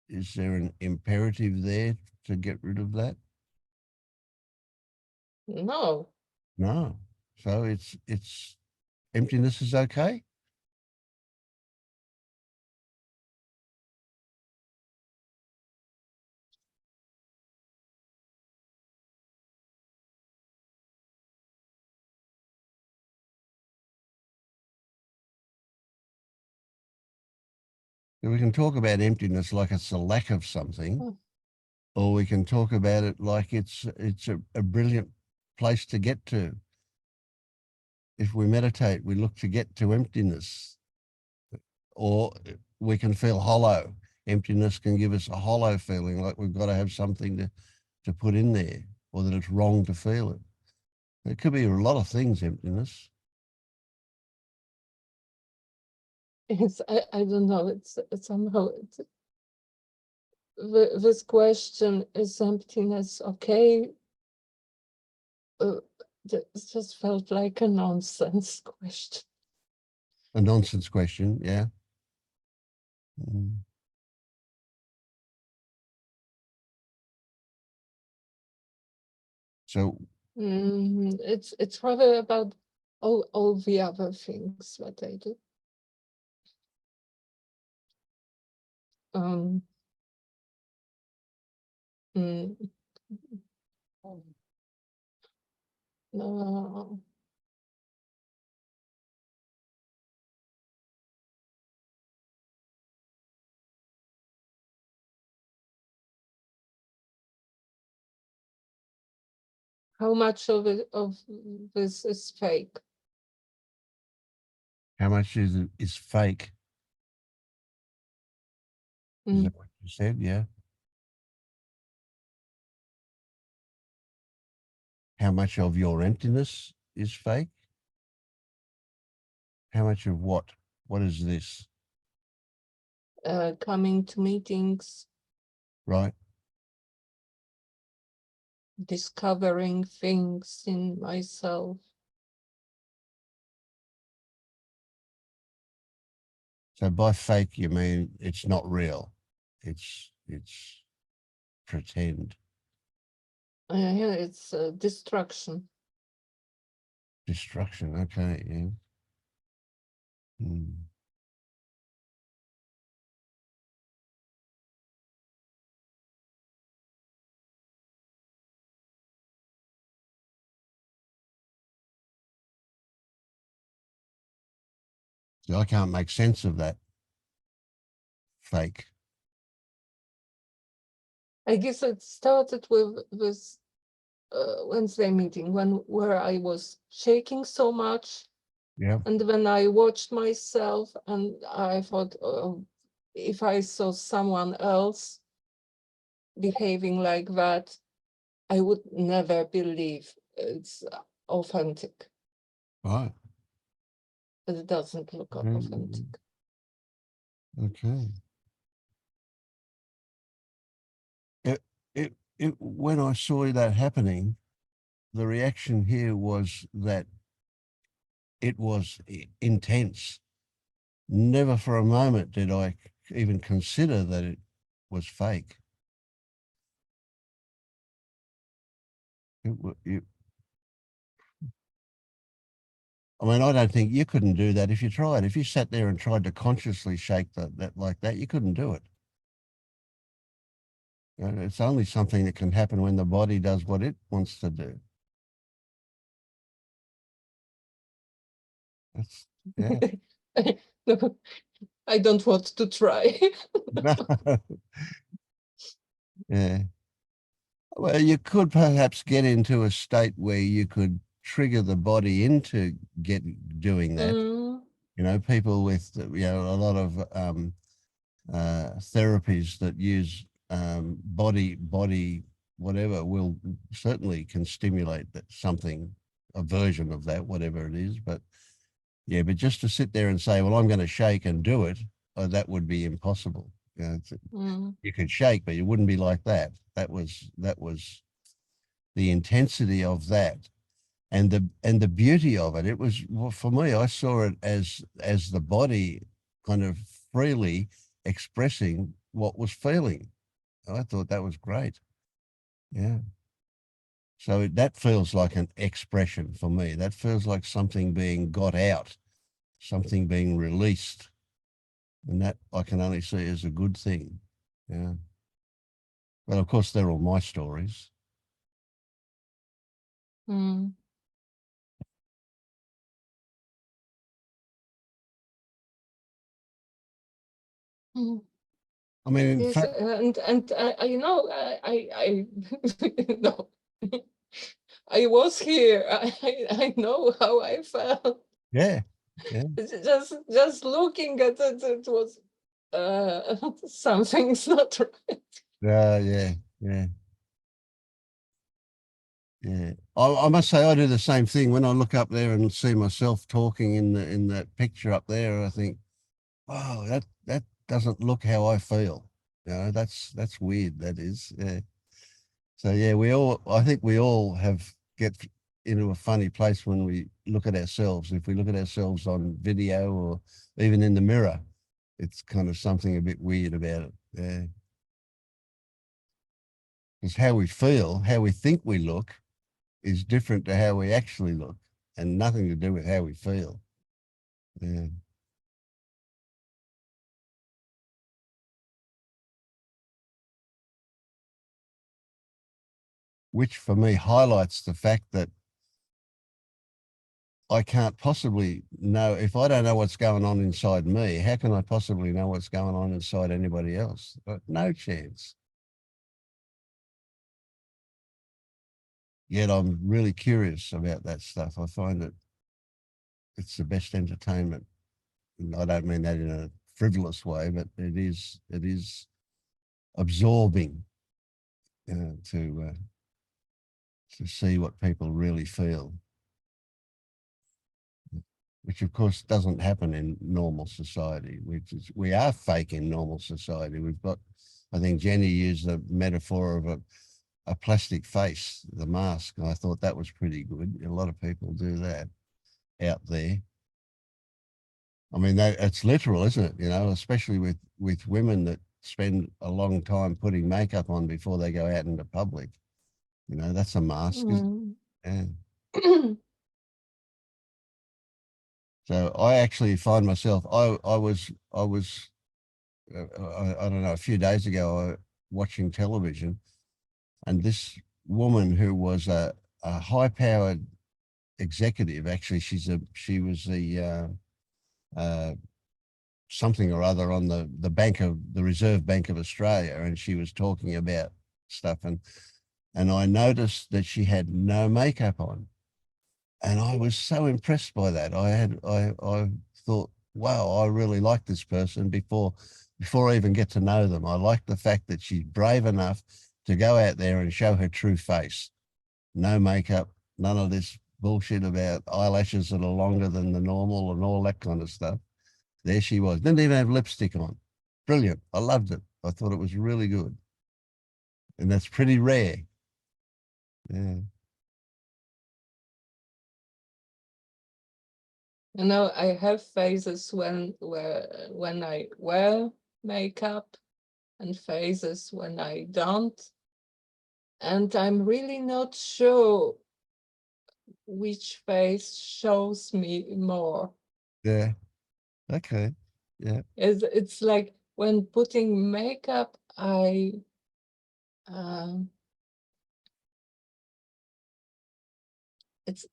Is there an imperative there to get rid of that?
No.
No. So it's emptiness is okay? We can talk about emptiness like it's a lack of something,
Mm.
or we can talk about it like it's a brilliant place to get to. If we meditate, we look to get to emptiness, or we can feel hollow. Emptiness can give us a hollow feeling, like we've got to have something to put in there, or that it's wrong to feel it. It could be a lot of things, emptiness.
I don't know. It's somehow this question, is emptiness okay? It just felt like a nonsense question.
A nonsense question, yeah. Mm. So
It's rather about all the other things that I do. Mm, no. How much of this is fake?
how much is fake? Is
Mm.
that what you said? Yeah. How much of your emptiness is fake? How much of what? What is this?
Coming to meetings,
Right?
discovering things in myself.
So by fake, you mean it's not real. It's pretend.
Yeah, it's destruction.
Destruction. Okay. Yeah. Mm. So I can't make sense of that. Fake.
I guess it started with this Wednesday meeting where I was shaking so much,
Yeah.
and when I watched myself, and I thought, oh, if I saw someone else behaving like that, I would never believe it's authentic.
Right.
It doesn't look authentic.
Okay. When I saw that happening, the reaction here was that it was intense. Never for a moment did I even consider that it was fake. I mean, I don't think you couldn't do that if you tried. If you sat there and tried to consciously shake that like that, you couldn't do it. It's only something that can happen when the body does what it wants to do. That's, yeah.
No, I don't want to try.
No. Yeah. Well, you could perhaps get into a state where you could trigger the body into doing that. You know, people with a lot of therapies that use body whatever will certainly can stimulate that something, a version of that, whatever it is. But yeah, but just to sit there and say, well, I'm going to shake and do it, that would be impossible. You know, you could shake, but it wouldn't be like that. That was the intensity of that and the beauty of it. It was, well, for me, I saw it as the body kind of freely expressing what was feeling. I thought that was great. Yeah. So that feels like an expression for me. That feels like something being got out, something being released. And that I can only see as a good thing. Yeah. But of course, they're all my stories.
Mm. Mm.
I mean, in
Yes,
fact,
and you know, I no, I was here. I know how I felt.
yeah, yeah,
Just looking at it, it was something's not right.
yeah, yeah. Yeah, I must say I do the same thing when I look up there and see myself talking in that picture up there. I think, oh, that doesn't look how I feel. You know, that's weird. That is. Yeah. So yeah, I think we all get into a funny place when we look at ourselves. If we look at ourselves on video or even in the mirror, it's kind of something a bit weird about it. Yeah. Because how we feel, how we think we look, is different to how we actually look, and nothing to do with how we feel. Yeah. Which for me highlights the fact that I can't possibly know, if I don't know what's going on inside me, how can I possibly know what's going on inside anybody else? No chance. Yet I'm really curious about that stuff. I find it's the best entertainment. And I don't mean that in a frivolous way, but it is absorbing to see what people really feel, which of course doesn't happen in normal society. We are fake in normal society. We've got, I think Jenny used the metaphor of a plastic face, the mask. And I thought that was pretty good. A lot of people do that out there. I mean, it's literal, isn't it? You know, especially with women that spend a long time putting makeup on before they go out into public. You know, that's a mask.
Mm.
Yeah. So I actually find myself, I don't know, a few days ago, watching television, and this woman who was a high-powered executive, actually, she was the something or other on the Reserve Bank of Australia, and she was talking about stuff, and I noticed that she had no makeup on. And I was so impressed by that. I thought, wow, I really like this person before I even get to know them. I like the fact that she's brave enough to go out there and show her true face. No makeup, none of this bullshit about eyelashes that are longer than the normal and all that kind of stuff. There she was. Didn't even have lipstick on. Brilliant. I loved it. I thought it was really good. And that's pretty rare. Yeah.
You know, I have phases when I wear makeup and phases when I don't. And I'm really not sure which face shows me more.
Yeah. Okay. Yeah.
It's like when putting makeup, it's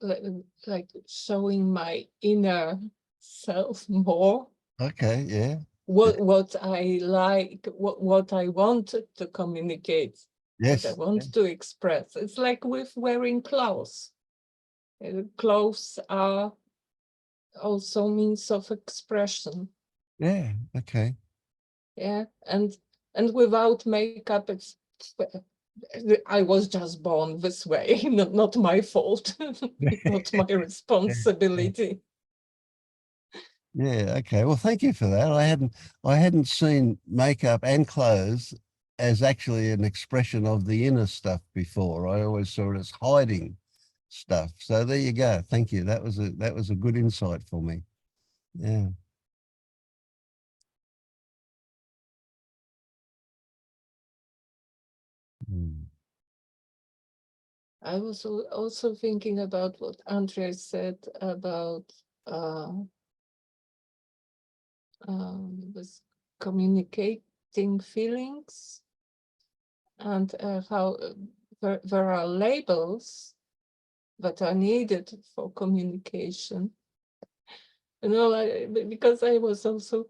like showing my inner self more.
Okay. Yeah.
What I like, what I want to communicate,
Yes.
what I want to express. It's like with wearing clothes. Clothes are also means of expression.
Yeah. Okay.
Yeah, and without makeup, it's I was just born this way, not my fault, not my responsibility.
Yeah. Okay. Well, thank you for that. I hadn't seen makeup and clothes as actually an expression of the inner stuff before. I always saw it as hiding stuff. So there you go. Thank you. That was a good insight for me. Yeah.
I was also thinking about what Andrea said about with communicating feelings, and how there are labels that are needed for communication. You know, because I was also,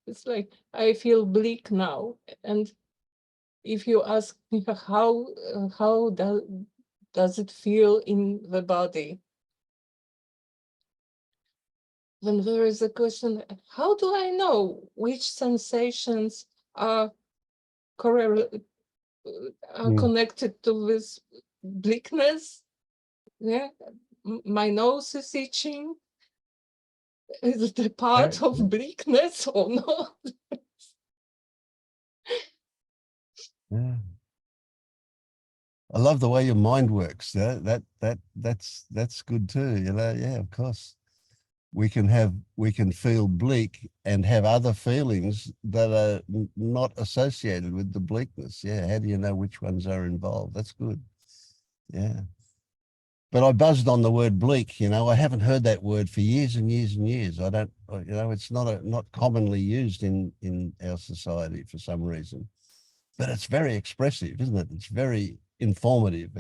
it's like I feel bleak now, and if you ask me how does it feel in the body, then there is a question: how do I know which sensations are connected to this bleakness? Yeah, my nose is itching. Is it a part of bleakness or not?
Yeah. I love the way your mind works. That's good too. You know, yeah, of course. We can feel bleak and have other feelings that are not associated with the bleakness. Yeah. How do you know which ones are involved? That's good. Yeah. But I buzzed on the word bleak. You know, I haven't heard that word for years and years and years. I don't. You know, it's not commonly used in our society for some reason. But it's very expressive, isn't it? It's very informative.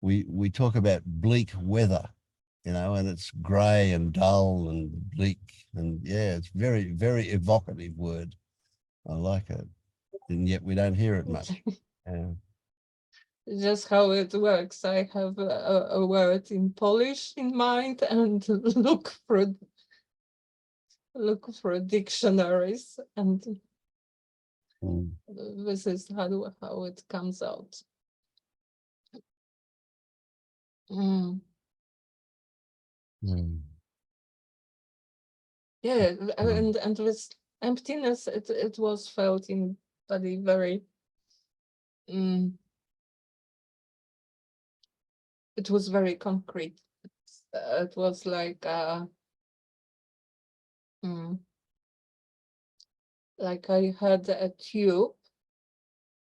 We talk about bleak weather, you know, and it's grey and dull and bleak, and yeah, it's very, very evocative word. I like it, and yet we don't hear it much.
Just how it works. I have a word in Polish in mind and look for dictionaries, and this is how it comes out. Yeah, and this emptiness, it was felt in body very. It was very concrete. It was like I had a tube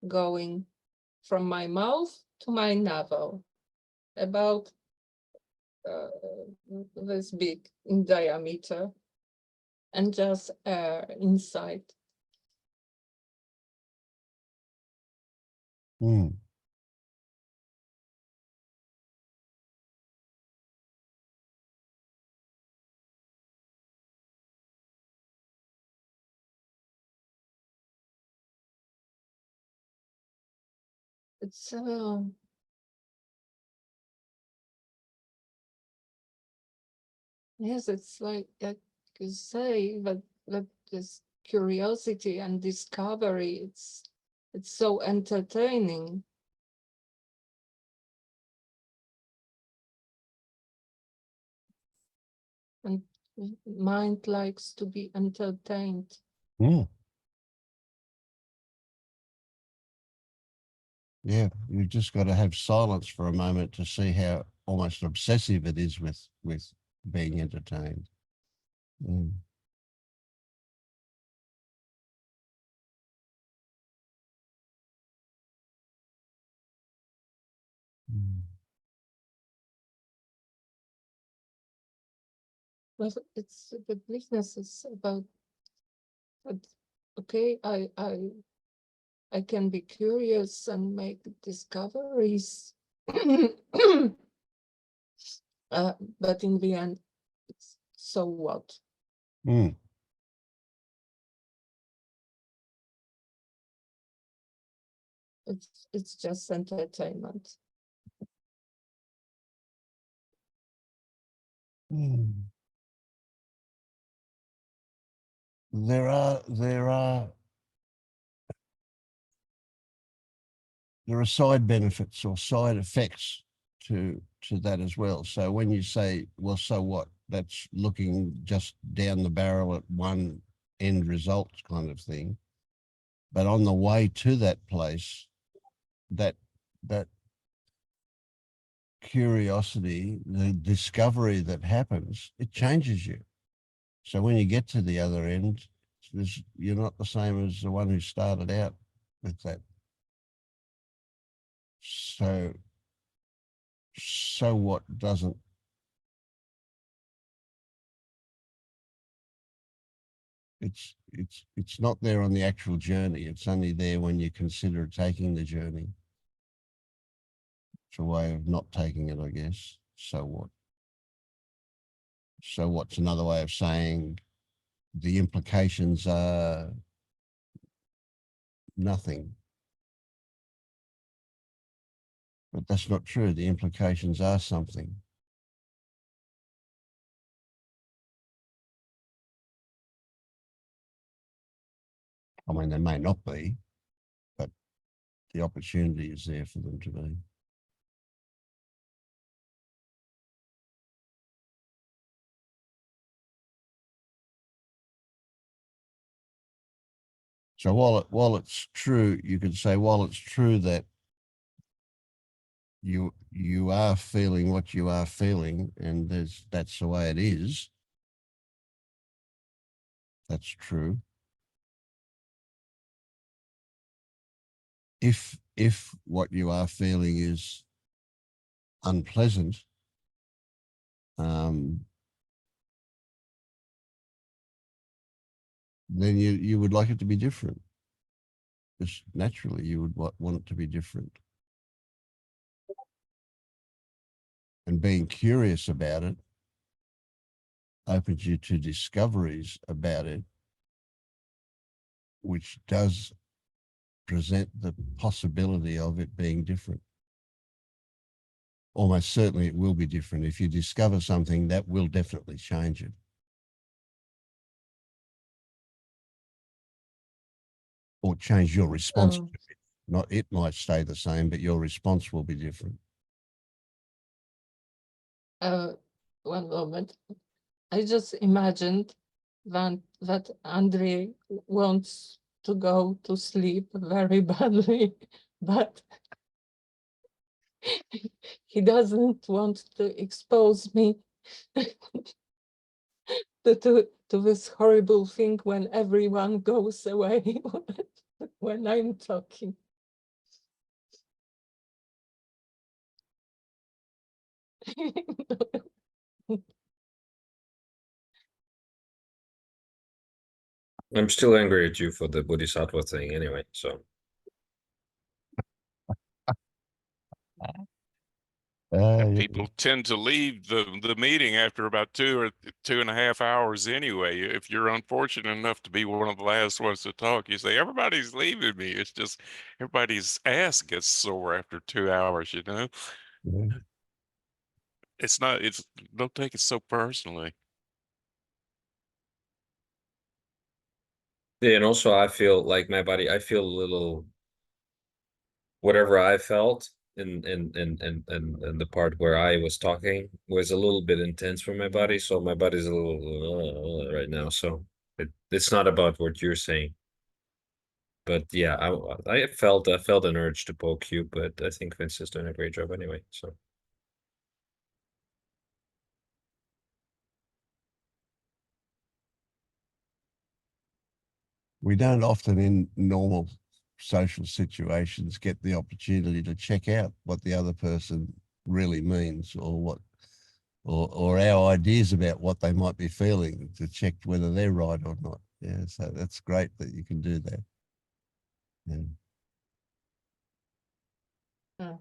going from my mouth to my navel, about this big in diameter, and just air inside. It's yes, it's like you say, that this curiosity and discovery, it's so entertaining. And mind likes to be entertained.
Yeah, you've just got to have silence for a moment to see how almost obsessive it is with being entertained.
Well, it's the business is about, okay, I can be curious and make discoveries, but in the end, it's so what? It's just entertainment.
There are side benefits or side effects to that as well. So when you say, well, so what? That's looking just down the barrel at one end result kind of thing. But on the way to that place, that curiosity, the discovery that happens, it changes you. So when you get to the other end, you're not the same as the one who started out with that. So what doesn't it's not there on the actual journey. It's only there when you consider taking the journey. It's a way of not taking it, I guess. So what? So what's another way of saying the implications are nothing? But that's not true. The implications are something. I mean, they may not be, but the opportunity is there for them to be. So while it's true, you could say, while it's true that you are feeling what you are feeling, and that's the way it is. That's true. If what you are feeling is unpleasant, then you would like it to be different. Just naturally, you would want it to be different. And being curious about it opens you to discoveries about it, which does present the possibility of it being different. Almost certainly it will be different. If you discover something, that will definitely change it. Or change your response to it. Not, it might stay the same, but your response will be different.
One moment. I just imagined that Andre wants to go to sleep very badly, but he doesn't want to expose me to this horrible thing when everyone goes away when I'm talking.
I'm still angry at you for the Bodhisattva thing anyway, so.
And people tend to leave the meeting after about 2 or 2.5 hours anyway. If you're unfortunate enough to be one of the last ones to talk, you say, everybody's leaving me. It's just everybody's ass gets sore after 2 hours, you know?
Yeah.
Don't take it so personally.
Yeah, and also I feel like my body, I feel a little, whatever I felt in the part where I was talking was a little bit intense for my body. So my body's a little right now. So it's not about what you're saying. But yeah, I felt an urge to poke you, but I think Vince is doing a great job anyway. So
We don't often in normal social situations get the opportunity to check out what the other person really means, or what, or our ideas about what they might be feeling, to check whether they're right or not. Yeah, so that's great that you can do that. Yeah.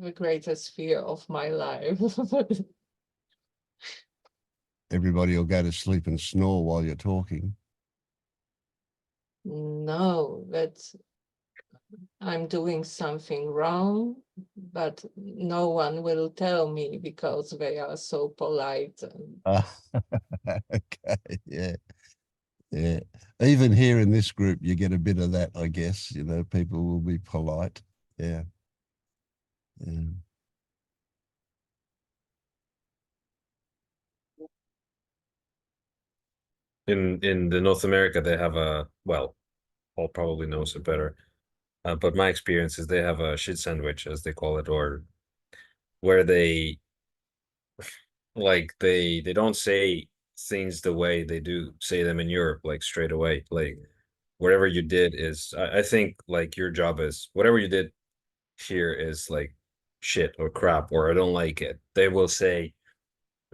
The greatest fear of my life.
Everybody will go to sleep and snore while you're talking.
No, that I'm doing something wrong, but no one will tell me because they are so polite.
Okay, yeah. Yeah. Even here in this group, you get a bit of that, I guess. You know, people will be polite. Yeah. Yeah.
in the North America, they have well, Paul probably knows it better. But my experience is they have a shit sandwich, as they call it, or where they like they don't say things the way they do say them in Europe, like straight away. Like whatever you did is, I think like your job is whatever you did here is like shit or crap or I don't like it. They will say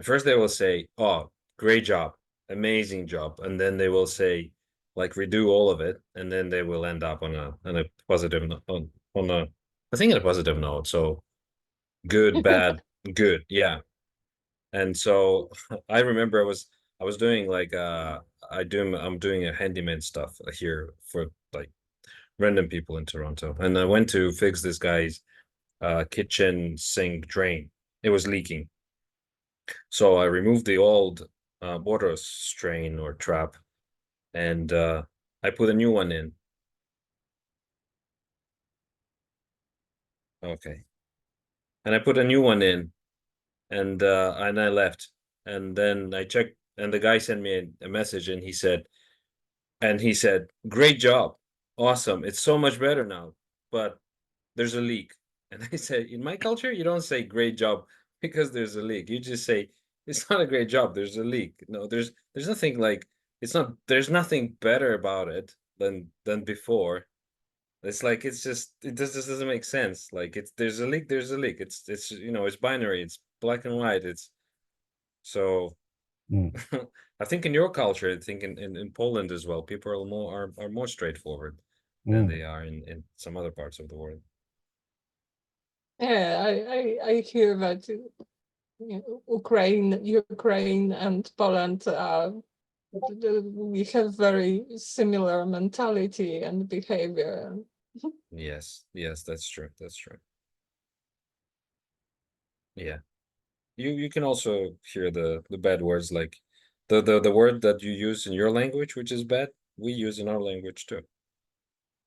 first they will say, "Oh, great job, amazing job," and then they will say like redo all of it, and then they will end up on a positive on a I think on a positive note. So good, bad, good, yeah. And so I remember I was doing like I'm doing a handyman stuff here for like random people in Toronto, and I went to fix this guy's kitchen sink drain. It was leaking, so I removed the old water strain or trap, and I put a new one in. Okay, and I put a new one in, and I left, and then I checked, and the guy sent me a message, and he said, "Great job, awesome, it's so much better now, but there's a leak." And I said, "In my culture, you don't say great job because there's a leak. You just say it's not a great job. There's a leak. No, there's nothing like it's not. There's nothing better about it than before. It's like it's just just doesn't make sense. Like it's there's a leak. There's a leak. It's it's binary. It's black and white. It's so."
Mm.
I think in your culture, I think in Poland as well, people are more straightforward than
Mm.
they are in some other parts of the world.
Yeah, I hear that Ukraine and Poland we have very similar mentality and behavior.
Yes, that's true. That's true. Yeah. You can also hear the bad words like the word that you use in your language, which is bad, we use in our language too.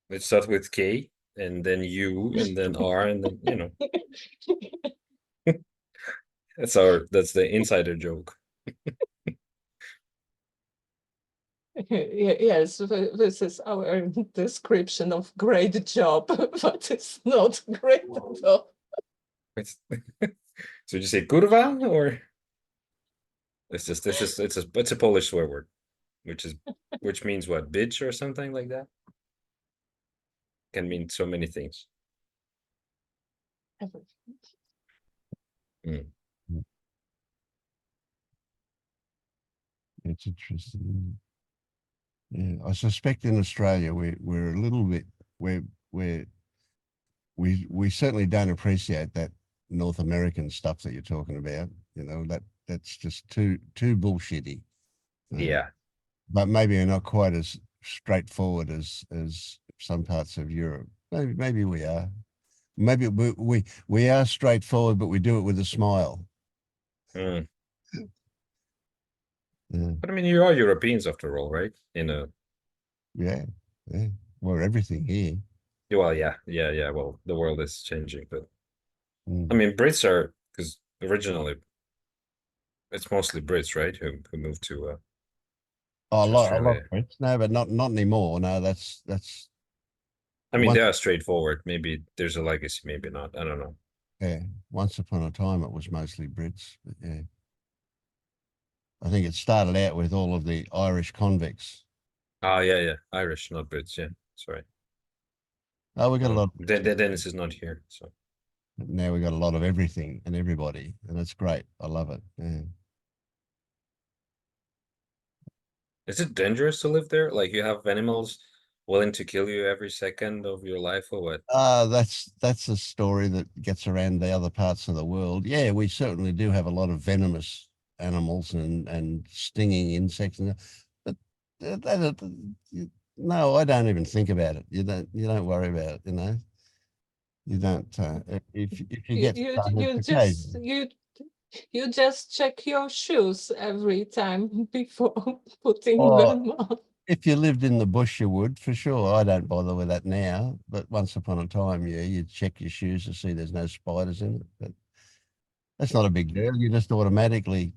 It starts with K and then U and then R and then that's the insider joke.
Yes, this is our description of great job, but it's not great at all.
So you say kurwa or it's a Polish swear word, which means what, bitch or something like that? Can mean so many things. Mm.
It's interesting. Yeah, I suspect in Australia we're a little bit we're we certainly don't appreciate that North American stuff that you're talking about. You know, that's just too bullshitty.
Yeah.
But maybe we're not quite as straightforward as some parts of Europe. Maybe we are. Maybe we are straightforward, but we do it with a smile.
Mm.
Yeah.
But I mean, you are Europeans after all, right?
Yeah. We're everything here.
Well, yeah. Well, the world is changing, but I
Mm.
mean, Brits are because originally it's mostly Brits, right? Who moved to
Oh, a lot of
Australia.
Brits. No, but not anymore. No, that's
I mean,
Once-
they are straightforward. Maybe there's a legacy, maybe not. I don't know.
yeah. Once upon a time, it was mostly Brits. But yeah, I think it started out with all of the Irish convicts.
Oh, yeah. Irish, not Brits. Yeah, sorry.
Oh, we got a lot.
Dennis is not here, so
Now we got a lot of everything and everybody, and it's great. I love it. Yeah.
is it dangerous to live there? Like you have animals willing to kill you every second of your life, or what?
That's a story that gets around the other parts of the world. Yeah, we certainly do have a lot of venomous animals and stinging insects, but no, I don't even think about it. You don't worry about it. You know, you don't. If you get stung, it's occasional.
You just check your shoes every time before putting
Oh,
them on.
if you lived in the bush, you would for sure. I don't bother with that now, but once upon a time, yeah, you'd check your shoes to see there's no spiders in it. But that's not a big deal. You just automatically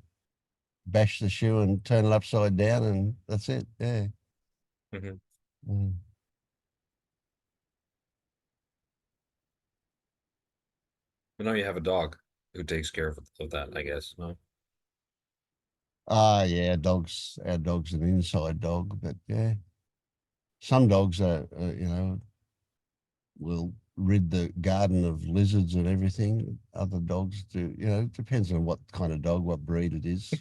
bash the shoe and turn it upside down, and that's it. Yeah.
Mhm.
Mm.
But now you have a dog. who takes care of that, I guess. No?
Yeah, our dog's an inside dog, but yeah, some dogs are, will rid the garden of lizards and everything. Other dogs do, it depends on what kind of dog, what breed it is.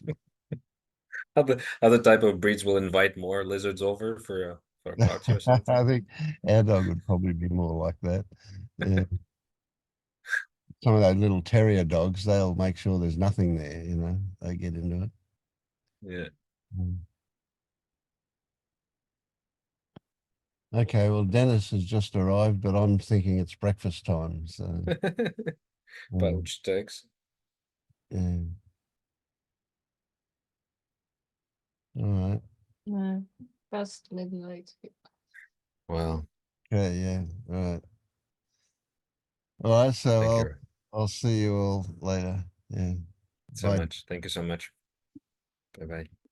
Other type of breeds will invite more lizards over for a party or something.
I think our dog would probably be more like that. Yeah. Some of those little terrier dogs, they'll make sure there's nothing there, they get into it.
Yeah.
Okay, well, Dennis has just arrived, but I'm thinking it's breakfast time. So,
Pouch takes.
yeah. All right.
No, past midnight.
Well,
Okay, yeah. All right. All right, so
thank you
I'll see you all later. Yeah.
so
Bye.
much. Thank you so much. Bye bye.